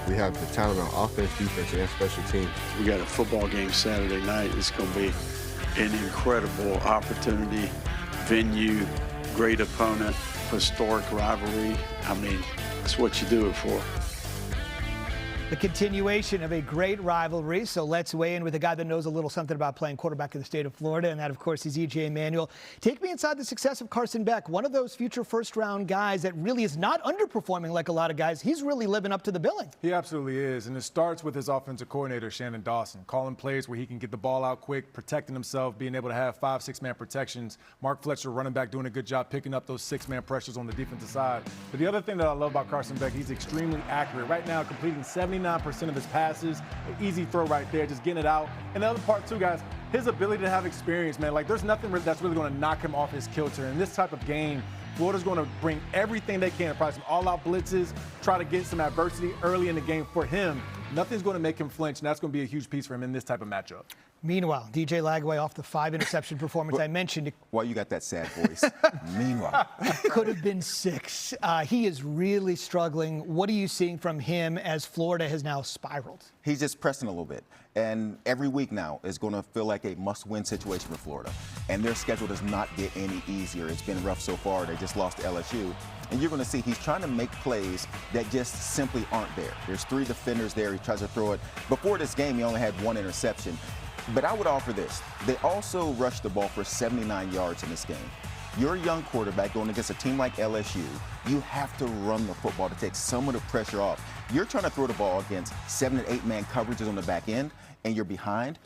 We have the talent on offense, defense, and special teams. We got a football game Saturday night. It's going to be an incredible opportunity. Venue, great opponent, historic rivalry. I mean, that's what you do it for. The continuation of a great rivalry. So let's weigh in with a guy that knows a little something about playing quarterback in the state of Florida, and that, of course, is EJ Manuel. Take me inside the success of Carson Beck, one of those future first-round guys that really is not underperforming like a lot of guys. He's really living up to the billing. He absolutely is, and it starts with his offensive coordinator, Shannon Dawson, calling plays where he can get the ball out quick, protecting himself, being able to have 5, 6-man protections. Mark Fletcher, running back, doing a good job picking up those 6-man pressures on the defensive side. But the other thing that I love about Carson Beck, he's extremely accurate. Right now, completing 79% of his passes, an easy throw right there, just getting it out. And the other part too, guys, his ability to have experience, man. Like, there's nothing that's really going to knock him off his kilter. In this type of game, Florida's going to bring everything they can, probably some all-out blitzes, try to get some adversity early in the game for him. Nothing's going to make him flinch, and that's going to be a huge piece for him in this type of matchup. Meanwhile, DJ Lagway off the 5-interception performance I mentioned. Why you got that sad voice? Meanwhile. Could have been 6. He is really struggling. What are you seeing from him as Florida has now spiraled? He's just pressing a little bit. And every week now is going to feel like a must-win situation for Florida. And their schedule does not get any easier. It's been rough so far. They just lost to LSU. And you're going to see he's trying to make plays that just simply aren't there. There's 3 defenders there. He tries to throw it. Before this game, he only had 1 interception. But I would offer this. They also rushed the ball for 79 yards in this game. You're a young quarterback going against a team like LSU. You have to run the football to take some of the pressure off. You're trying to throw the ball against 7- and 8-man coverages on the back end, and you're behind.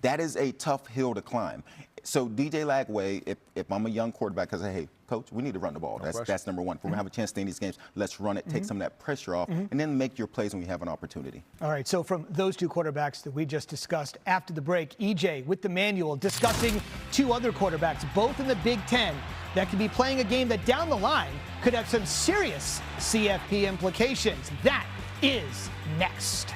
That is a tough hill to climb. So DJ Lagway, if I'm a young quarterback, I say, hey, coach, we need to run the ball. That's number one. If we're going to have a chance to stay in these games, let's run it, take some of that pressure off, and then make your plays when we have an opportunity. All right, so from those 2 quarterbacks that we just discussed after the break, EJ with the manual discussing 2 other quarterbacks, both in the Big Ten, that could be playing a game that down the line could have some serious CFP implications. That is next.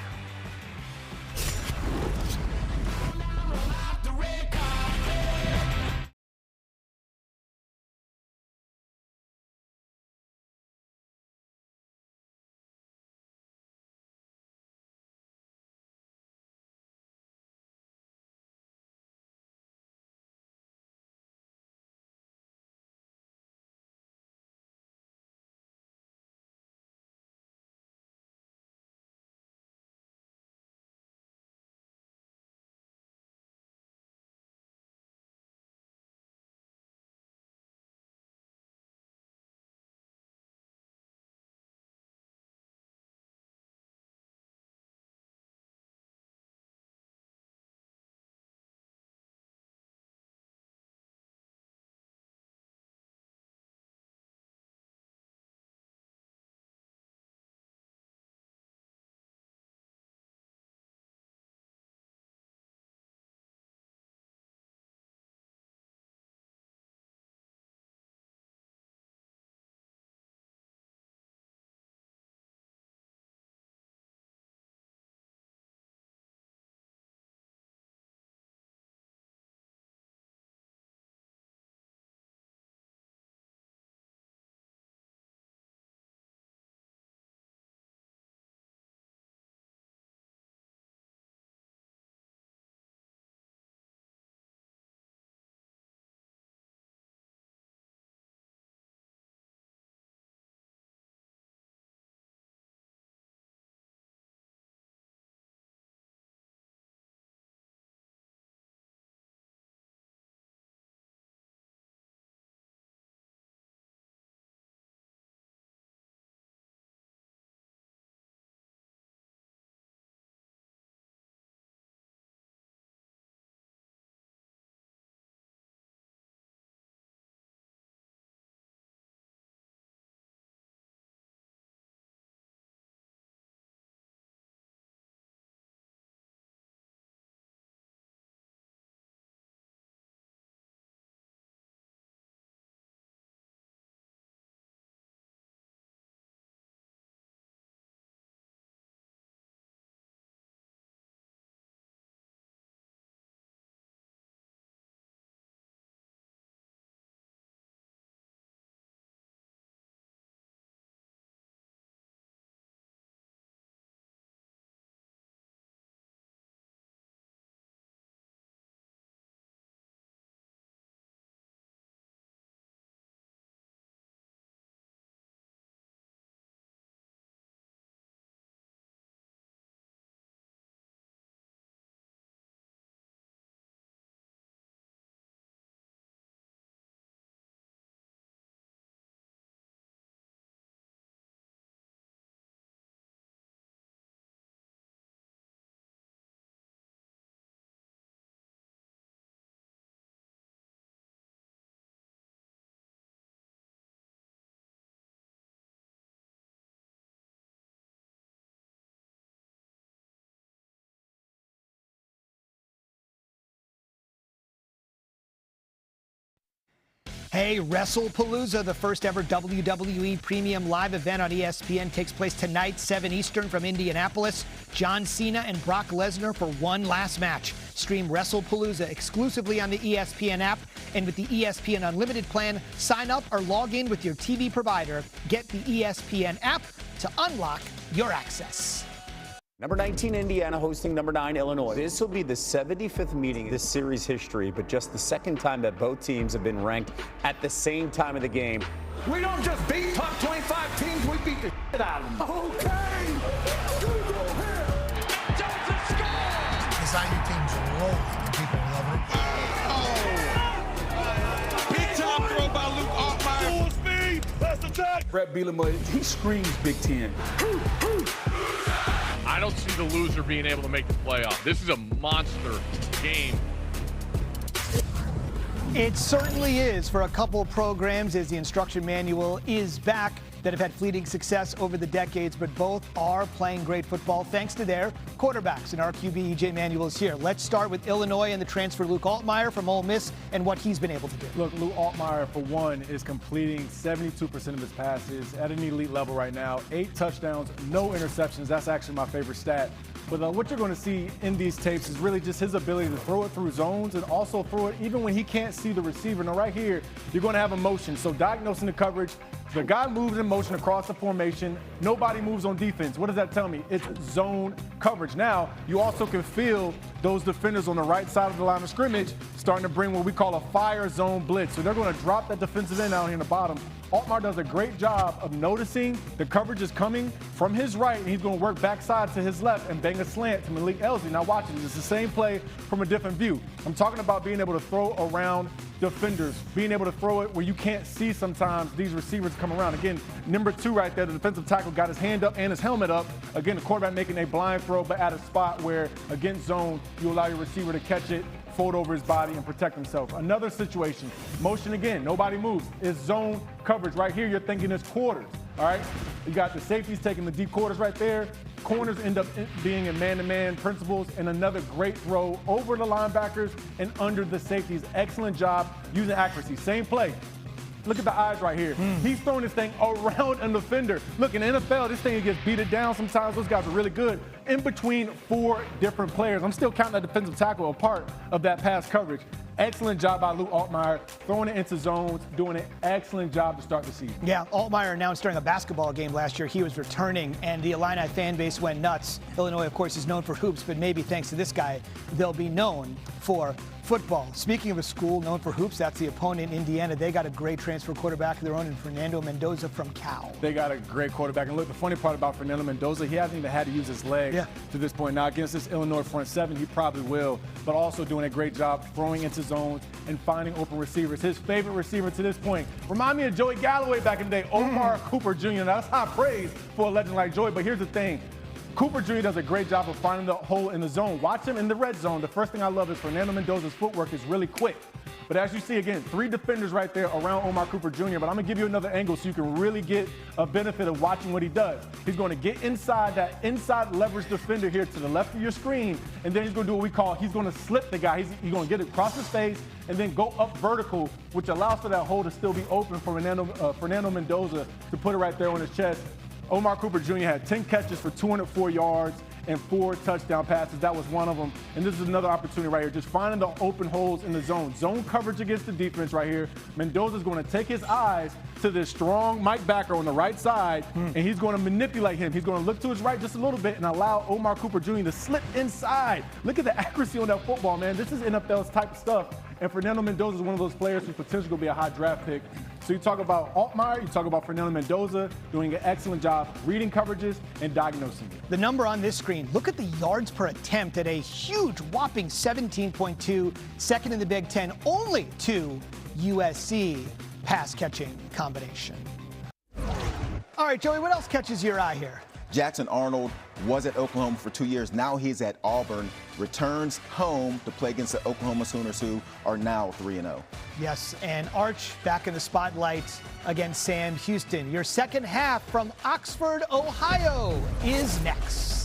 Hey, WrestlePalooza, the first ever WWE premium live event on ESPN, takes place tonight, 7 Eastern from Indianapolis. John Cena and Brock Lesnar for one last match. Stream WrestlePalooza exclusively on the ESPN app. And with the ESPN Unlimited plan, sign up or log in with your TV provider. Get the ESPN app to unlock your access. Number 19 Indiana hosting number 9 Illinois. This will be the 75th meeting in this series history, but just the second time that both teams have been ranked at the same time of the game. We don't just beat top 25 teams, we beat the shit out of them. Okay! Google here! Johnson scores! This IU team's rolling and people are loving it. Big time throw by Luke Altmaier. Full speed, that's the attack! Brett Bielema, he screams Big Ten. I don't see the loser being able to make the playoff. This is a monster game. It certainly is for a couple of programs, as the instruction manual is back, that have had fleeting success over the decades, but both are playing great football thanks to their quarterbacks. And our QB, EJ Manuel, is here. Let's start with Illinois and the transfer Luke Altmaier from Ole Miss and what he's been able to do. Look, Luke Altmaier, for one, is completing 72% of his passes at an elite level right now. 8 touchdowns, no interceptions. That's actually my favorite stat. But what you're going to see in these tapes is really just his ability to throw it through zones and also throw it even when he can't see the receiver. Now, right here, you're going to have a motion. So diagnosing the coverage, the guy moves in motion across the formation. Nobody moves on defense. What does that tell me? It's zone coverage. Now, you also can feel those defenders on the right side of the line of scrimmage starting to bring what we call a fire zone blitz. So they're going to drop that defensive end out here in the bottom. Altmaier does a great job of noticing the coverage is coming from his right, and he's going to work backside to his left and bang a slant to Malik Elsie. Now watch it. It's the same play from a different view. I'm talking about being able to throw around defenders, being able to throw it where you can't see sometimes these receivers come around. Again, number 2 right there, the defensive tackle got his hand up and his helmet up. Again, the quarterback making a blind throw, but at a spot where, against zone, you allow your receiver to catch it, fold over his body, and protect himself. Another situation, motion again, nobody moves. It's zone coverage. Right here, you're thinking it's quarters, all right? You got the safeties taking the deep quarters right there. Corners end up being in man-to-man principles, and another great throw over the linebackers and under the safeties. Excellent job using accuracy. Same play. Look at the eyes right here. He's throwing this thing around an defender. Look, in the NFL, this thing gets beaten down sometimes. Those guys are really good. In between 4 different players. I'm still counting that defensive tackle a part of that pass coverage. Excellent job by Luke Altmaier, throwing it into zones, doing an excellent job to start the season. Yeah, Altmaier announced during a basketball game last year he was returning, and the Illini fan base went nuts. Illinois, of course, is known for hoops, but maybe thanks to this guy, they'll be known for football. Speaking of a school known for hoops, that's the opponent, Indiana. They got a great transfer quarterback of their own in Fernando Mendoza from Cal. They got a great quarterback. And look, the funny part about Fernando Mendoza, he hasn't even had to use his legs to this point. Now, against this Illinois front 7, he probably will, but also doing a great job throwing into zones and finding open receivers. His favorite receiver to this point, remind me of Joey Galloway back in the day, Omar Cooper Jr. Now, that's high praise for a legend like Joey, but here's the thing. Cooper Jr. does a great job of finding the hole in the zone. Watch him in the red zone. The first thing I love is Fernando Mendoza's footwork is really quick. But as you see, again, 3 defenders right there around Omar Cooper Jr. But I'm going to give you another angle so you can really get a benefit of watching what he does. He's going to get inside that inside leverage defender here to the left of your screen, and then he's going to do what we call, he's going to slip the guy. He's going to get it across his face and then go up vertical, which allows for that hole to still be open for Fernando Mendoza to put it right there on his chest. Omar Cooper Jr. had 10 catches for 204 yards and 4 touchdown passes. That was one of them. And this is another opportunity right here, just finding the open holes in the zone. Zone coverage against the defense right here. Mendoza's going to take his eyes to this strong Mike Backer on the right side, and he's going to manipulate him. He's going to look to his right just a little bit and allow Omar Cooper Jr. to slip inside. Look at the accuracy on that football, man. This is NFL's type of stuff. And Fernando Mendoza is one of those players who's potentially going to be a high draft pick. So you talk about Altmaier, you talk about Fernando Mendoza doing an excellent job reading coverages and diagnosing it. The number on this screen, look at the yards per attempt at a huge whopping 17.2, second in the Big Ten, only to USC pass catching combination. All right, Joey, what else catches your eye here? Jackson Arnold was at Oklahoma for 2 years. Now he's at Auburn, returns home to play against the Oklahoma Sooners, who are now 3-0. Yes, and Arch back in the spotlight against Sam Houston. Your second half from Oxford, Ohio is next.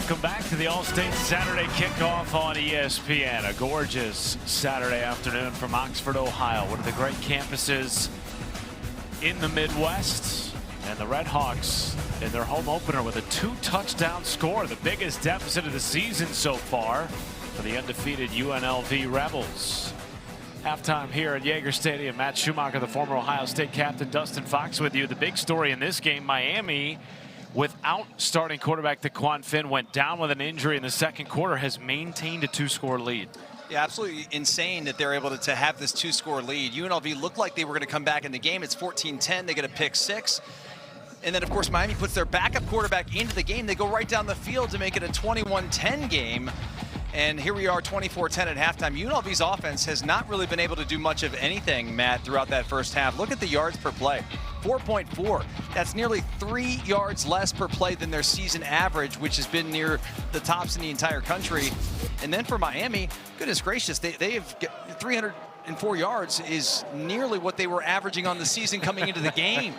Welcome back to the All-State Saturday kickoff on ESPN. A gorgeous Saturday afternoon from Oxford, Ohio, one of the great campuses in the Midwest. And the Red Hawks in their home opener with a 2-touchdown score, the biggest deficit of the season so far for the undefeated UNLV Rebels. Halftime here at Yager Stadium. Matt Schumacher, the former Ohio State captain, Dustin Fox with you. The big story in this game, Miami, without starting quarterback Daquan Finn, went down with an injury in the second quarter, has maintained a 2-score lead. Yeah, absolutely insane that they're able to have this 2-score lead. UNLV looked like they were going to come back in the game. It's 14-10. They get a pick 6. And then, of course, Miami puts their backup quarterback into the game. They go right down the field to make it a 21-10 game. And here we are, 24-10 at halftime. UNLV's offense has not really been able to do much of anything, Matt, throughout that first half. Look at the yards per play, 4.4. That's nearly 3 yards less per play than their season average, which has been near the tops in the entire country. And then for Miami, goodness gracious, they have 304 yards is nearly what they were averaging on the season coming into the game.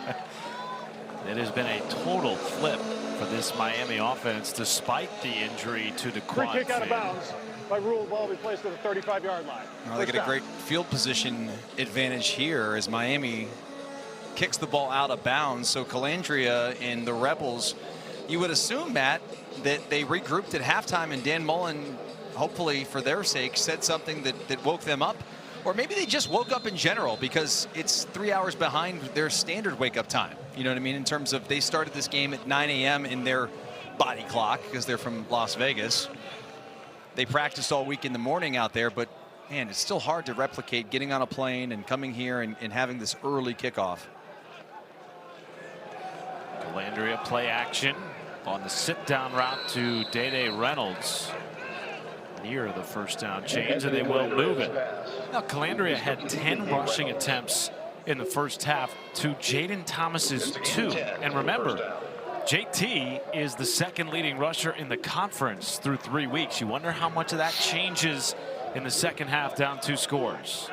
It has been a total flip for this Miami offense, despite the injury to Daquan Free kick out of Finn. bounds. By rule, ball will be placed at the 35-yard line. Well, they get a great field position advantage here as Miami kicks the ball out of bounds. So Calandria and the Rebels, you would assume, Matt, that they regrouped at halftime, and Dan Mullen, hopefully for their sake, said something that woke them up. Or maybe they just woke up in general because it's 3 hours behind their standard wake-up time. You know what I mean? In terms of they started this game at 9 a.m. in their body clock because they're from Las Vegas. They practiced all week in the morning out there, but, man, it's still hard to replicate getting on a plane and coming here and having this early kickoff. Calandria play action on the sit-down route to Day-Day Reynolds. Near the first down change, and they will move it. Now, Calandria had 10 rushing attempts in the first half to Jaden Thomas's 2. And remember, JT is the second leading rusher in the conference through 3 weeks. You wonder how much of that changes in the second half, down 2 scores.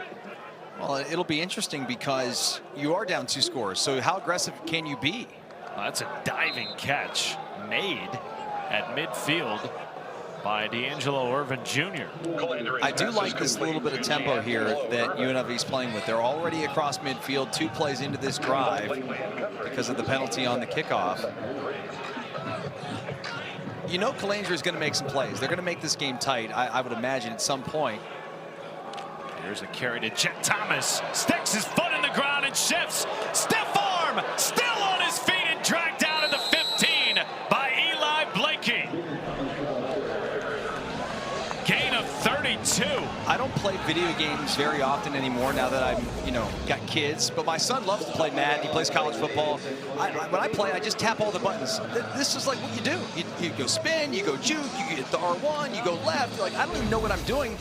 Well, it'll be interesting because you are down 2 scores. So how aggressive can you be? Well, that's a diving catch made at midfield by D'Angelo Irvin Jr. I do like this little bit of tempo here that UNLV is playing with. They're already across midfield, 2 plays into this drive because of the penalty on the kickoff. You know Calandria is going to make some plays. They're going to make this game tight, I would imagine, at some point. Here's a carry to Chet Thomas. Sticks his foot in the ground and shifts. Stiff arm, still on his feet and dragged down to the 15 by Eli Blakey. Gain of 32. I don't play video games very often anymore now that I'm, got kids. But my son loves to play Madden. He plays college football. When I play, I just tap all the buttons. This is like what you do. You go spin, you go juke, you get the R1, you go left. Like, I don't even know what I'm doing.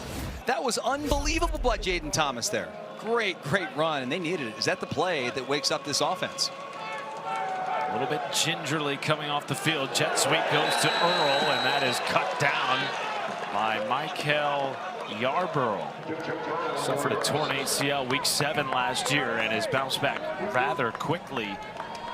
That was unbelievable by Jaden Thomas there. Great run, and they needed it. Is that the play that wakes up this offense? A little bit gingerly coming off the field. Jet sweep goes to Earl, and that is cut down by Michael Yarborough. Suffered a torn ACL week 7 last year and has bounced back rather quickly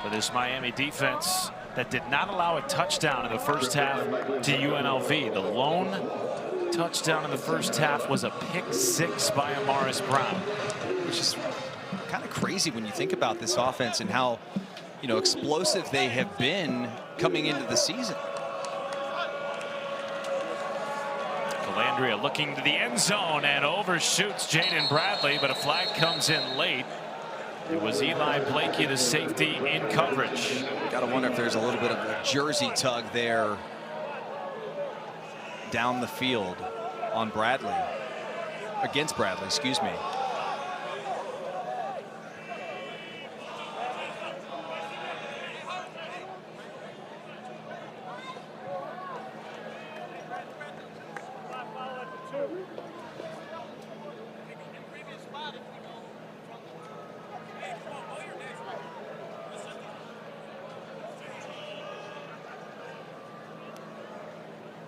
for this Miami defense that did not allow a touchdown in the first half to UNLV. The lone touchdown in the first half was a pick 6 by Amaris Brown. Which is kind of crazy when you think about this offense and how, explosive they have been coming into the season. Calandria looking to the end zone and overshoots Jaden Bradley, but a flag comes in late. It was Eli Blakey, the safety, in coverage. Got to wonder if there's a little bit of a jersey tug there down the field on Bradley. Against Bradley, excuse me.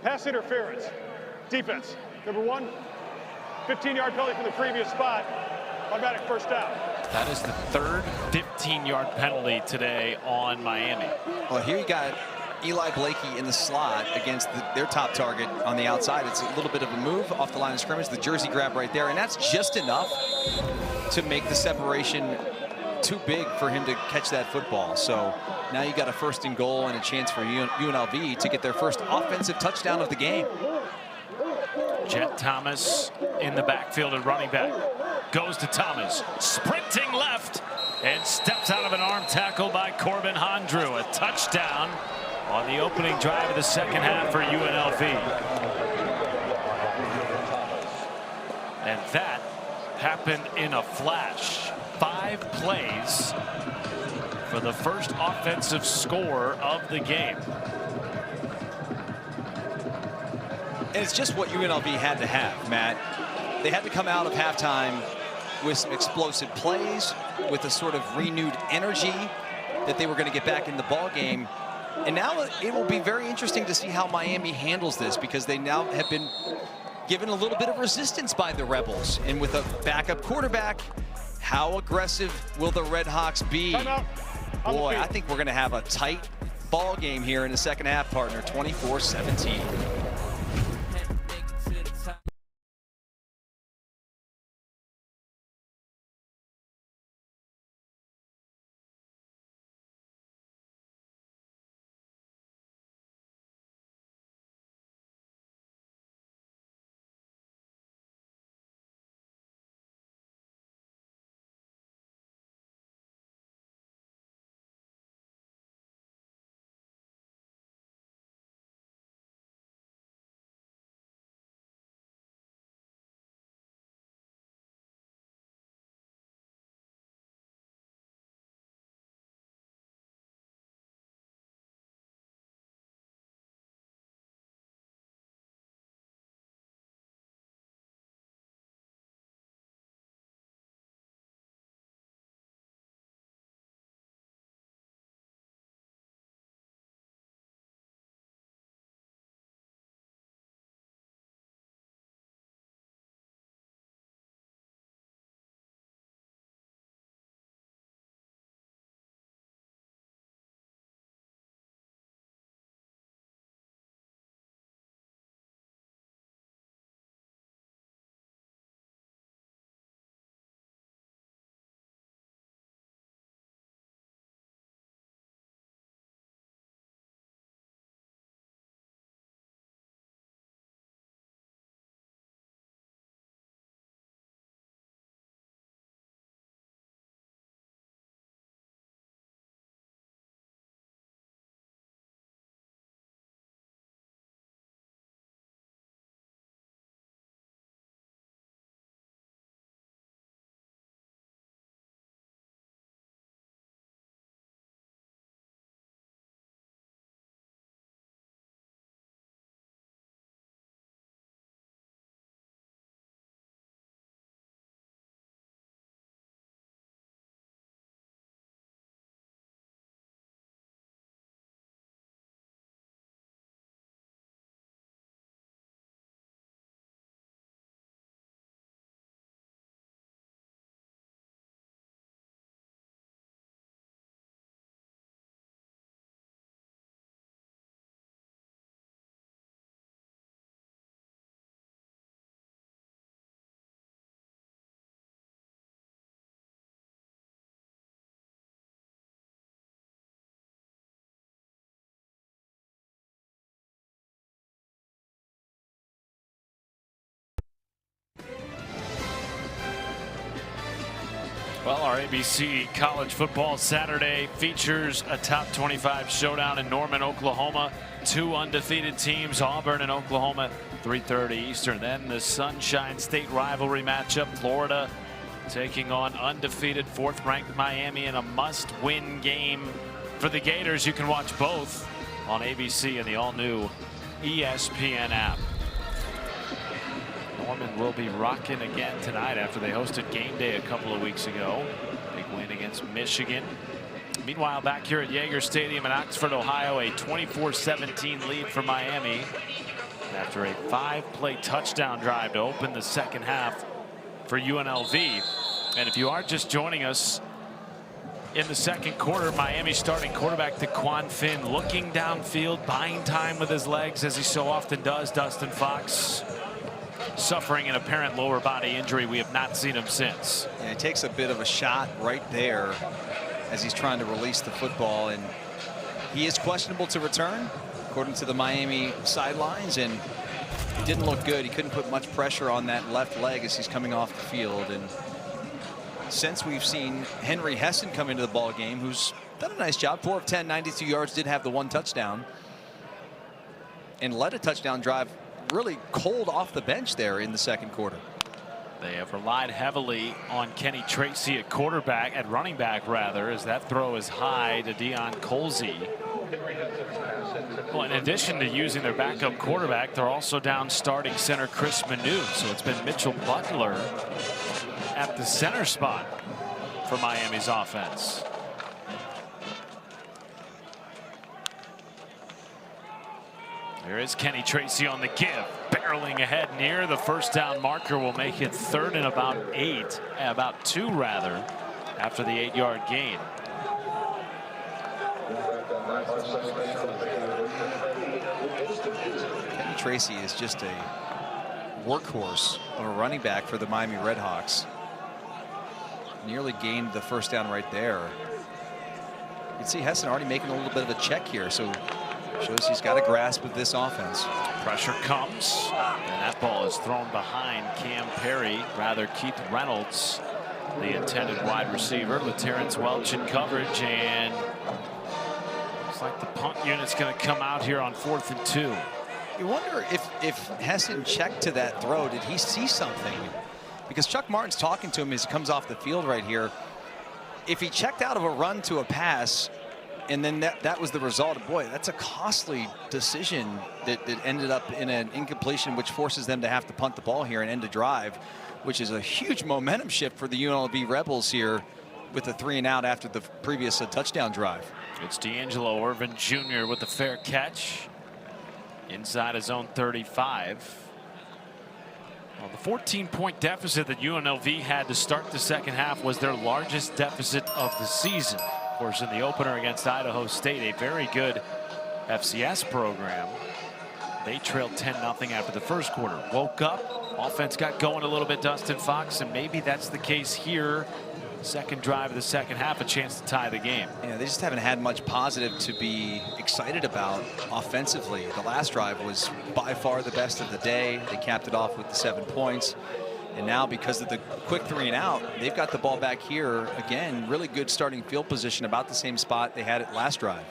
Pass interference. Defense. Number 1, 15-yard penalty from the previous spot. Automatic first down. That is the third 15-yard penalty today on Miami. Well, here you got Eli Blakey in the slot against their top target on the outside. It's a little bit of a move off the line of scrimmage, the jersey grab right there, and that's just enough to make the separation too big for him to catch that football. So now you got a 1st and goal and a chance for UNLV to get their first offensive touchdown of the game. Jet Thomas in the backfield and running back. Goes to Thomas, sprinting left, and steps out of an arm tackle by Corbin Hondrew. A touchdown on the opening drive of the second half for UNLV. And that happened in a flash. 5 plays for the first offensive score of the game. And it's just what UNLV had to have, Matt. They had to come out of halftime with some explosive plays, with a sort of renewed energy that they were going to get back in the ball game. And now it will be very interesting to see how Miami handles this, because they now have been given a little bit of resistance by the Rebels. And with a backup quarterback, how aggressive will the Red Hawks be? Boy, I think we're going to have a tight ball game here in the second half, partner. 24-17. Well, our ABC College Football Saturday features a top 25 showdown in Norman, Oklahoma. 2 undefeated teams, Auburn and Oklahoma, 3:30 Eastern. Then the Sunshine State rivalry matchup, Florida taking on undefeated 4th-ranked Miami in a must-win game for the Gators. You can watch both on ABC and the all-new ESPN app. Norman will be rocking again tonight after they hosted game day a couple of weeks ago. Big win against Michigan. Meanwhile, back here at Yager Stadium in Oxford, Ohio, a 24-17 lead for Miami after a 5-play touchdown drive to open the second half for UNLV. And if you are just joining us, in the second quarter. Miami starting quarterback DeQuan Finn looking downfield, buying time with his legs as he so often does. Dustin Fox suffering an apparent lower body injury. We have not seen him since. Yeah, he takes a bit of a shot right there as he's trying to release the football, and he is questionable to return according to the Miami sidelines, and it didn't look good. He couldn't put much pressure on that left leg as he's coming off the field. And since we've seen Henry Hessen come into the ball game, who's done a nice job, 4 of 10, 92 yards, did have the 1 touchdown, and led a touchdown drive really cold off the bench there in the second quarter. They have relied heavily on Kenny Tracy at quarterback, at running back rather, as that throw is high to Deion Colsey. Well, in addition to using their backup quarterback, they're also down starting center Chris Manu. So it's been Mitchell Butler at the center spot for Miami's offense. There is Kenny Tracy on the give, barreling ahead near the first down marker. Will make it 3rd and about 2 rather, after the 8-yard gain. Kenny Tracy is just a workhorse of a running back for the Miami Redhawks. Nearly gained the first down right there. You can see Hessen already making a little bit of a check here, so shows he's got a grasp of this offense. Pressure comes, and that ball is thrown behind Cam Perry, rather Keith Reynolds, the intended wide receiver. LaTerrence Welch in coverage, and looks like the punt unit's going to come out here on 4th and 2. You wonder if Hessen checked to that throw, did he see something? Because Chuck Martin's talking to him as he comes off the field right here. If he checked out of a run to a pass, and then that was the result, boy, that's a costly decision that ended up in an incompletion, which forces them to have to punt the ball here and end a drive, which is a huge momentum shift for the UNLV Rebels here with the 3-and-out after the previous touchdown drive. It's D'Angelo Irvin Jr. with the fair catch inside his own 35. Well, the 14-point deficit that UNLV had to start the second half was their largest deficit of the season. Of course, in the opener against Idaho State, a very good FCS program, they trailed 10-0 after the first quarter. Woke up, offense got going a little bit, Dustin Fox, and maybe that's the case here. Second drive of the second half, a chance to tie the game. Yeah, they just haven't had much positive to be excited about offensively. The last drive was by far the best of the day. They capped it off with the 7 points. And now, because of the quick 3-and-out, they've got the ball back here. Again, really good starting field position, about the same spot they had it last drive.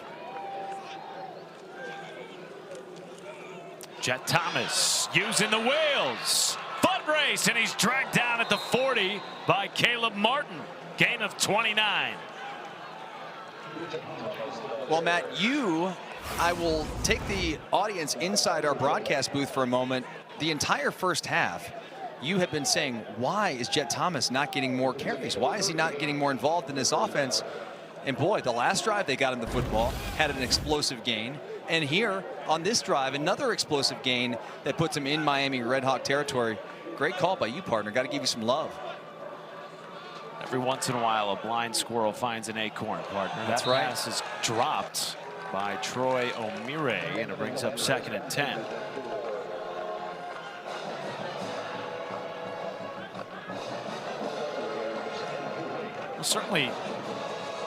Jet Thomas using the wheels. Foot race, and he's dragged down at the 40 by Caleb Martin. Gain of 29. Well, Matt, I will take the audience inside our broadcast booth for a moment. The entire first half, you have been saying, why is Jet Thomas not getting more carries? Why is he not getting more involved in this offense? And boy, the last drive they got him the football, had an explosive gain. And here on this drive, another explosive gain that puts him in Miami Redhawk territory. Great call by you, partner. Got to give you some love. Every once in a while, a blind squirrel finds an acorn, partner. That's that right. Pass is dropped by Troy O'Meara, and it brings up 2nd and 10. Well, certainly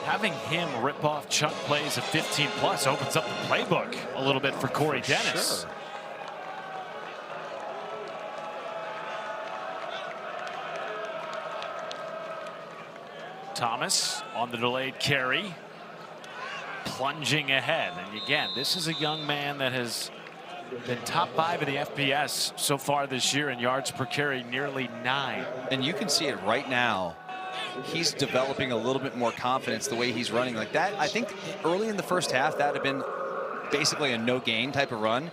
having him rip off chunk plays of 15+ opens up the playbook a little bit for Corey Dennis. Sure. Thomas on the delayed carry, plunging ahead. And again, this is a young man that has been top 5 in the FBS so far this year in yards per carry, nearly 9. And you can see it right now. He's developing a little bit more confidence the way he's running like that. I think early in the first half, that would have been basically a no gain type of run.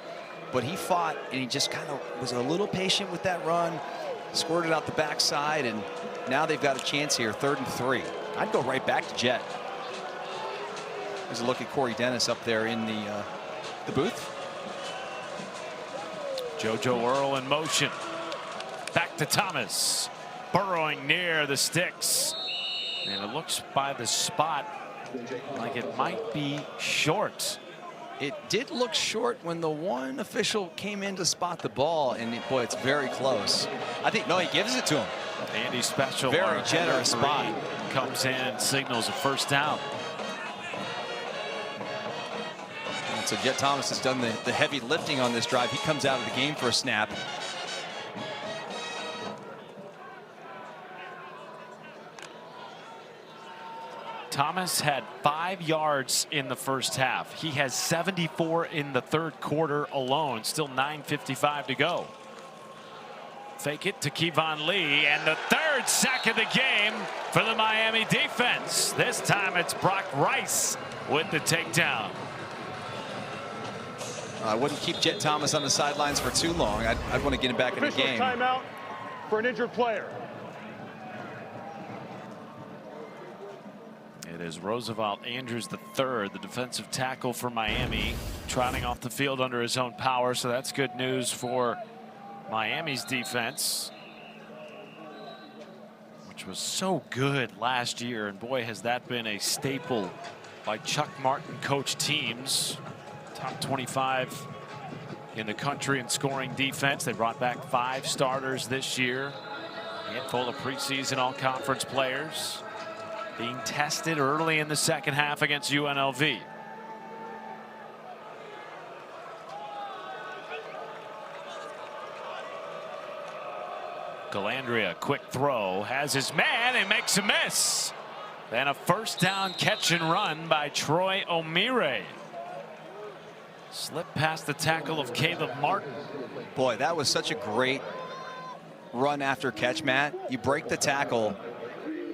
But he fought, and he just kind of was a little patient with that run, squirted out the backside, and now they've got a chance here, 3rd and 3. I'd go right back to Jet. There's a look at Corey Dennis up there in the booth. JoJo Earl in motion. Back to Thomas. Burrowing near the sticks. And it looks by the spot like it might be short. It did look short when the one official came in to spot the ball, and boy, it's very close. I think, no, he gives it to him. Andy Special, very generous spot. Comes in and signals a first down. And so Jet Thomas has done the heavy lifting on this drive. He comes out of the game for a snap. Thomas had 5 yards in the first half. He has 74 in the third quarter alone. Still 9:55 to go. Fake it to Kevon Lee, and the third sack of the game for the Miami defense. This time it's Brock Rice with the takedown. I wouldn't keep Jet Thomas on the sidelines for too long. I'd want to get him back in the game. Timeout for an injured player. It is Roosevelt Andrews III, the defensive tackle for Miami, trotting off the field under his own power. So that's good news for Miami's defense, which was so good last year. And boy, has that been a staple by Chuck Martin coach teams. Top 25 in the country in scoring defense. They brought back 5 starters this year. A handful of preseason all-conference players being tested early in the second half against UNLV. Galandria, quick throw, has his man and makes a miss. Then a first down catch and run by Troy O'Meara. Slipped past the tackle of Caleb Martin. Boy, that was such a great run after catch, Matt. You break the tackle,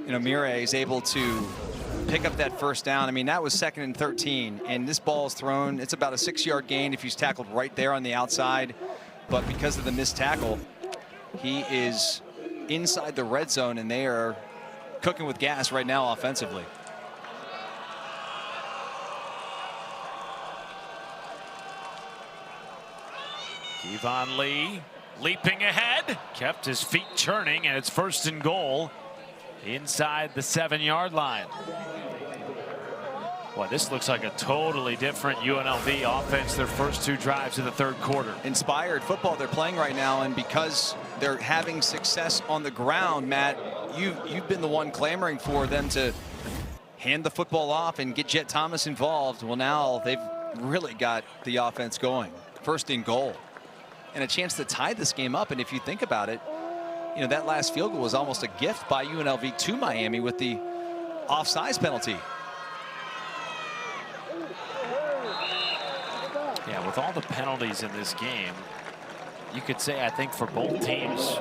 and O'Meara is able to pick up that first down. I mean, that was 2nd and 13, and this ball is thrown. It's about a 6-yard gain if he's tackled right there on the outside. But because of the missed tackle, he is inside the red zone, and they are cooking with gas right now offensively. Kevon Lee leaping ahead, kept his feet churning, and it's 1st and goal inside the 7-yard line. Boy, this looks like a totally different UNLV offense. Their first 2 drives of the third quarter. Inspired football they're playing right now, and because they're having success on the ground, Matt, you've been the one clamoring for them to hand the football off and get Jet Thomas involved. Well, now they've really got the offense going. 1st and goal, and a chance to tie this game up. And if you think about it, you know, that last field goal was almost a gift by UNLV to Miami with the offsides penalty. Yeah, with all the penalties in this game, you could say, I think, for both teams,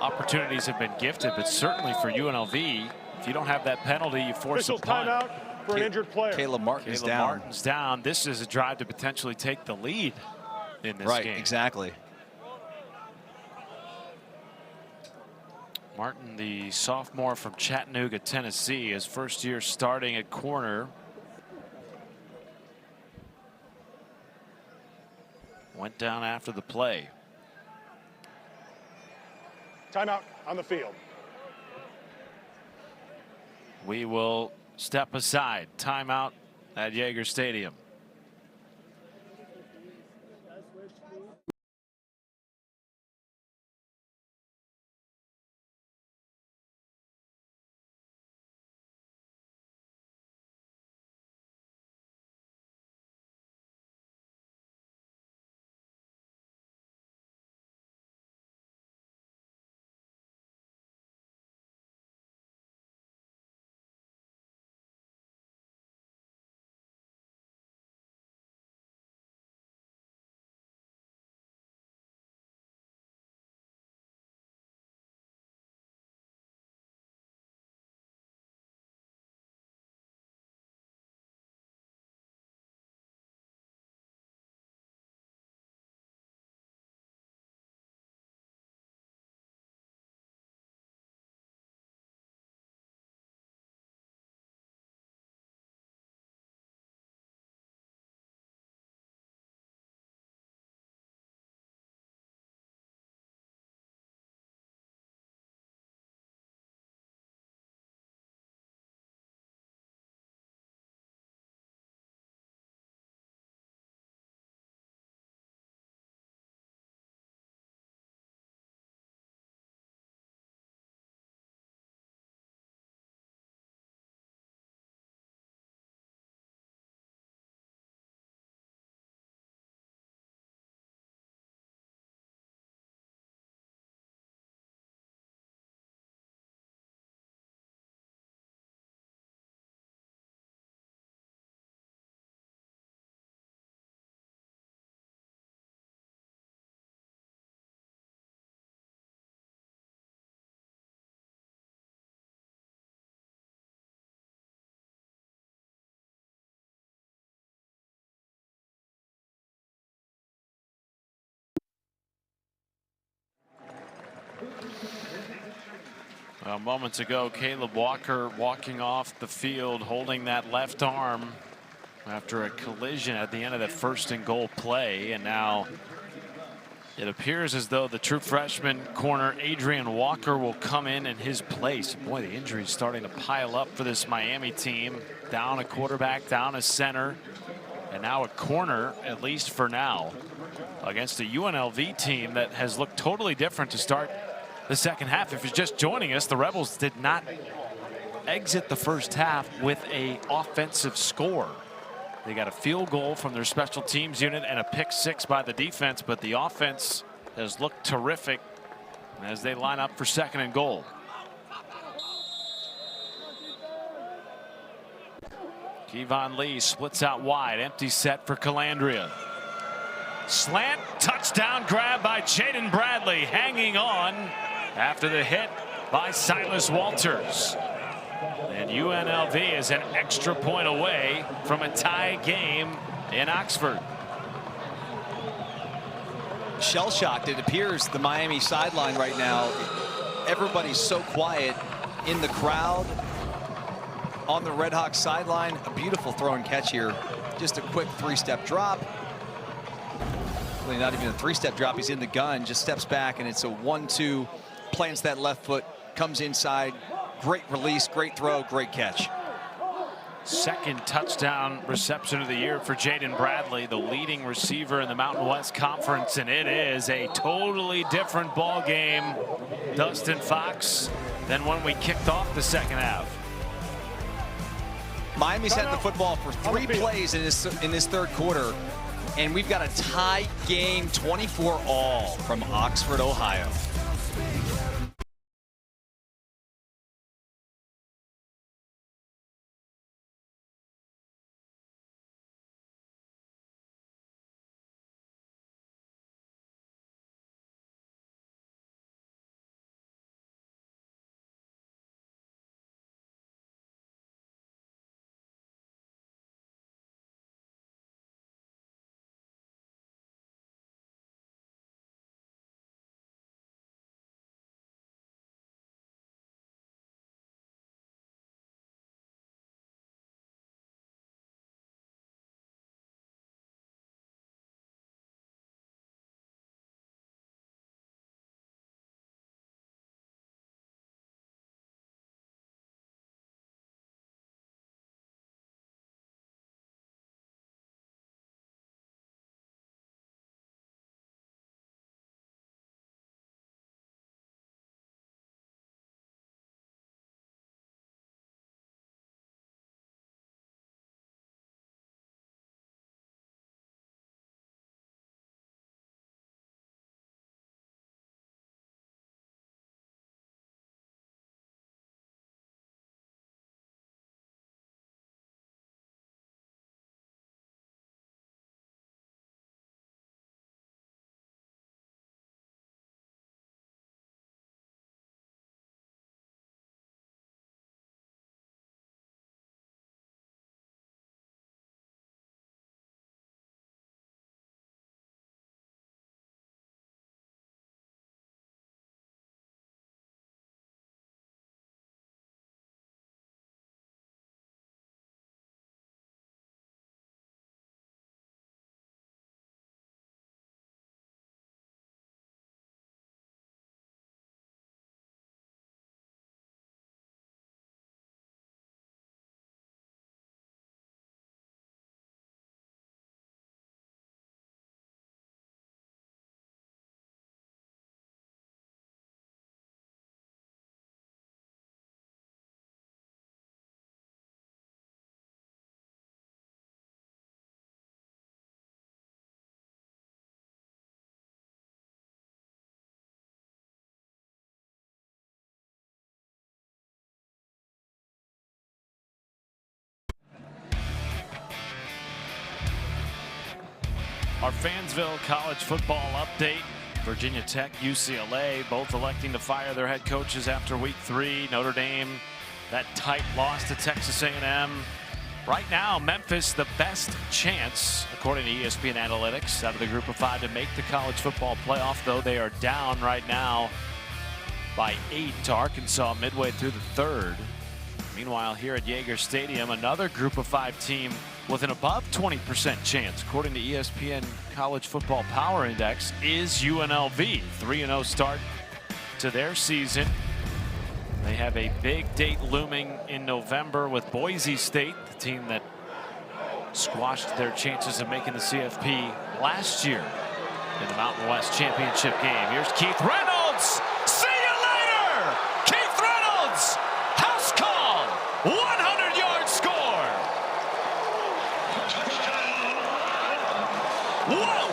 opportunities have been gifted, but certainly for UNLV, if you don't have that penalty, you force a punt. Timeout for an injured player. Caleb Martin's down. Martin's down. This is a drive to potentially take the lead in this game. Right, exactly. Martin, the sophomore from Chattanooga, Tennessee, his first year starting at corner. Went down after the play. Timeout on the field. We will step aside. Timeout at Yager Stadium. Moments ago, Caleb Walker walking off the field holding that left arm after a collision at the end of the 1st and goal play, and now it appears as though the true freshman corner Adrian Walker will come in his place. Boy, the injuries starting to pile up for this Miami team. Down a quarterback, down a center, and now a corner, at least for now, against a UNLV team that has looked totally different to start the second half. If you're just joining us, the Rebels did not exit the first half with an offensive score. They got a field goal from their special teams unit and a pick 6 by the defense, but the offense has looked terrific as they line up for 2nd and goal. Kevon Lee splits out wide, empty set for Calandria. Slant, touchdown grab by Jaden Bradley, hanging on after the hit by Silas Walters. And UNLV is an extra point away from a tie game in Oxford. Shell-shocked, it appears, the Miami sideline right now. Everybody's so quiet in the crowd on the Red Hawks sideline. A beautiful throw and catch here. Just a quick 3-step drop. Really not even a 3-step drop. He's in the gun, just steps back, and it's a 1-2. Plants that left foot, comes inside. Great release, great throw, great catch. 2nd touchdown reception of the year for Jaden Bradley, the leading receiver in the Mountain West Conference, and it is a totally different ball game, Dustin Fox, than when we kicked off the second half. Miami's had the football for 3 plays in this third quarter, and we've got a tie game, 24-all from Oxford, Ohio. Our Fansville college football update. Virginia Tech, UCLA, both electing to fire their head coaches after week 3. Notre Dame, that tight loss to Texas A&M. Right now, Memphis, the best chance, according to ESPN Analytics, out of the group of 5 to make the college football playoff, though they are down right now by 8 to Arkansas midway through the third. Meanwhile, here at Yager Stadium, another Group of 5 team with an above 20% chance, according to ESPN College Football Power Index, is UNLV. 3-0 start to their season. They have a big date looming in November with Boise State, the team that squashed their chances of making the CFP last year in the Mountain West Championship game. Here's Keith Reynolds. See you later! Keith Reynolds! House call! 100-yard score! Whoa!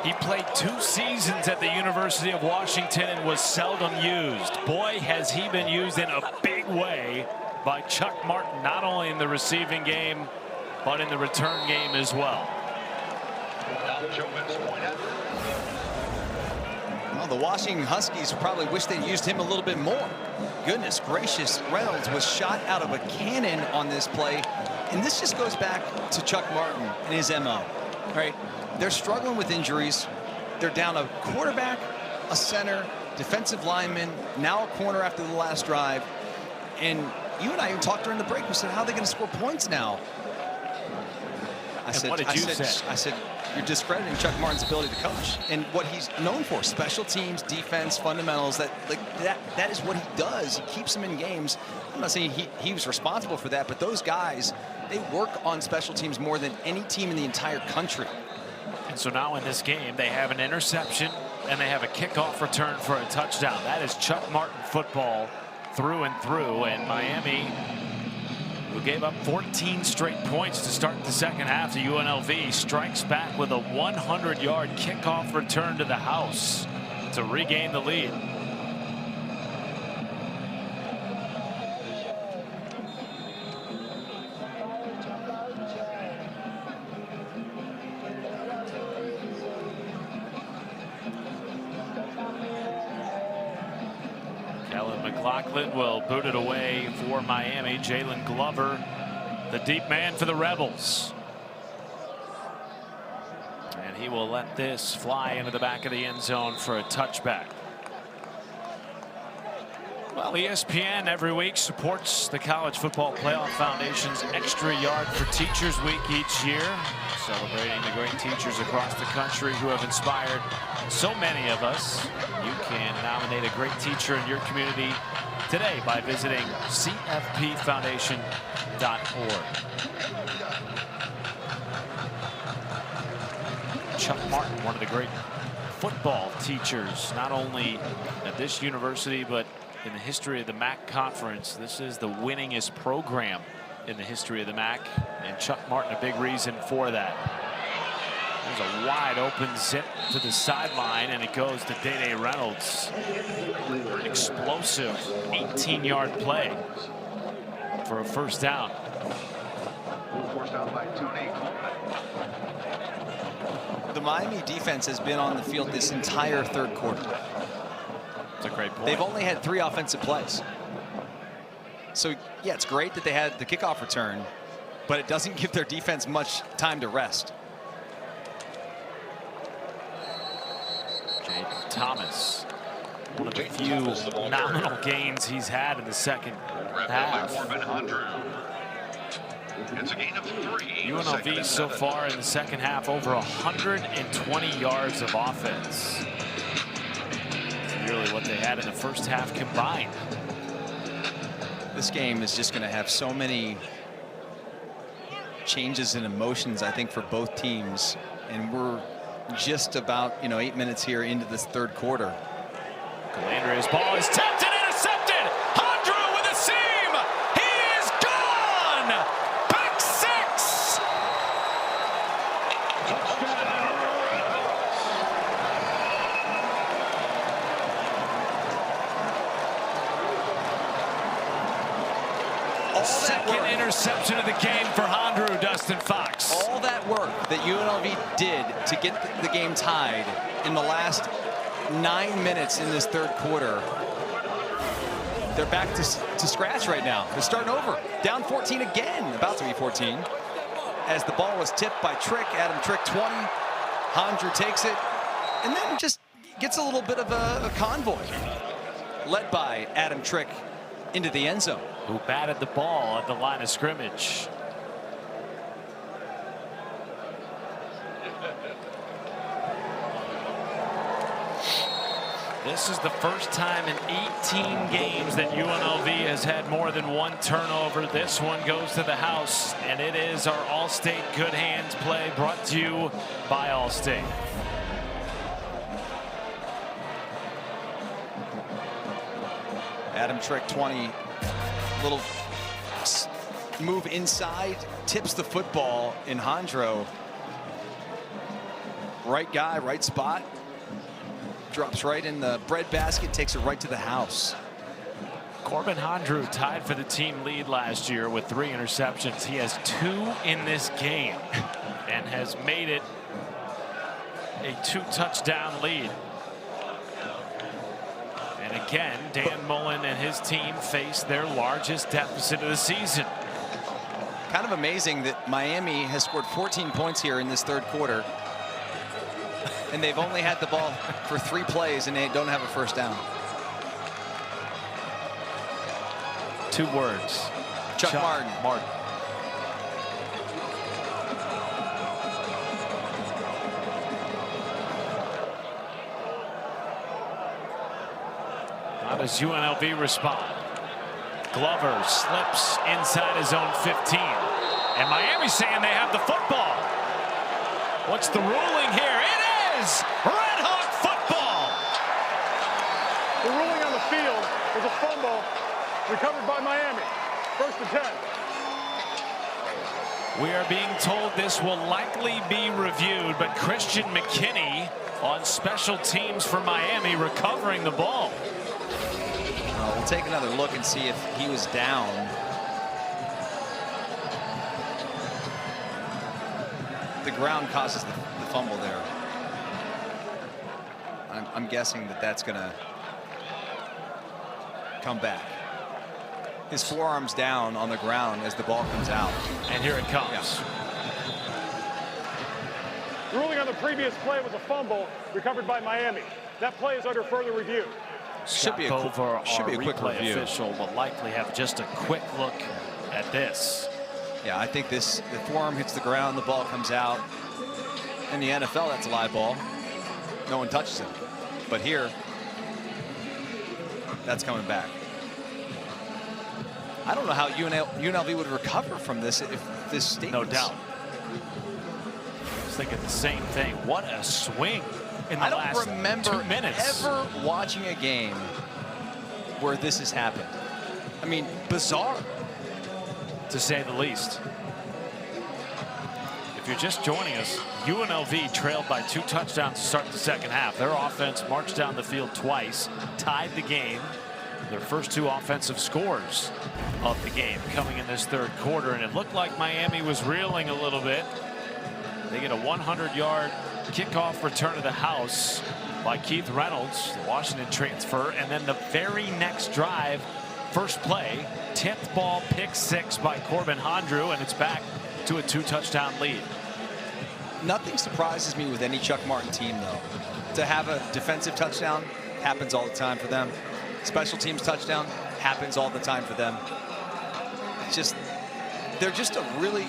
He played 2 seasons at the University of Washington and was seldom used. Boy, has he been used in a big way by Chuck Martin, not only in the receiving game, but in the return game as well. Well, the Washington Huskies probably wish they'd used him a little bit more. Goodness gracious, Reynolds was shot out of a cannon on this play. And this just goes back to Chuck Martin and his MO, right? They're struggling with injuries. They're down a quarterback, a center, defensive lineman, now a corner after the last drive. And you and I even talked during the break. We said, how are they going to score points now? I said, you're discrediting Chuck Martin's ability to coach and what he's known for: special teams, defense, fundamentals. That is what he does. He keeps them in games. I'm not saying he was responsible for that, but those guys, they work on special teams more than any team in the entire country. And so now in this game, they have an interception and they have a kickoff return for a touchdown. That is Chuck Martin football through and through. And Miami, who gave up 14 straight points to start the second half to UNLV, strikes back with a 100-yard kickoff return to the house to regain the lead. McLaughlin will boot it away for Miami. Jalen Glover, the deep man for the Rebels. And he will let this fly into the back of the end zone for a touchback. Well, ESPN every week supports the College Football Playoff Foundation's Extra Yard for Teachers Week each year, celebrating the great teachers across the country who have inspired so many of us. You can nominate a great teacher in your community today by visiting cfpfoundation.org. Chuck Martin, one of the great football teachers, not only at this university, but in the history of the MAC conference. This is the winningest program in the history of the MAC, and Chuck Martin a big reason for that. There's a wide open zip to the sideline, and it goes to Dede Reynolds. Explosive 18-yard play for a first down. The Miami defense has been on the field this entire third quarter. That's a great point. They've only had 3 offensive plays. So, yeah, it's great that they had the kickoff return, but it doesn't give their defense much time to rest. Jaden Thomas, one of the few nominal gains he's had in the second half. It's a gain of 3. UNLV so far in the second half over 120 yards of offense. It's nearly what they had in the first half combined. This game is just going to have so many changes and emotions, I think, for both teams. And we're just about, 8 minutes here into this third quarter. Calandria's ball is tapped and intercepted. Andrew with a seam. He is gone. Back 6. Second interception of the game for Hondru, Dustin Fox. All that work that UNLV did to get the game tied in the last 9 minutes in this third quarter, they're back to scratch right now. They're starting over. Down 14 again, about to be 14. As the ball was tipped by Trick, Adam Trick 20. Hondru takes it, and then just gets a little bit of a convoy. Led by Adam Trick into the end zone. Who batted the ball at the line of scrimmage. This is the first time in 18 games that UNLV has had more than one turnover. This one goes to the house, and it is our All-State Good Hands play brought to you by Allstate. Adam Trick 20, little move inside, tips the football in Hondru. Right guy, right spot. Drops right in the bread basket, takes it right to the house. Corbin Hondru tied for the team lead last year with 3 interceptions. He has 2 in this game and has made it a 2-touchdown lead. And again, Dan Mullen and his team face their largest deficit of the season. Kind of amazing that Miami has scored 14 points here in this third quarter. And they've only had the ball for 3 plays and they don't have a first down. 2 words. Chuck Martin. How does UNLV respond? Glover slips inside his own 15. And Miami's saying they have the football. What's the ruling here? It is Red Hawk football. The ruling on the field was a fumble recovered by Miami. 1st and 10. We are being told this will likely be reviewed, but Christian McKinney on special teams for Miami recovering the ball. We'll take another look and see if he was down. The ground causes the fumble there. I'm guessing that that's going to come back. His forearm's down on the ground as the ball comes out. And here it comes. Yeah. The ruling on the previous play was a fumble recovered by Miami. That play is under further review. Should be a quick review. Official will likely have just a quick look at this. Yeah, I think the forearm hits the ground, the ball comes out. In the NFL, that's a live ball. No one touches it. But here, that's coming back. I don't know how UNLV would recover from this if this stays. No doubt. I was thinking the same thing. What a swing in the last 2 minutes. I don't remember ever watching a game where this has happened. I mean, bizarre. To say the least. If you're just joining us, UNLV trailed by 2 touchdowns to start the second half. Their offense marched down the field twice, tied the game. Their first 2 offensive scores of the game coming in this third quarter, and it looked like Miami was reeling a little bit. They get a 100-yard kickoff return to the house by Keith Reynolds, the Washington transfer, and then the very next drive, first play, 10th ball, pick 6 by Corbin Hondru, and it's back to a 2-touchdown lead. Nothing surprises me with any Chuck Martin team, though. To have a defensive touchdown happens all the time for them. Special teams touchdown happens all the time for them. It's just, they're just a really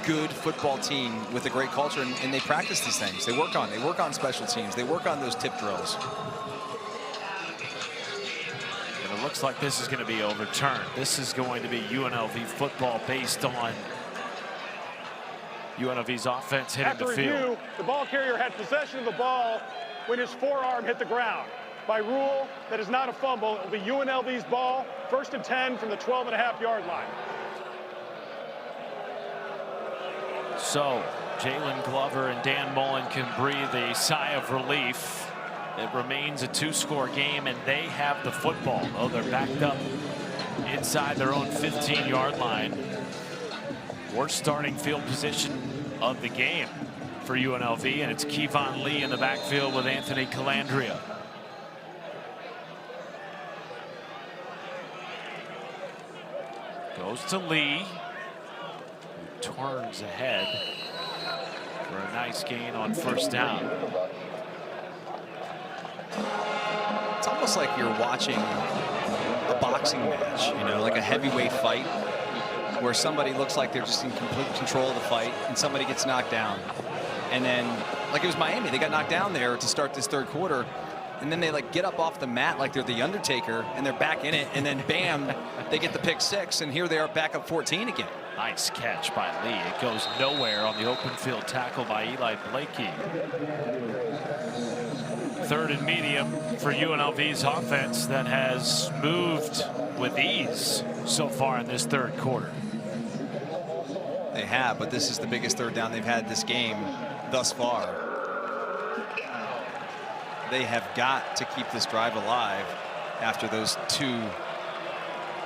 good football team with a great culture, and they practice these things. They work on special teams. They work on those tip drills. And it looks like this is going to be overturned. This is going to be UNLV football based on UNLV's offense hitting the field. After review, the ball carrier had possession of the ball when his forearm hit the ground. By rule, that is not a fumble. It will be UNLV's ball, 1st and 10 from the 12.5-yard line. So Jalen Glover and Dan Mullen can breathe a sigh of relief. It remains a 2-score game, and they have the football. Oh, they're backed up inside their own 15-yard line. Worst starting field position of the game for UNLV, and it's Kevon Lee in the backfield with Anthony Calandria. Goes to Lee, who turns ahead for a nice gain on first down. It's almost like you're watching a boxing match, you know, like a heavyweight fight where somebody looks like they're just in complete control of the fight and somebody gets knocked down. And then, like it was Miami, they got knocked down there to start this third quarter. And then they like get up off the mat like they're the Undertaker and they're back in it. And then bam, they get the pick 6. And here they are back up 14 again. Nice catch by Lee. It goes nowhere on the open field tackle by Eli Blakey. 3rd and medium for UNLV's offense that has moved with ease so far in this third quarter. They have, but this is the biggest third down they've had this game thus far. They have got to keep this drive alive after those 2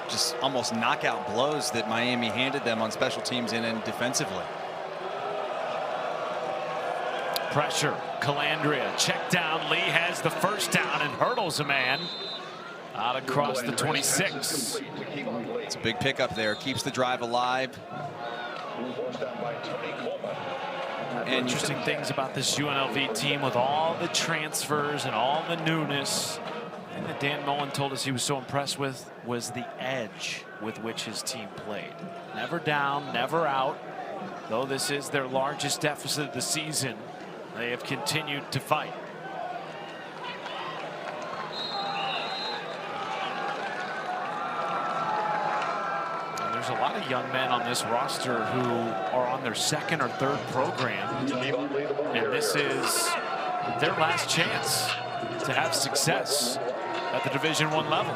just almost knockout blows that Miami handed them on special teams and defensively. Pressure, Calandria, check down. Lee has the first down and hurdles a man out across the 26. It's a big pickup there, keeps the drive alive. And interesting things about this UNLV team with all the transfers and all the newness. And that Dan Mullen told us he was so impressed with was the edge with which his team played. Never down, never out. Though this is their largest deficit of the season, they have continued to fight. There's a lot of young men on this roster who are on their 2nd or 3rd program, and this is their last chance to have success at the Division I level.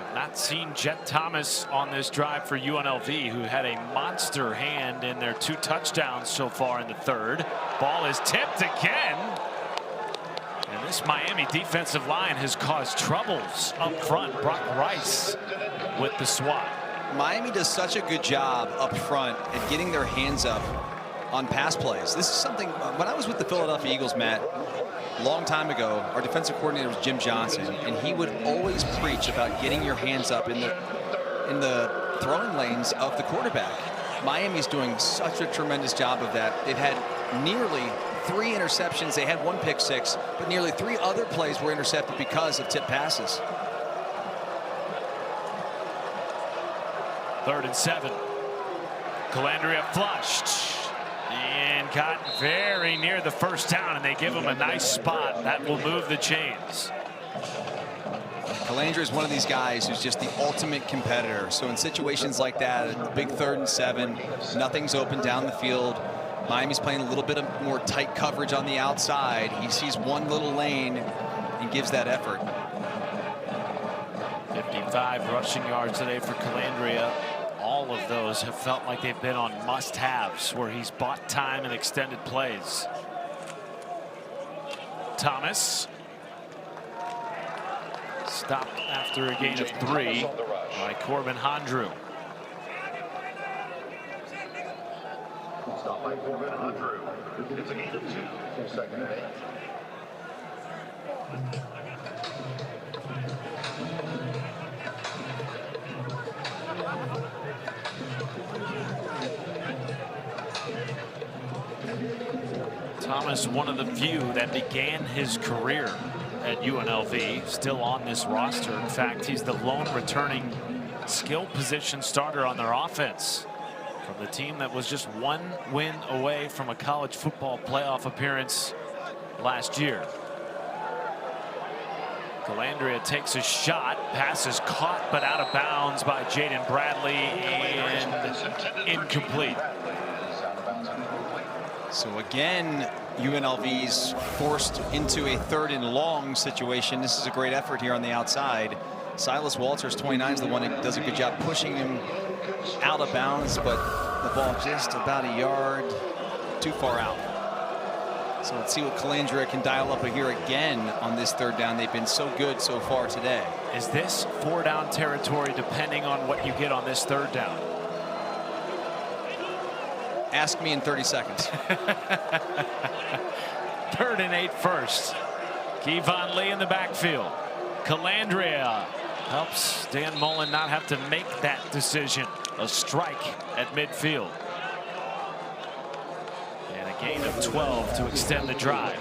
I've not seen Jet Thomas on this drive for UNLV, who had a monster hand in their 2 touchdowns so far in the 3rd. Ball is tipped again. And this Miami defensive line has caused troubles up front. Brock Rice with the swat. Miami does such a good job up front at getting their hands up on pass plays. This is something, when I was with the Philadelphia Eagles, Matt, a long time ago, our defensive coordinator was Jim Johnson, and he would always preach about getting your hands up in the throwing lanes of the quarterback. Miami's doing such a tremendous job of that. They've had nearly 3 interceptions. They had 1 pick 6, but nearly 3 other plays were intercepted because of tip passes. 3rd and 7. Calandria flushed and got very near the first down, and they give him a nice spot that will move the chains. Calandria is one of these guys who's just the ultimate competitor. So in situations like that, a big 3rd and 7, nothing's open down the field. Miami's playing a little bit of more tight coverage on the outside. He sees one little lane and gives that effort. 55 rushing yards today for Calandria. All of those have felt like they've been on must-haves where he's bought time and extended plays. Thomas stopped after a gain of 3 by Corbin Hondrew. Stop by Corbin Hondrew. It's a gain of 2. 2nd and 8. Thomas, one of the few that began his career at UNLV, still on this roster. In fact, he's the lone returning skill position starter on their offense from the team that was just 1 win away from a college football playoff appearance last year. Calandria takes a shot. Pass is caught but out of bounds by Jaden Bradley and incomplete. So again, UNLV's forced into a 3rd and long situation. This is a great effort here on the outside. Silas Walters, 29, is the one that does a good job pushing him out of bounds, but the ball just about a yard too far out. So let's see what Calandria can dial up here again on this third down. They've been so good so far today. Is this 4-down territory depending on what you get on this third down? Ask me in 30 seconds. 3rd and 8 first. Kevon Lee in the backfield. Calandria helps Dan Mullen not have to make that decision. A strike at midfield. And a gain of 12 to extend the drive.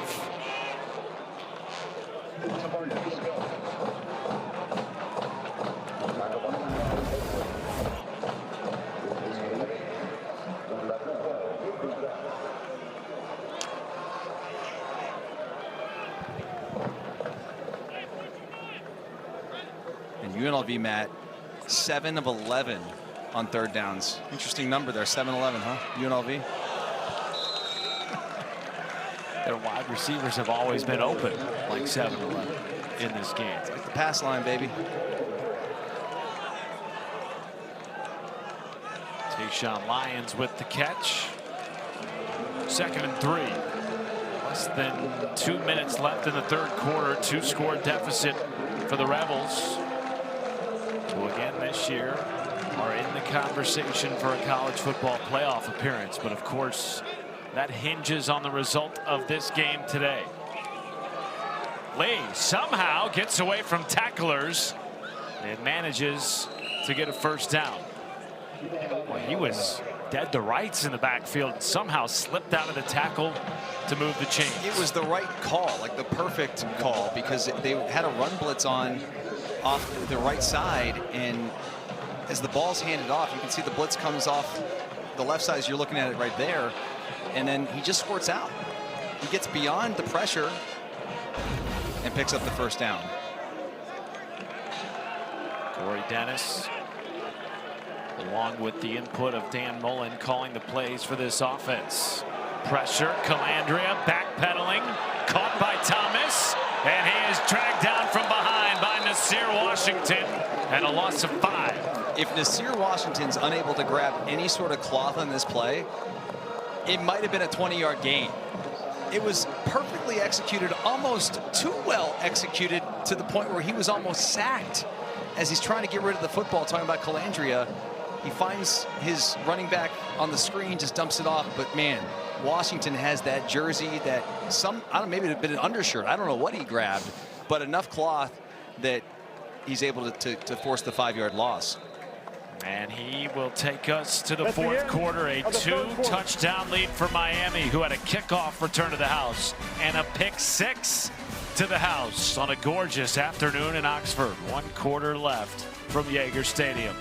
And UNLV, Matt, 7 of 11 on third downs. Interesting number there, 7-11, huh? UNLV. Their wide receivers have always been open, like 7-11 in this game. Let's get the pass line, baby. Tayshawn Lyons with the catch. 2nd and 3. Less than 2 minutes left in the third quarter. 2-score deficit for the Rebels, who again this year are in the conversation for a college football playoff appearance. But of course, that hinges on the result of this game today. Lee somehow gets away from tacklers and manages to get a first down. Well, he was dead to rights in the backfield and somehow slipped out of the tackle to move the chains. It was the right call, like the perfect call, because they had a run blitz on off the right side, and as the ball's handed off, you can see the blitz comes off the left side as you're looking at it right there, and then he just squirts out. He gets beyond the pressure and picks up the first down. Corey Dennis, along with the input of Dan Mullen, calling the plays for this offense. Pressure, Calandria backpedaling, caught by Thomas, and he is dragged down from behind by Nasir Washington, and a loss of 5. If Nasir Washington's unable to grab any sort of cloth on this play, it might have been a 20-yard gain. It was perfectly executed, almost too well executed, to the point where he was almost sacked as he's trying to get rid of the football. Talking about Calandria, he finds his running back on the screen, just dumps it off. But man, Washington has that jersey that I don't know, maybe it had been an undershirt. I don't know what he grabbed, but enough cloth that he's able to force the 5-yard loss. And he will take us to the fourth quarter, a 2-touchdown lead for Miami, who had a kickoff return to the house and a pick 6 to the house on a gorgeous afternoon in Oxford. 1 quarter left from Yager Stadium.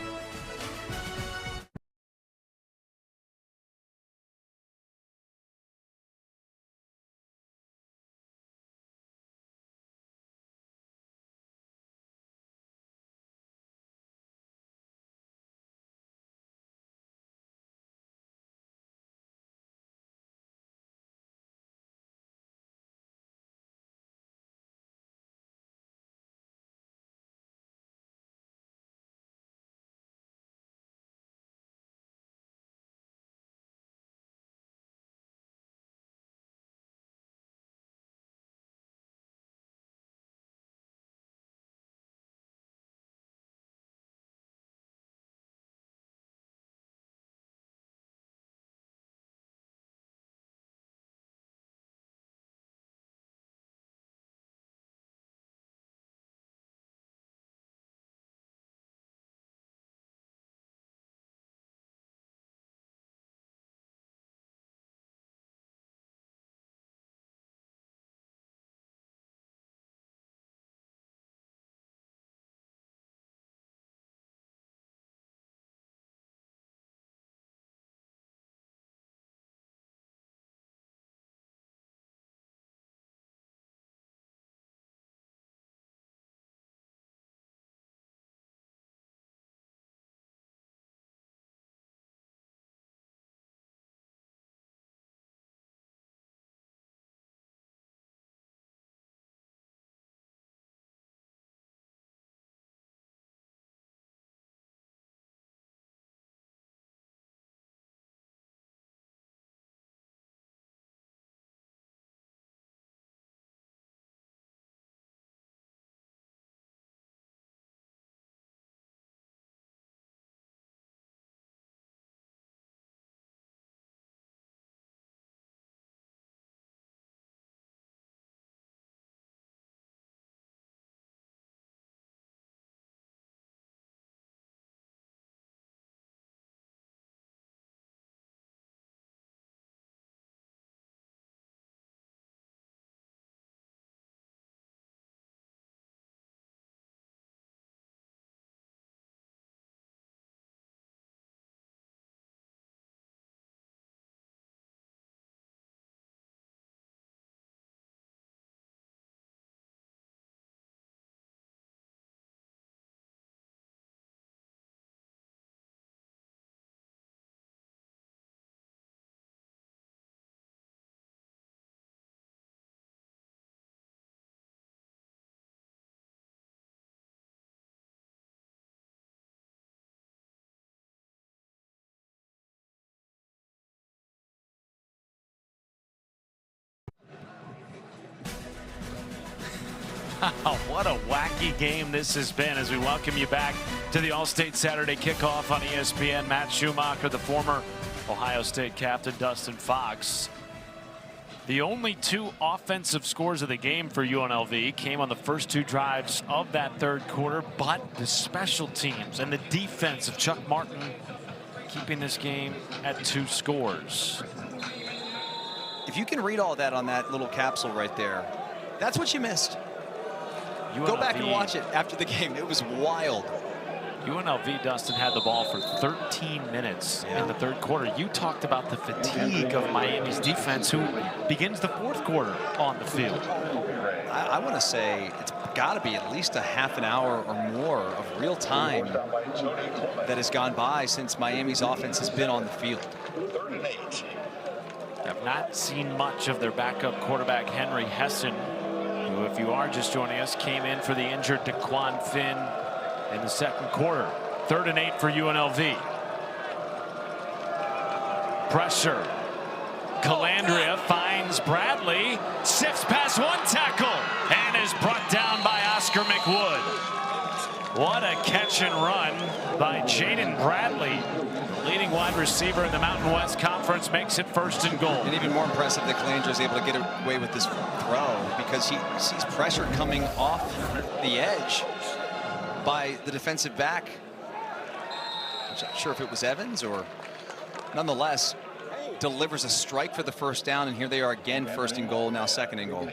Wow, what a wacky game this has been as we welcome you back to the All-State Saturday Kickoff on ESPN. Matt Schumacher, the former Ohio State captain, Dustin Fox. The only 2 offensive scores of the game for UNLV came on the first 2 drives of that third quarter, but the special teams and the defense of Chuck Martin keeping this game at 2 scores. If you can read all that on that little capsule right there, that's what you missed. UNLV, go back and watch it after the game. It was wild. UNLV, Dustin, had the ball for 13 minutes in the third quarter. You talked about the fatigue of Miami's defense, who begins the fourth quarter on the field. I want to say it's got to be at least a half an hour or more of real time that has gone by since Miami's offense has been on the field. Have not seen much of their backup quarterback, Henry Hessen, who, if you are just joining us, came in for the injured DeQuan Finn in the second quarter. 3rd and 8 for UNLV. Pressure. Calandria finds Bradley, sifts past 1 tackle, and is brought down by Oscar McWood. What a catch and run by Jaden Bradley. The leading wide receiver in the Mountain West Conference makes it 1st and goal. And even more impressive that Calandria is able to get away with this throw because he sees pressure coming off the edge by the defensive back. I'm not sure if it was Evans or nonetheless delivers a strike for the first down, and here they are again, 1st and goal, now 2nd and goal.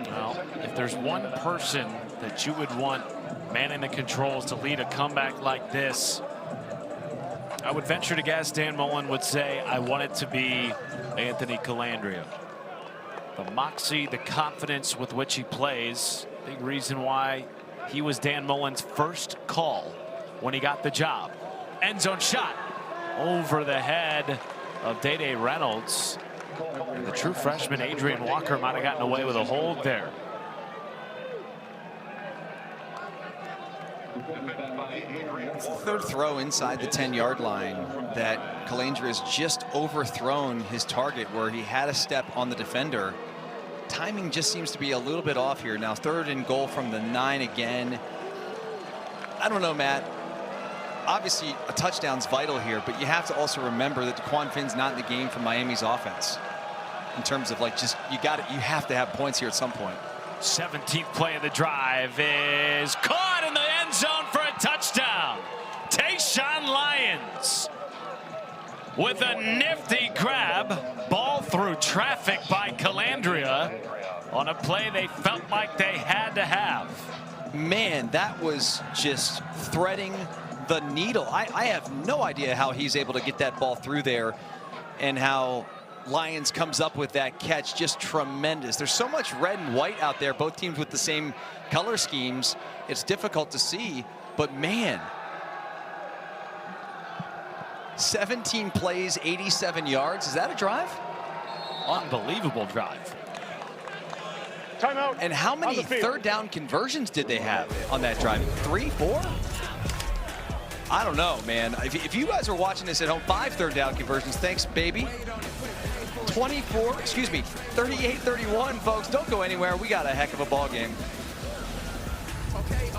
Well, if there's one person that you would want manning the controls to lead a comeback like this, I would venture to guess Dan Mullen would say, I want it to be Anthony Calandria. The moxie, the confidence with which he plays, big reason why he was Dan Mullen's first call when he got the job. End zone shot over the head of Dede Reynolds. And the true freshman Adrian Walker might have gotten away with a hold there. It's the 3rd throw inside the 10-yard line that Calandria has just overthrown his target where he had a step on the defender. Timing just seems to be a little bit off here. Now 3rd and goal from the 9 again. I don't know, Matt. Obviously, a touchdown's vital here, but you have to also remember that DeQuan Finn's not in the game for Miami's offense. In terms of like just, you have to have points here at some point. 17th play of the drive is caught in the end zone for a touchdown. Tayshawn Lyons with a nifty grab. Ball through traffic by Calandria on a play they felt like they had to have. Man, that was just threading the needle. I have no idea how he's able to get that ball through there and how Lyons comes up with that catch. Just tremendous. There's so much red and white out there, both teams with the same color schemes. It's difficult to see, but man, 17 plays, 87 yards. Is that a drive? Unbelievable drive. Timeout. And how many 3rd down conversions did they have on that drive? 3, 4? I don't know, man. If you guys are watching this at home, 5 3rd down conversions. Thanks, baby. 38-31, folks. Don't go anywhere. We got a heck of a ball game. Okay.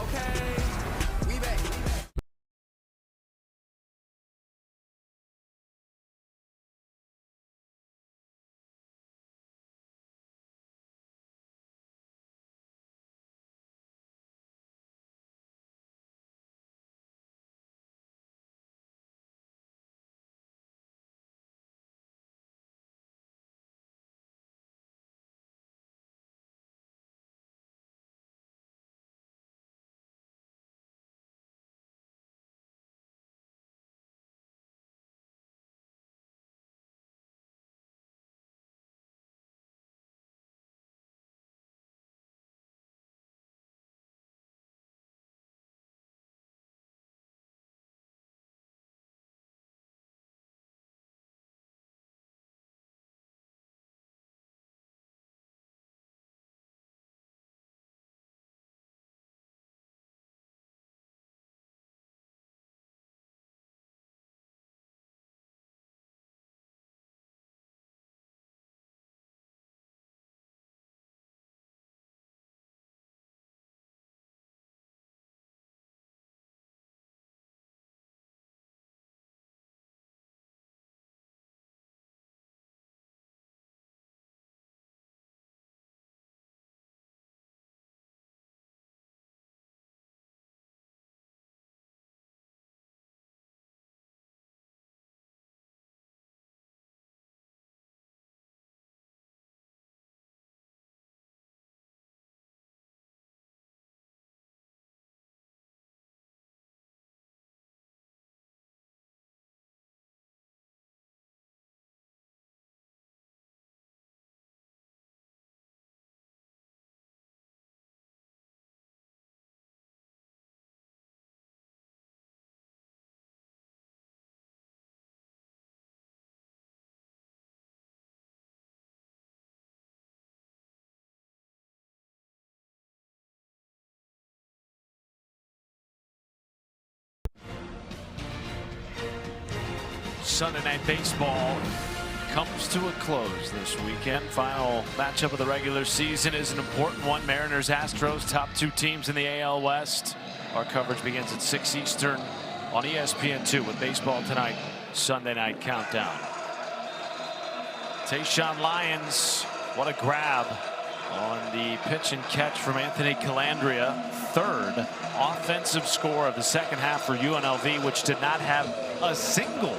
Sunday Night Baseball comes to a close this weekend. Final matchup of the regular season is an important one. Mariners, Astros, top two teams in the AL West. Our coverage begins at 6 Eastern on ESPN2 with Baseball Tonight Sunday Night Countdown. Tayshaun Lyons, what a grab on the pitch and catch from Anthony Calandria. Third offensive score of the second half for UNLV, which did not have a single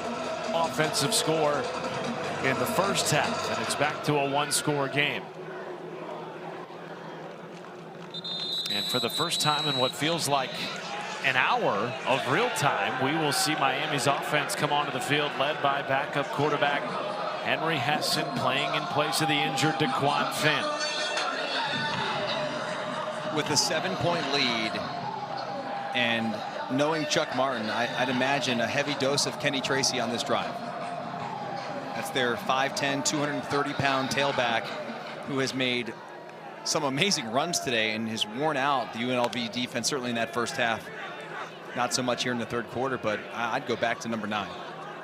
offensive score in the first half, and it's back to a one-score game. And for the first time in what feels like an hour of real time, we will see Miami's offense come onto the field, led by backup quarterback Henry Hesson, playing in place of the injured DeQuan Finn. With a 7-point lead and knowing Chuck Martin, I'd imagine a heavy dose of Kenny Tracy on this drive. That's their 5'10", 230-pound tailback who has made some amazing runs today and has worn out the UNLV defense, certainly in that first half. Not so much here in the third quarter, but I'd go back to number 9.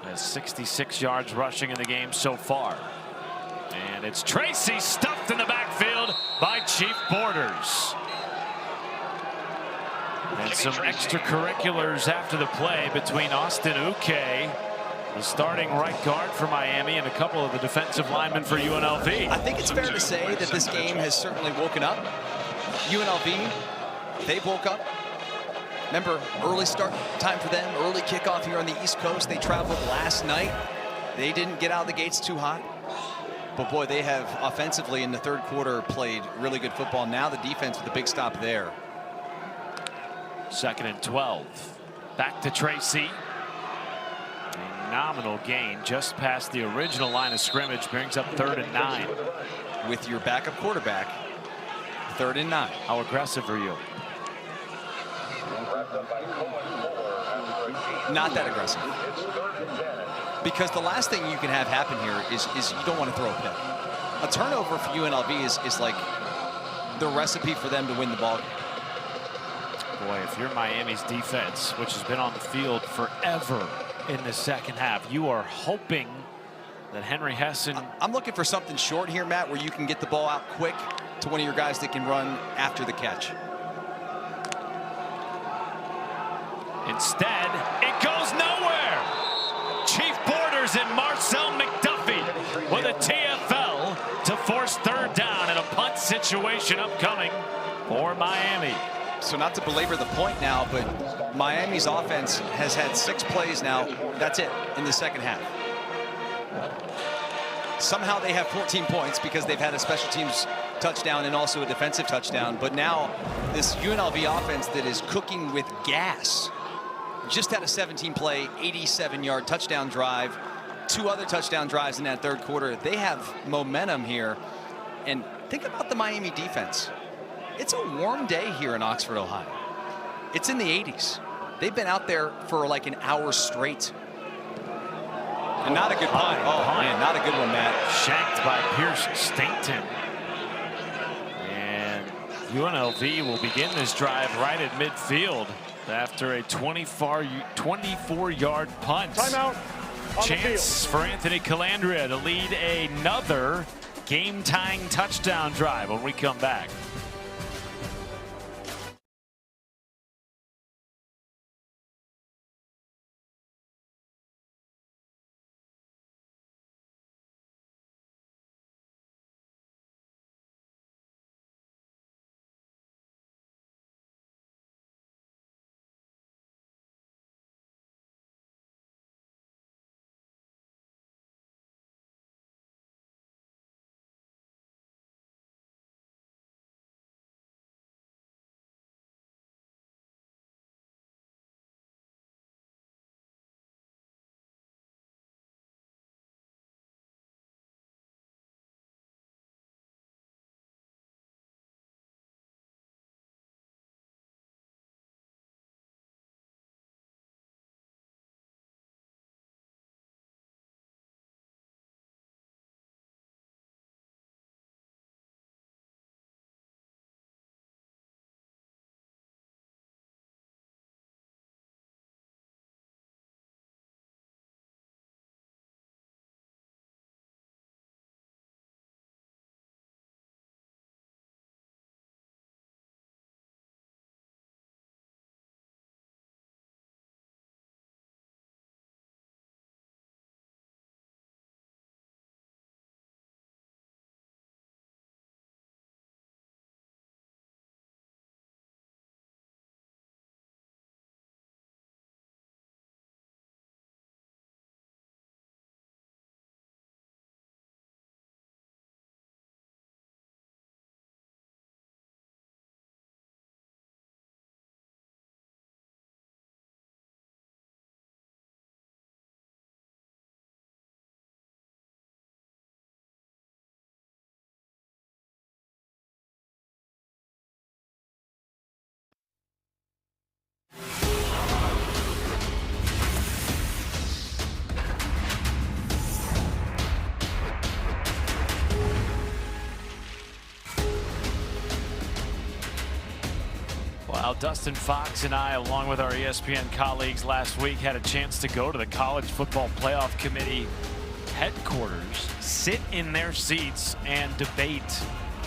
Has 66 yards rushing in the game so far. And it's Tracy stuffed in the backfield by Chief Borders. And some extracurriculars after the play between Austin Uke, the starting right guard for Miami, and a couple of the defensive linemen for UNLV. I think it's fair to say that this game has certainly woken up. UNLV, they've woke up. Remember, early start time for them, early kickoff here on the East Coast. They traveled last night. They didn't get out of the gates too hot. But boy, they have offensively in the third quarter played really good football. Now the defense with a big stop there. 2nd and 12. Back to Tracy. A nominal gain just past the original line of scrimmage, brings up 3rd and 9. With your backup quarterback, 3rd and 9. How aggressive are you? Not that aggressive. Because the last thing you can have happen here is you don't want to throw a pick. A turnover for UNLV is like the recipe for them to win the ball game. Boy, if you're Miami's defense, which has been on the field forever in the second half, you are hoping that Henry Hesson... I'm looking for something short here, Matt, where you can get the ball out quick to one of your guys that can run after the catch. Instead, it goes nowhere. Chief Borders and Marcel McDuffie with a TFL to force 3rd down in a punt situation upcoming for Miami. So not to belabor the point now, but Miami's offense has had 6 plays now. That's it in the second half. Somehow they have 14 points because they've had a special teams touchdown and also a defensive touchdown. But now this UNLV offense that is cooking with gas just had a 17-play, 87-yard touchdown drive. 2 other touchdown drives in that third quarter. They have momentum here. And think about the Miami defense. It's a warm day here in Oxford, Ohio. It's in the 80s. They've been out there for like an hour straight. And not a good punt. Oh, man, not a good one, Matt. Shanked by Pierce Stainton. And UNLV will begin this drive right at midfield after a 24-yard punt. Timeout. Chance for Anthony Calandria to lead another game-tying touchdown drive when we come back. Well, Dustin Fox and I, along with our ESPN colleagues last week, had a chance to go to the College Football Playoff Committee headquarters, sit in their seats, and debate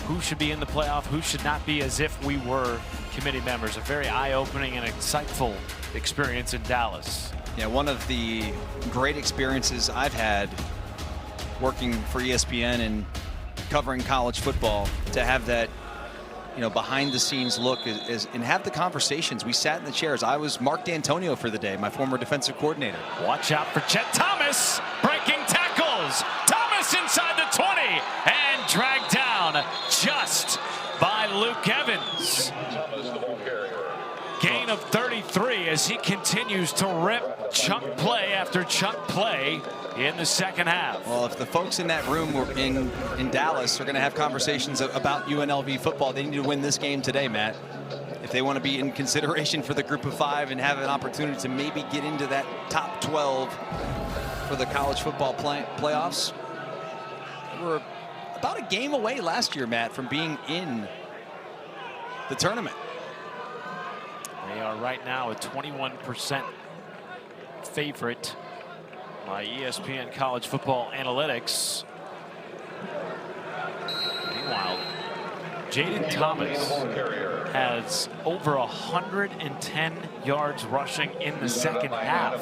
who should be in the playoff, who should not be, as if we were committee members. A very eye-opening and insightful experience in Dallas. Yeah, one of the great experiences I've had working for ESPN and covering college football, to have that, you know, behind the scenes look and have the conversations. We sat in the chairs. I was Mark D'Antonio for the day, my former defensive coordinator. Watch out for Chet Thomas, breaking tackles. Thomas inside the 20 and dragged down just by Luke Evans. Gain of 33 as he continues to rip chunk play after chunk play in the second half. Well, if the folks in that room were in Dallas are going to have conversations about UNLV football, they need to win this game today, Matt. If they want to be in consideration for the group of 5 and have an opportunity to maybe get into that top 12 for the college football playoffs. We're about a game away last year, Matt, from being in the tournament. They are right now a 21% favorite by ESPN College Football Analytics. Meanwhile, Jaden Thomas has over 110 yards rushing in the second half.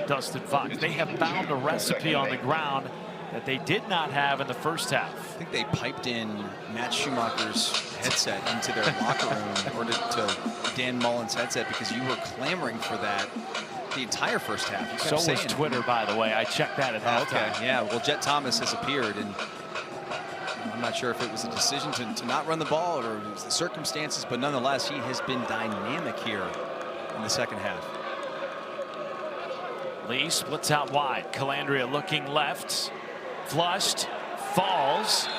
Dustin Fox. They have found a recipe on the ground that they did not have in the first half. I think they piped in Matt Schumacher's headset into their locker room, or to Dan Mullen's headset, because you were clamoring for that the entire first half. So was Twitter, by the way. I checked that at halftime. Okay, yeah. Well, Jet Thomas has appeared, and I'm not sure if it was a decision to not run the ball or it was the circumstances, but nonetheless, he has been dynamic here in the second half. Lee splits out wide. Calandria looking left. Flushed. Falls.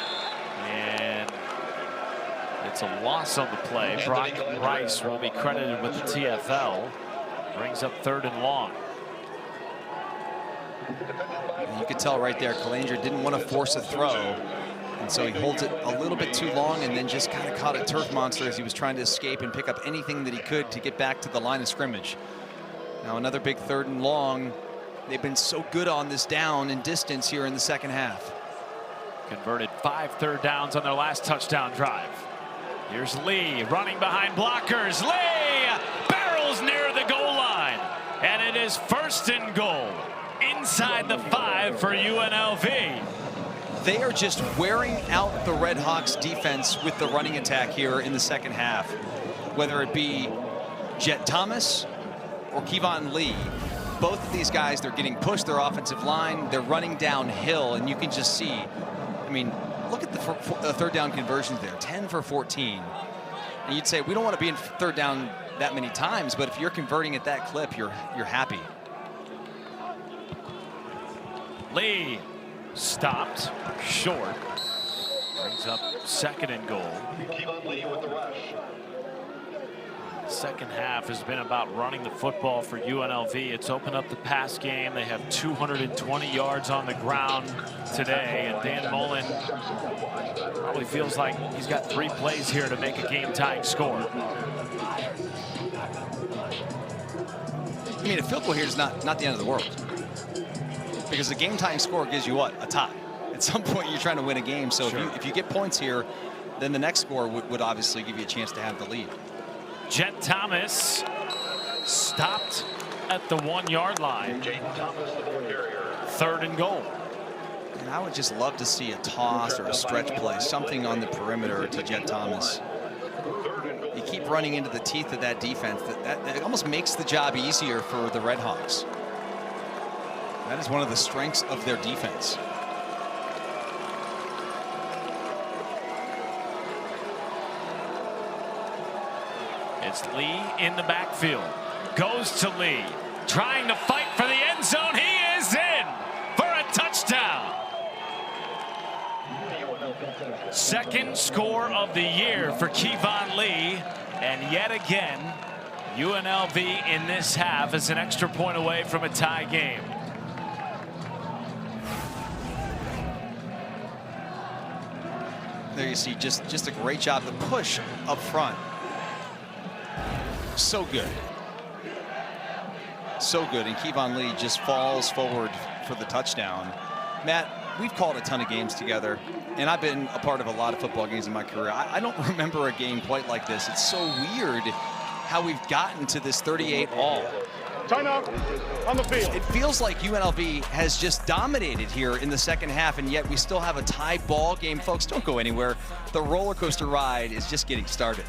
And it's a loss on the play. Brock Rice will be credited with the TFL. Brings up 3rd and long. And you could tell right there, Calandria didn't want to force a throw. And so he holds it a little bit too long and then just kind of caught a turf monster as he was trying to escape and pick up anything that he could to get back to the line of scrimmage. Now another big 3rd and long. They've been so good on this down and distance here in the second half. Converted 5 third downs on their last touchdown drive. Here's Lee running behind blockers. Lee barrels near the goal line. And it is 1st and goal inside the 5 for UNLV. They are just wearing out the Red Hawks defense with the running attack here in the second half. Whether it be Jet Thomas or Kevon Lee, both of these guys, they're getting pushed, their offensive line, they're running downhill, and you can just see, I mean, look at the 3rd down conversions there, 10 for 14. And you'd say, we don't want to be in 3rd down that many times, but if you're converting at that clip, you're happy. Lee stopped short. Brings up 2nd and goal. Second half has been about running the football for UNLV. It's opened up the pass game. They have 220 yards on the ground today, and Dan Mullen probably feels like he's got 3 plays here to make a game-tying score. I mean, a field goal here is not the end of the world, because the game-tying score gives you what? A tie. At some point, you're trying to win a game. So sure. if you get points here, then the next score would obviously give you a chance to have the lead. Jet Thomas stopped at the 1-yard line. 3rd and goal. And I would just love to see a toss or a stretch play, something on the perimeter to Jet Thomas. You keep running into the teeth of that defense. That almost makes the job easier for the Red Hawks. That is one of the strengths of their defense. It's Lee in the backfield. Goes to Lee. Trying to fight for the end zone. He is in for a touchdown. 2nd score of the year for Kevon Lee. And yet again, UNLV in this half is an extra point away from a tie game. There you see just a great job. The push up front. So good. So good. And Kevon Lee just falls forward for the touchdown. Matt, we've called a ton of games together, and I've been a part of a lot of football games in my career. I don't remember a game quite like this. It's so weird how we've gotten to this 38-all. Timeout on the field. It feels like UNLV has just dominated here in the second half, and yet we still have a tie ball game. Folks, don't go anywhere. The roller coaster ride is just getting started.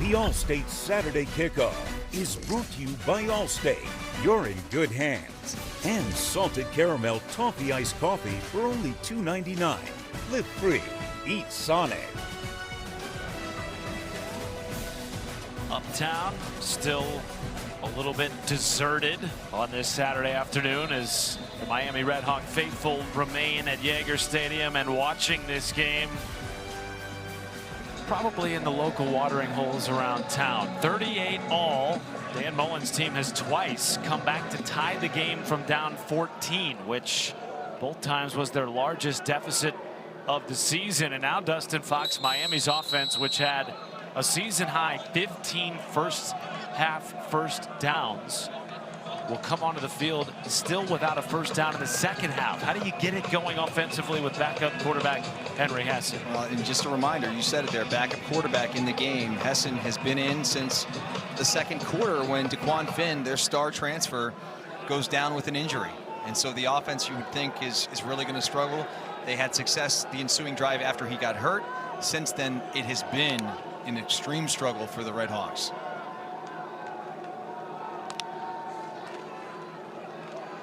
The Allstate Saturday Kickoff is brought to you by Allstate. You're in good hands. And salted caramel toffee iced coffee for only $2.99. Live free. Eat Sonic. Uptown still a little bit deserted on this Saturday afternoon as the Miami Redhawk faithful remain at Yager Stadium and watching this game probably in the local watering holes around town. 38-all. Dan Mullen's team has twice come back to tie the game from down 14, which both times was their largest deficit of the season. And now Dustin Fox, Miami's offense, which had a season high 15 first half first downs, will come onto the field still without a first down in the second half. How do you get it going offensively with backup quarterback Henry Hesson? Well, and just a reminder, you said it there, backup quarterback in the game. Hesson has been in since the second quarter when DeQuan Finn, their star transfer, goes down with an injury. And so the offense, you would think, is really going to struggle. They had success the ensuing drive after he got hurt. Since then, it has been an extreme struggle for the Redhawks.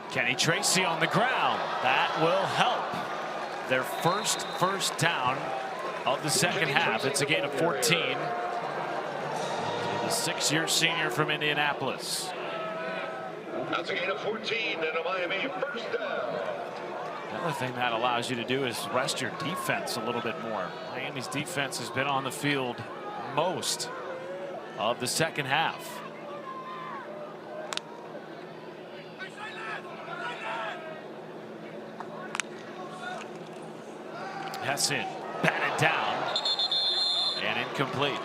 Kenny Tracy on the ground. That will help. Their first down of the second half. It's a gain of 14. The 6-year senior from Indianapolis. That's a gain of 14 and a Miami first down. Another thing that allows you to do is rest your defense a little bit more. Miami's defense has been on the field most of the second half. Hessen batted down and incomplete.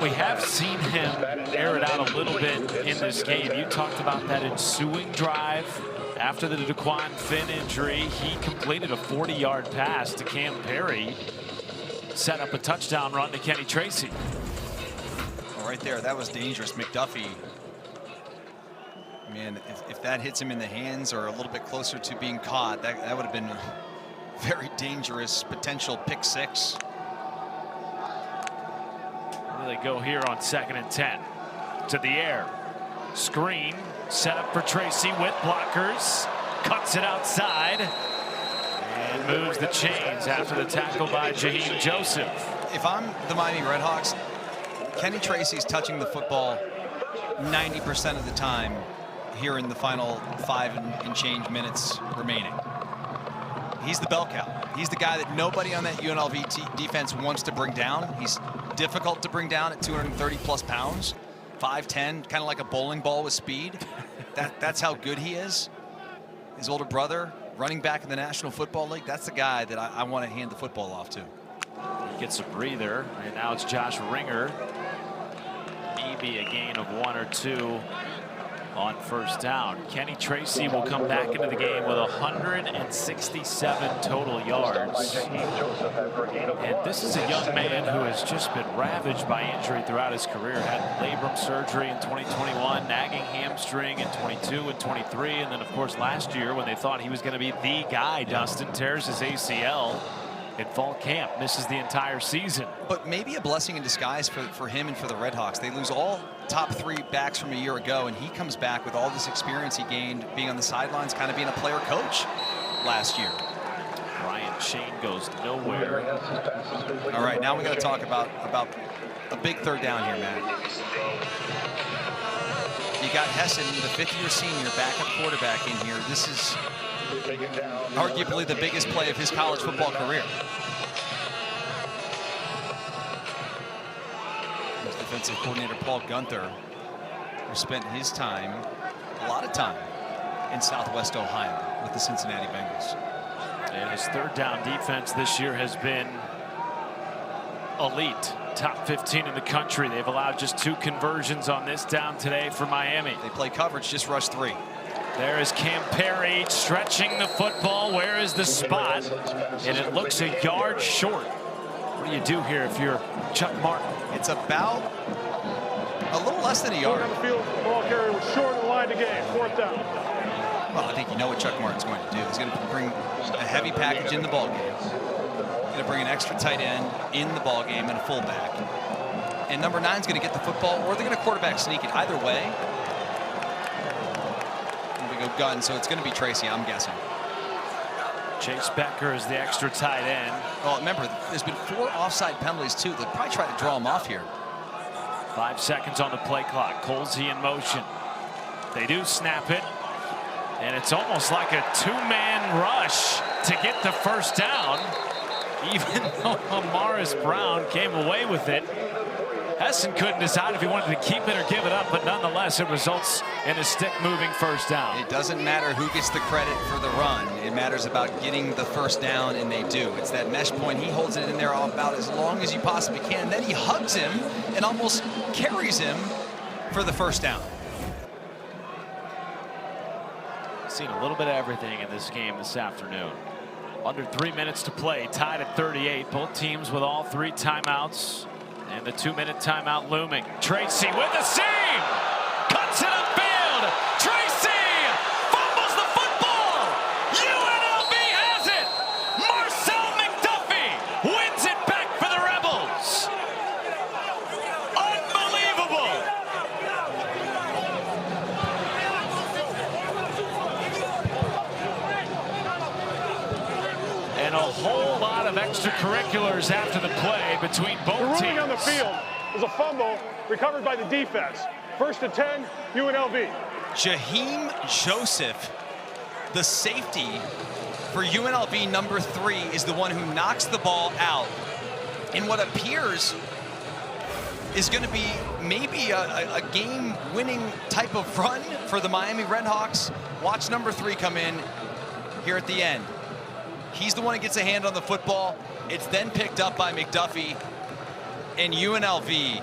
We have seen him air it out a little bit in this game. You talked about that ensuing drive after the DeQuan Finn injury. He completed a 40-yard pass to Cam Perry, set up a touchdown run to Kenny Tracy. Well, right there, that was dangerous. McDuffie, man, if that hits him in the hands or a little bit closer to being caught, that would have been a very dangerous potential pick six. Where do they go here on 2nd and 10? To the air. Screen set up for Tracy with blockers. Cuts it outside. And moves the chains after the tackle by Jaheim Joseph. If I'm the Miami Redhawks, Kenny Tracy's touching the football 90% of the time here in the final 5 and change minutes remaining. He's the bell cow. He's the guy that nobody on that UNLV defense wants to bring down. He's difficult to bring down at 230+ pounds, 5'10", kind of like a bowling ball with speed. That's how good he is. His older brother, running back in the National Football League, that's the guy that I want to hand the football off to. He gets a breather, and now it's Josh Ringer. Maybe a gain of 1 or 2 on 1st down. Kenny Tracy will come back into the game with 167 total yards. And this is a young man who has just been ravaged by injury throughout his career. Had labrum surgery in 2021, nagging hamstring in 22 and 23. And then, of course, last year when they thought he was going to be the guy, Dustin tears his ACL in fall camp, misses the entire season. But maybe a blessing in disguise for him and for the Redhawks. They lose all top 3 backs from a year ago, and he comes back with all this experience he gained being on the sidelines, kind of being a player coach last year. Ryan Shane goes nowhere. All right, now we got to talk about a big 3rd down here, Matt. You got Hessen, the 5th-year senior, backup quarterback in here. This is arguably the biggest play of his college football career. His defensive coordinator, Paul Gunther, who spent his time, a lot of time, in Southwest Ohio with the Cincinnati Bengals. And his 3rd down defense this year has been elite. Top 15 in the country. They've allowed just 2 conversions on this down today for Miami. They play coverage, just rush 3. There is Cam Perry stretching the football. Where is the spot? And it looks a yard short. What do you do here if you're Chuck Martin? It's about a little less than a yard. On the field, the ball carrier was short of the line to gain. 4th down. Well, I think you know what Chuck Martin's going to do. He's going to bring a heavy package in the ball game. He's going to bring an extra tight end in the ball game and a fullback. And number 9's going to get the football, or they're going to quarterback sneak it. Either way, go gun, so it's going to be Tracy, I'm guessing. Chase Becker is the extra tight end. Well, remember, there's been 4 offside penalties, too. They'll probably try to draw him off here. 5 seconds on the play clock. Colsey in motion. They do snap it, and it's almost like a 2-man rush to get the 1st down, even though Amaris Brown came away with it. Hessen couldn't decide if he wanted to keep it or give it up, but nonetheless, it results in a stick-moving 1st down. It doesn't matter who gets the credit for the run. It matters about getting the 1st down, and they do. It's that mesh point. He holds it in there about as long as you possibly can, and then he hugs him and almost carries him for the 1st down. Seen a little bit of everything in this game this afternoon. Under 3 minutes to play, tied at 38. Both teams with all 3 timeouts. And the 2-minute timeout looming. Tracy with the seam! Cuts it upfield! Tracy fumbles the football! UNLV has it! Marcel McDuffie wins it back for the Rebels! Unbelievable! And a whole lot of extracurriculars after the play between both teams. The ruling on the field was a fumble recovered by the defense. 1st and 10, UNLV. Jaheim Joseph, the safety for UNLV, number 3, is the one who knocks the ball out in what appears is going to be maybe a game-winning type of run for the Miami Redhawks. Watch number 3 come in. here at the end. He's the one who gets a hand on the football. It's then picked up by McDuffie, and UNLV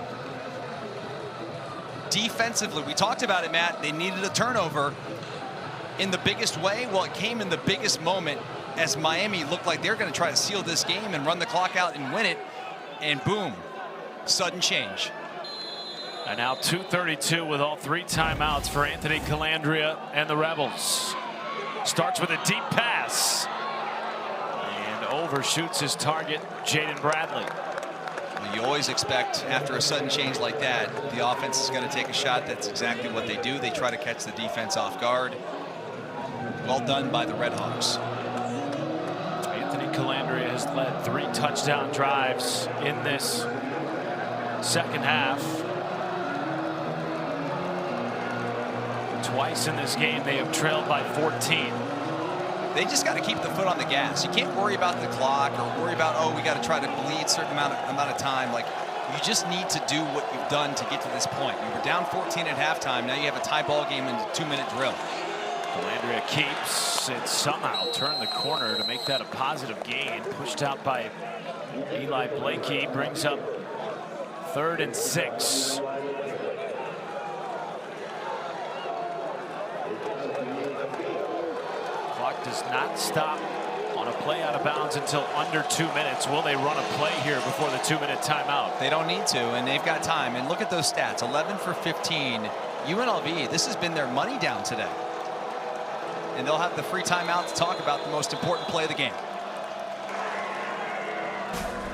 defensively, we talked about it, Matt, they needed a turnover in the biggest way. Well, it came in the biggest moment as Miami looked like they're going to try to seal this game and run the clock out and win it, and boom, sudden change. And now 2:32 with all 3 timeouts for Anthony Calandria and the Rebels. Starts with a deep pass and overshoots his target, Jaden Bradley. You always expect after a sudden change like that, the offense is going to take a shot. That's exactly what they do. They try to catch the defense off guard. Well done by the Redhawks. Anthony Calandria has led 3 touchdown drives in this second half. Twice in this game they have trailed by 14. They just got to keep the foot on the gas. You can't worry about the clock or worry about, oh, we got to try to bleed a certain amount of time. Like, you just need to do what you've done to get to this point. You were down 14 at halftime. Now you have a tie ball game in a 2-minute drill. Calandria keeps it, somehow turned the corner to make that a positive gain. Pushed out by Eli Blakey, brings up 3rd and 6. Clock does not stop on a play out of bounds until under 2 minutes. Will they run a play here before the 2-minute timeout? They don't need to, and they've got time. And look at those stats, 11 for 15. UNLV, this has been their money down today. And they'll have the free timeout to talk about the most important play of the game.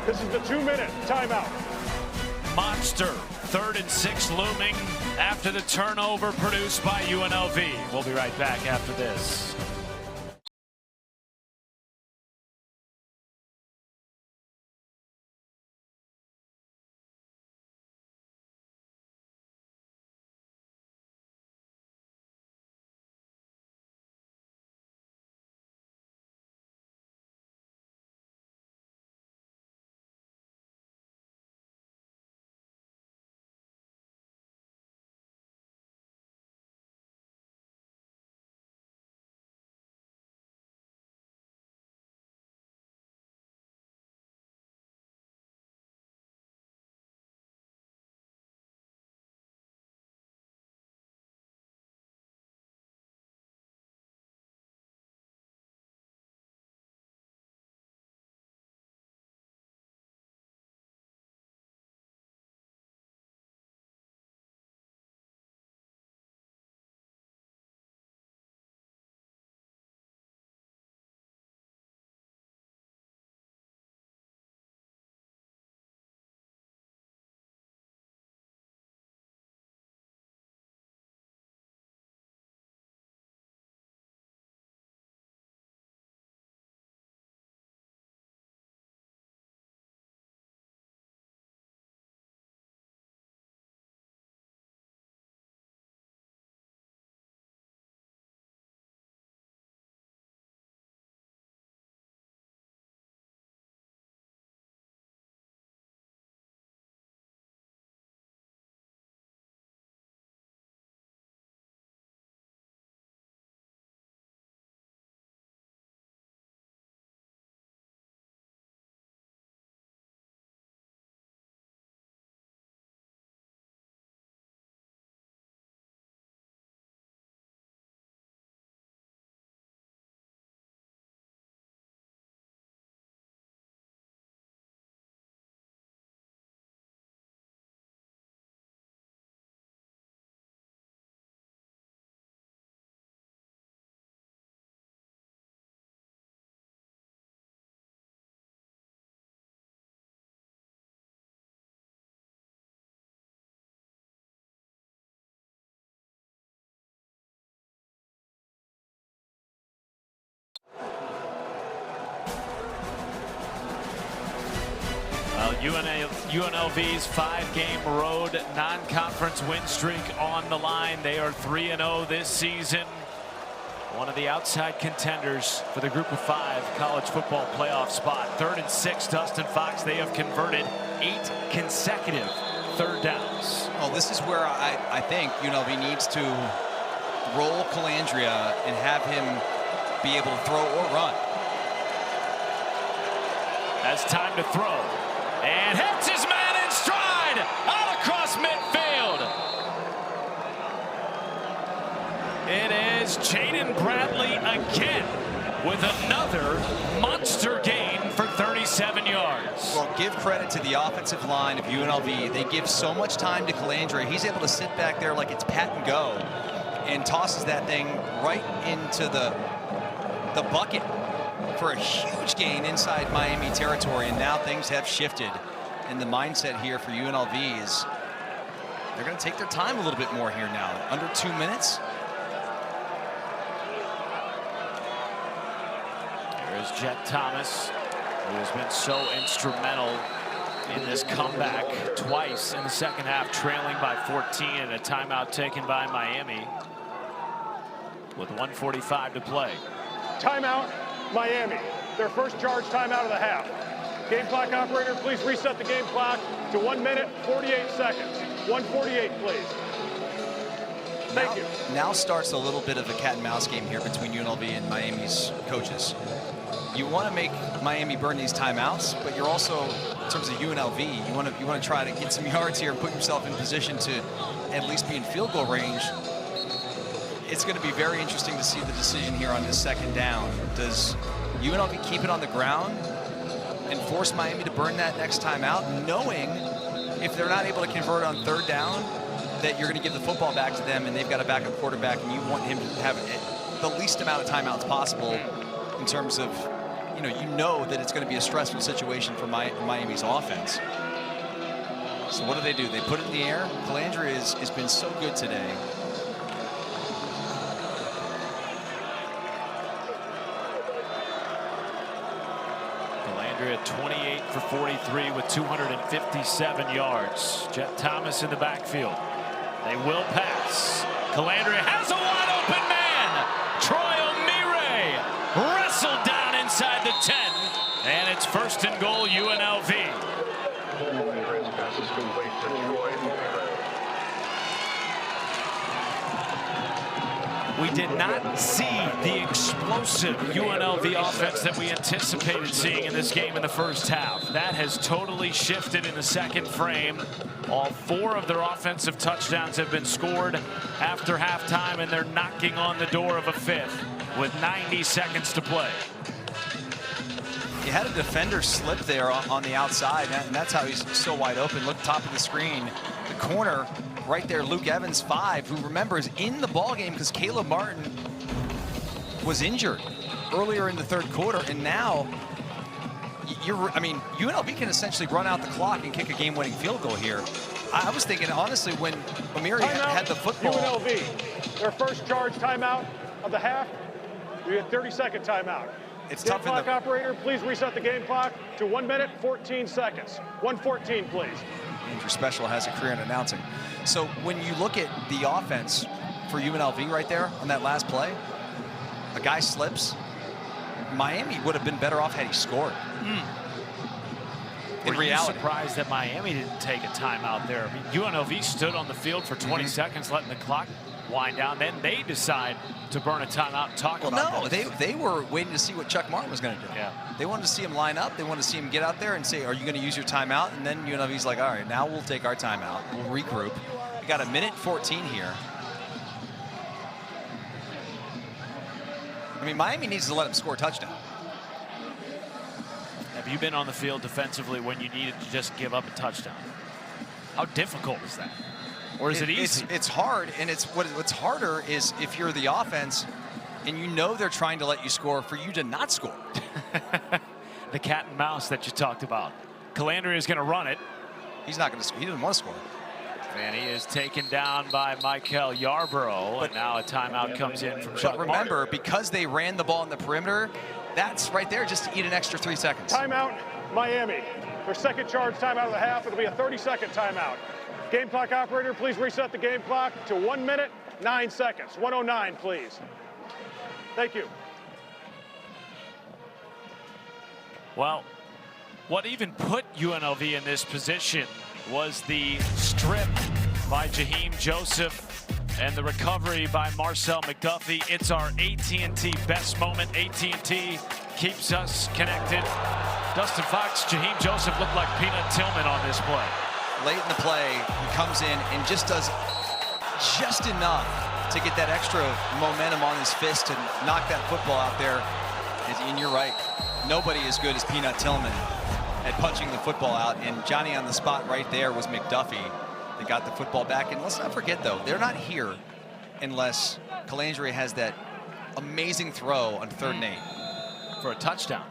This is the 2-minute timeout. Monster 3rd and 6 looming after the turnover produced by UNLV. We'll be right back after this. UNLV's 5-game road non-conference win streak on the line. They are 3-0 this season. One of the outside contenders for the Group of 5 college football playoff spot. 3rd and 6, Dustin Fox. They have converted 8 consecutive 3rd downs. Well, this is where I think UNLV needs to roll Calandria and have him be able to throw or run. Has time to throw. And hits his man in stride. All across midfield. It is Jaden Bradley again with another monster gain for 37 yards. Well, give credit to the offensive line of UNLV. They give so much time to Calandre. He's able to sit back there like it's pat and go and tosses that thing right into the bucket for a huge gain inside Miami territory. And now things have shifted. And the mindset here for UNLV is they're going to take their time a little bit more here now. Under 2 minutes. There's Jet Thomas, who has been so instrumental in this comeback twice in the second half, trailing by 14 and a timeout taken by Miami with 1:45 to play. Timeout, Miami. Their first charge timeout of the half. Game clock operator, please reset the game clock to 1 minute, 48 seconds. 1:48, please. Thank you. Now starts a little bit of a cat and mouse game here between UNLV and Miami's coaches. You want to make Miami burn these timeouts, but you're also, in terms of UNLV, you want to try to get some yards here and put yourself in position to at least be in field goal range. It's going to be very interesting to see the decision here on this second down. Does UNLV keep it on the ground and force Miami to burn that next timeout, knowing if they're not able to convert on third down, that you're going to give the football back to them and they've got a backup quarterback and you want him to have the least amount of timeouts possible in terms of, you know that it's going to be a stressful situation for Miami's offense. So what do? They put it in the air. Calandre has been so good today. Calandre at 28 for 43 with 257 yards. Jet Thomas in the backfield. They will pass. Calandre has a wide open man. Troy O'Meara wrestled down inside the 10. And it's first and goal, UNLV. We did not see the explosive UNLV offense that we anticipated seeing in this game in the first half. That has totally shifted in the second frame. All 4 of their offensive touchdowns have been scored after halftime, and they're knocking on the door of a 5th with 90 seconds to play. You had a defender slip there on the outside, and that's how he's so wide open. Look, top of the screen, the corner right there, Luke Evans, 5, who, remember, is in the ball game because Caleb Martin was injured earlier in the third quarter, and now UNLV can essentially run out the clock and kick a game-winning field goal here. I was thinking, honestly, when O'Meara had the football. UNLV, their first charge timeout of the half. We had 30-second timeout. It's game tough. Clock operator, please reset the game clock to 1 minute, 14 seconds. 1:14, please. Andrew Special has a career in announcing. So when you look at the offense for UNLV right there on that last play, a guy slips. Miami would have been better off had he scored. In reality, surprised that Miami didn't take a timeout there. I mean, UNLV stood on the field for 20 seconds, letting the clock wind down. Then they decide to burn a timeout and talk about this. They were waiting to see what Chuck Martin was going to do. Yeah. They wanted to see him line up. They wanted to see him get out there and say, are you going to use your timeout? And then UNLV's like, all right, now we'll take our timeout. We'll regroup. We got 1:14 here. I mean, Miami needs to let him score a touchdown. Have you been on the field defensively when you needed to just give up a touchdown? How difficult is that? Or is it easy? It's hard, and what's harder is if you're the offense and you know they're trying to let you score for you to not score. The cat and mouse that you talked about. Calandre is going to run it. He's not going to score. He doesn't want to score. And he is taken down by Michael Yarborough, and now a timeout comes in from Chuck Martin. Remember, because they ran the ball in the perimeter, that's right there just to eat an extra 3 seconds. Timeout, Miami. Their second charge timeout of the half. It'll be a 30-second timeout. Game clock operator, please reset the game clock to 1 minute, 9 seconds. 1:09, please. Thank you. Well, what even put UNLV in this position was the strip by Jaheim Joseph And the recovery by Marcel McDuffie. It's our AT&T best moment. AT&T keeps us connected. Dustin Fox, Jaheim Joseph looked like Peanut Tillman on this play. Late in the play, he comes in and just does just enough to get that extra momentum on his fist to knock that football out there. And you're right, nobody as good as Peanut Tillman at punching the football out. And Johnny on the spot right there was McDuffie. They got the football back. And let's not forget, though, they're not here unless Calandria has that amazing throw on 3rd and 8. For a touchdown.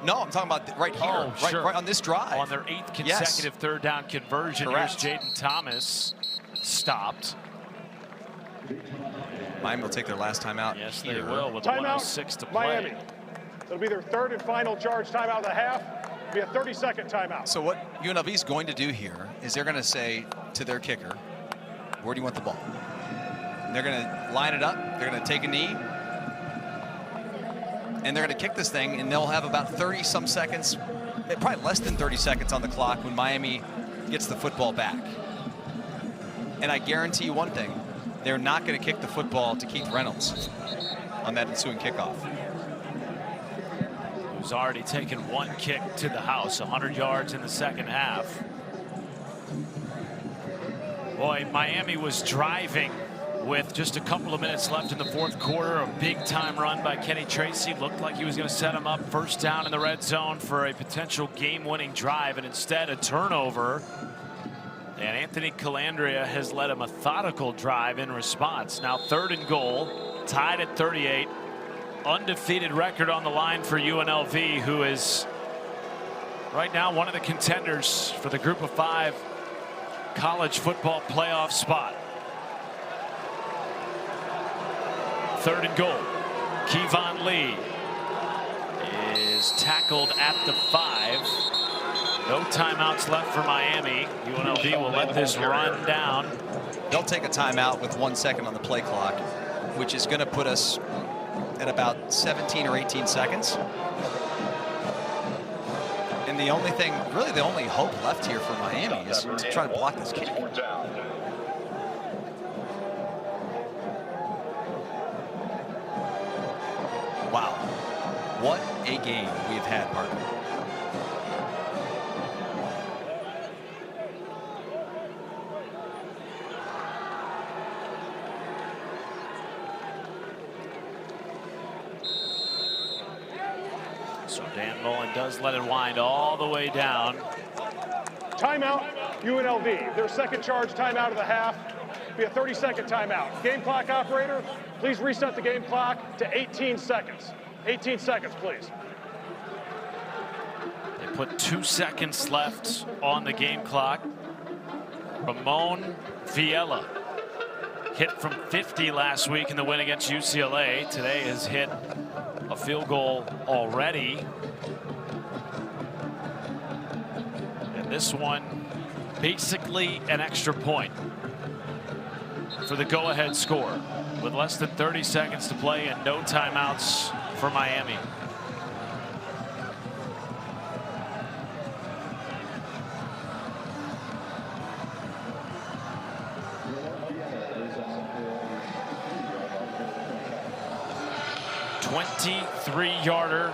No, I'm talking about right here, Oh, right, sure. right on this drive. On their 8th consecutive third down conversion. Correct. Here's Jaden Thomas, stopped. Miami will take their last timeout. Yes, here. they will with a Timeout, 1:06 to play. Miami. It'll be their 3rd and final charge timeout of the half. It'll be a 30-second timeout. So what UNLV is going to do here is they're going to say to their kicker, where do you want the ball? And they're going to line it up. They're going to take a knee. And they're going to kick this thing, and they'll have about 30-some seconds, probably less than 30 seconds on the clock when Miami gets the football back. And I guarantee you one thing, they're not going to kick the football to Keith Reynolds on that ensuing kickoff. Who's already taken one kick to the house, 100 yards in the second half. Boy, Miami was driving with just a couple of minutes left in the 4th quarter. A big-time run by Kenny Tracy. Looked like he was going to set him up first down in the red zone for a potential game-winning drive, and instead a turnover. And Anthony Calandria has led a methodical drive in response. Now 3rd and goal, tied at 38. Undefeated record on the line for UNLV, who is right now one of the contenders for the Group of 5 college football playoff spot. 3rd and goal. Kevon Lee is tackled at the 5. No timeouts left for Miami. UNLV will let this run down. They'll take a timeout with 1 second on the play clock, which is going to put us at about 17 or 18 seconds. And the only thing, really the only hope left here for Miami is to try to block this kick. Wow, what a game we've had, partner. So Dan Mullen does let it wind all the way down. Timeout, UNLV. Their 2nd charge timeout of the half. It'll be a 30-second timeout. Game clock operator, please reset the game clock to 18 seconds. 18 seconds, please. They put 2 seconds left on the game clock. Ramon Viella hit from 50 last week in the win against UCLA. Today has hit a field goal already. And this one basically an extra point for the go-ahead score with less than 30 seconds to play and no timeouts for Miami. $23-yarder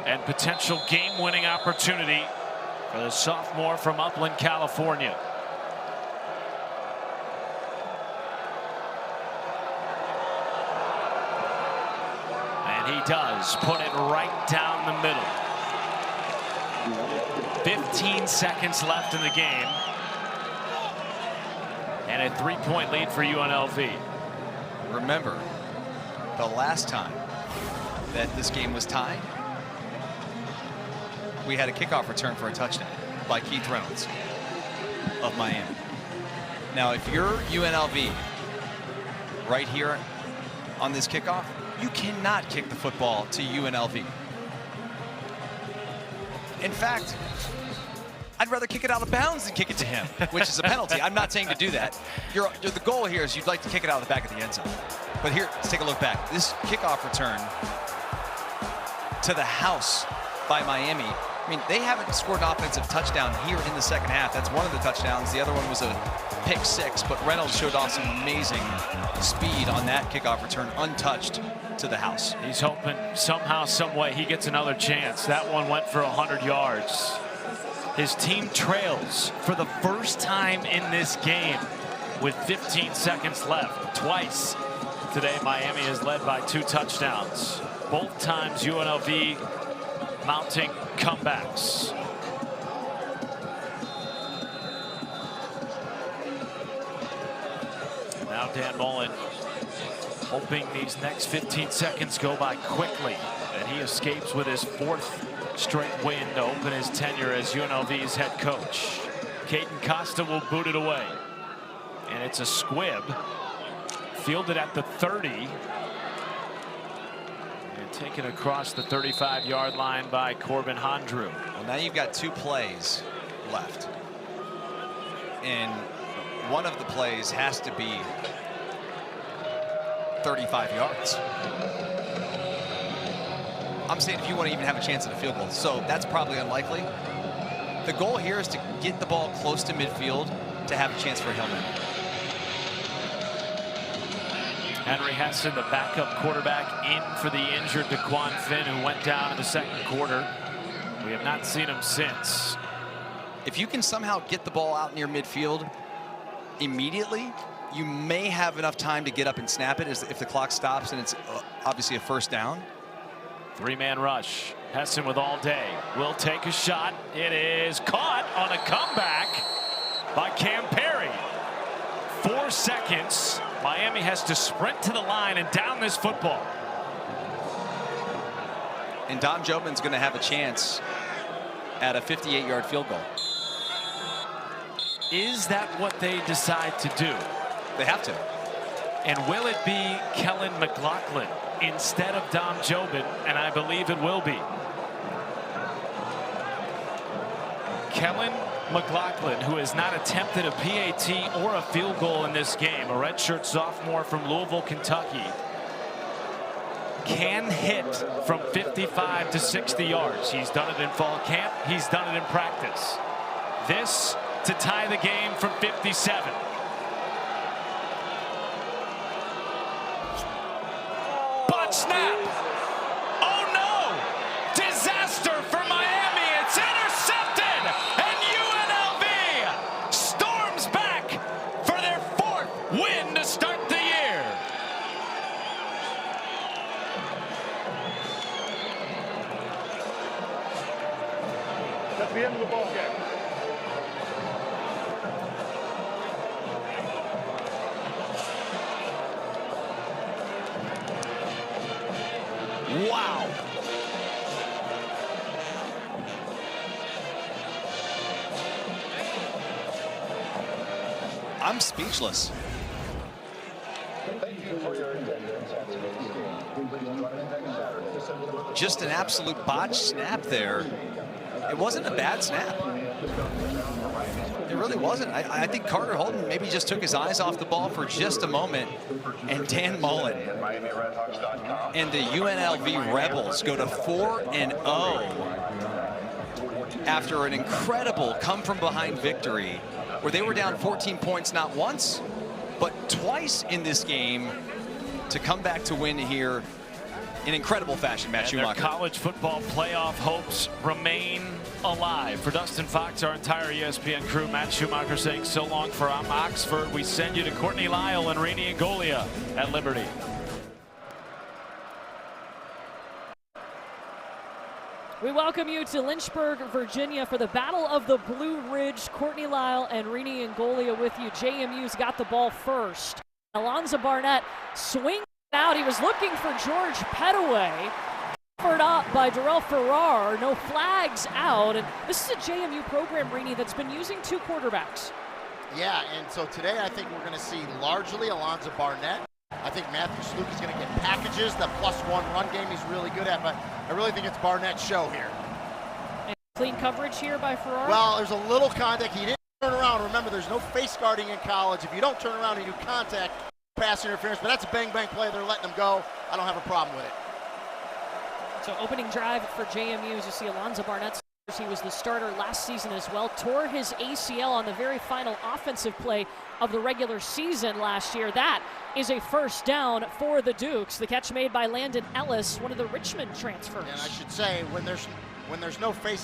and potential game-winning opportunity for the sophomore from Upland, California. And he does put it right down the middle. 15 seconds left in the game. And a 3-point lead for UNLV. Remember, the last time that this game was tied, we had a kickoff return for a touchdown by Keith Reynolds of Miami. Now, if you're UNLV right here on this kickoff, you cannot kick the football to UNLV. In fact, I'd rather kick it out of bounds than kick it to him, which is a penalty. I'm not saying to do that. The goal here is you'd like to kick it out of the back of the end zone. But here, let's take a look back. This kickoff return to the house by Miami I mean, they haven't scored an offensive touchdown here in the second half. That's one of the touchdowns. The other one was a pick six, but Reynolds showed off some amazing speed on that kickoff return, untouched to the house. He's hoping somehow, some way he gets another chance. That one went for 100 yards. His team trails for the first time in this game with 15 seconds left. Twice today, Miami is led by 2 touchdowns. Both times UNLV mounting comebacks. Now Dan Mullen hoping these next 15 seconds go by quickly, and he escapes with his 4th straight win to open his tenure as UNLV's head coach. Caden Costa will boot it away, and it's a squib fielded at the 30 and taken across the 35-yard line by Corbin Hondrew. Well, now you've got 2 plays left, and one of the plays has to be 35 yards. I'm saying if you want to even have a chance at a field goal, so that's probably unlikely. The goal here is to get the ball close to midfield to have a chance for a Hail Mary. Henry Hesson, the backup quarterback, in for the injured DeQuan Finn, who went down in the second quarter. We have not seen him since. If you can somehow get the ball out near midfield immediately, you may have enough time to get up and snap it if the clock stops and it's obviously a first down. 3-man rush. Hesson with all day. Will take a shot. It is caught on a comeback by Cam Perry. 4 seconds. Miami has to sprint to the line and down this football. And Dom Jobin's going to have a chance at a 58-yard field goal. Is that what they decide to do? They have to. And will it be Kellen McLaughlin instead of Dom Jobin? And I believe it will be. Kellen McLaughlin, who has not attempted a PAT or a field goal in this game, a redshirt sophomore from Louisville, Kentucky, can hit from 55 to 60 yards. He's done it in fall camp. He's done it in practice. This to tie the game from 57. Butt snap. Oh no! Disaster for Miami. It's intercepted, and UNLV storms back for their 4th win to start the year. That's the end of the ball game. Wow. I'm speechless. Just an absolute botch snap there. It wasn't a bad snap. It really wasn't. I think Carter Holton maybe just took his eyes off the ball for just a moment, and Dan Mullen and the UNLV Rebels go to 4-0 after an incredible come-from-behind victory where they were down 14 points not once, but twice in this game to come back to win here in incredible fashion. Matt Schumacher. Their college football playoff hopes remain alive. For Dustin Fox, our entire ESPN crew, Matt Schumacher saying so long for Oxford. We send you to Courtney Lyle and Rini Angolia at Liberty. We welcome you to Lynchburg, Virginia for the Battle of the Blue Ridge. Courtney Lyle and Rini Angolia with you. JMU's got the ball first. Alonzo Barnett swings out. He was looking for George Pettaway. Covered up by Darrell Farrar. No flags out. And this is a JMU program, Rini, that's been using 2 quarterbacks. Yeah, and so today I think we're going to see largely Alonzo Barnett. I think Matthew Slook is going to get packages. That +1 run game he's really good at, but I really think it's Barnett's show here. And clean coverage here by Farrar? Well, there's a little contact. He didn't turn around. Remember, there's no face guarding in college. If you don't turn around and you do contact, pass interference, but that's a bang-bang play. They're letting them go. I don't have a problem with it. So opening drive for JMU, as you see Alonzo Barnett He was the starter last season as well. Tore his ACL on the very final offensive play of the regular season last year. That is a first down for the Dukes. The catch made by Landon Ellis, one of the Richmond transfers. And I should say, when there's no face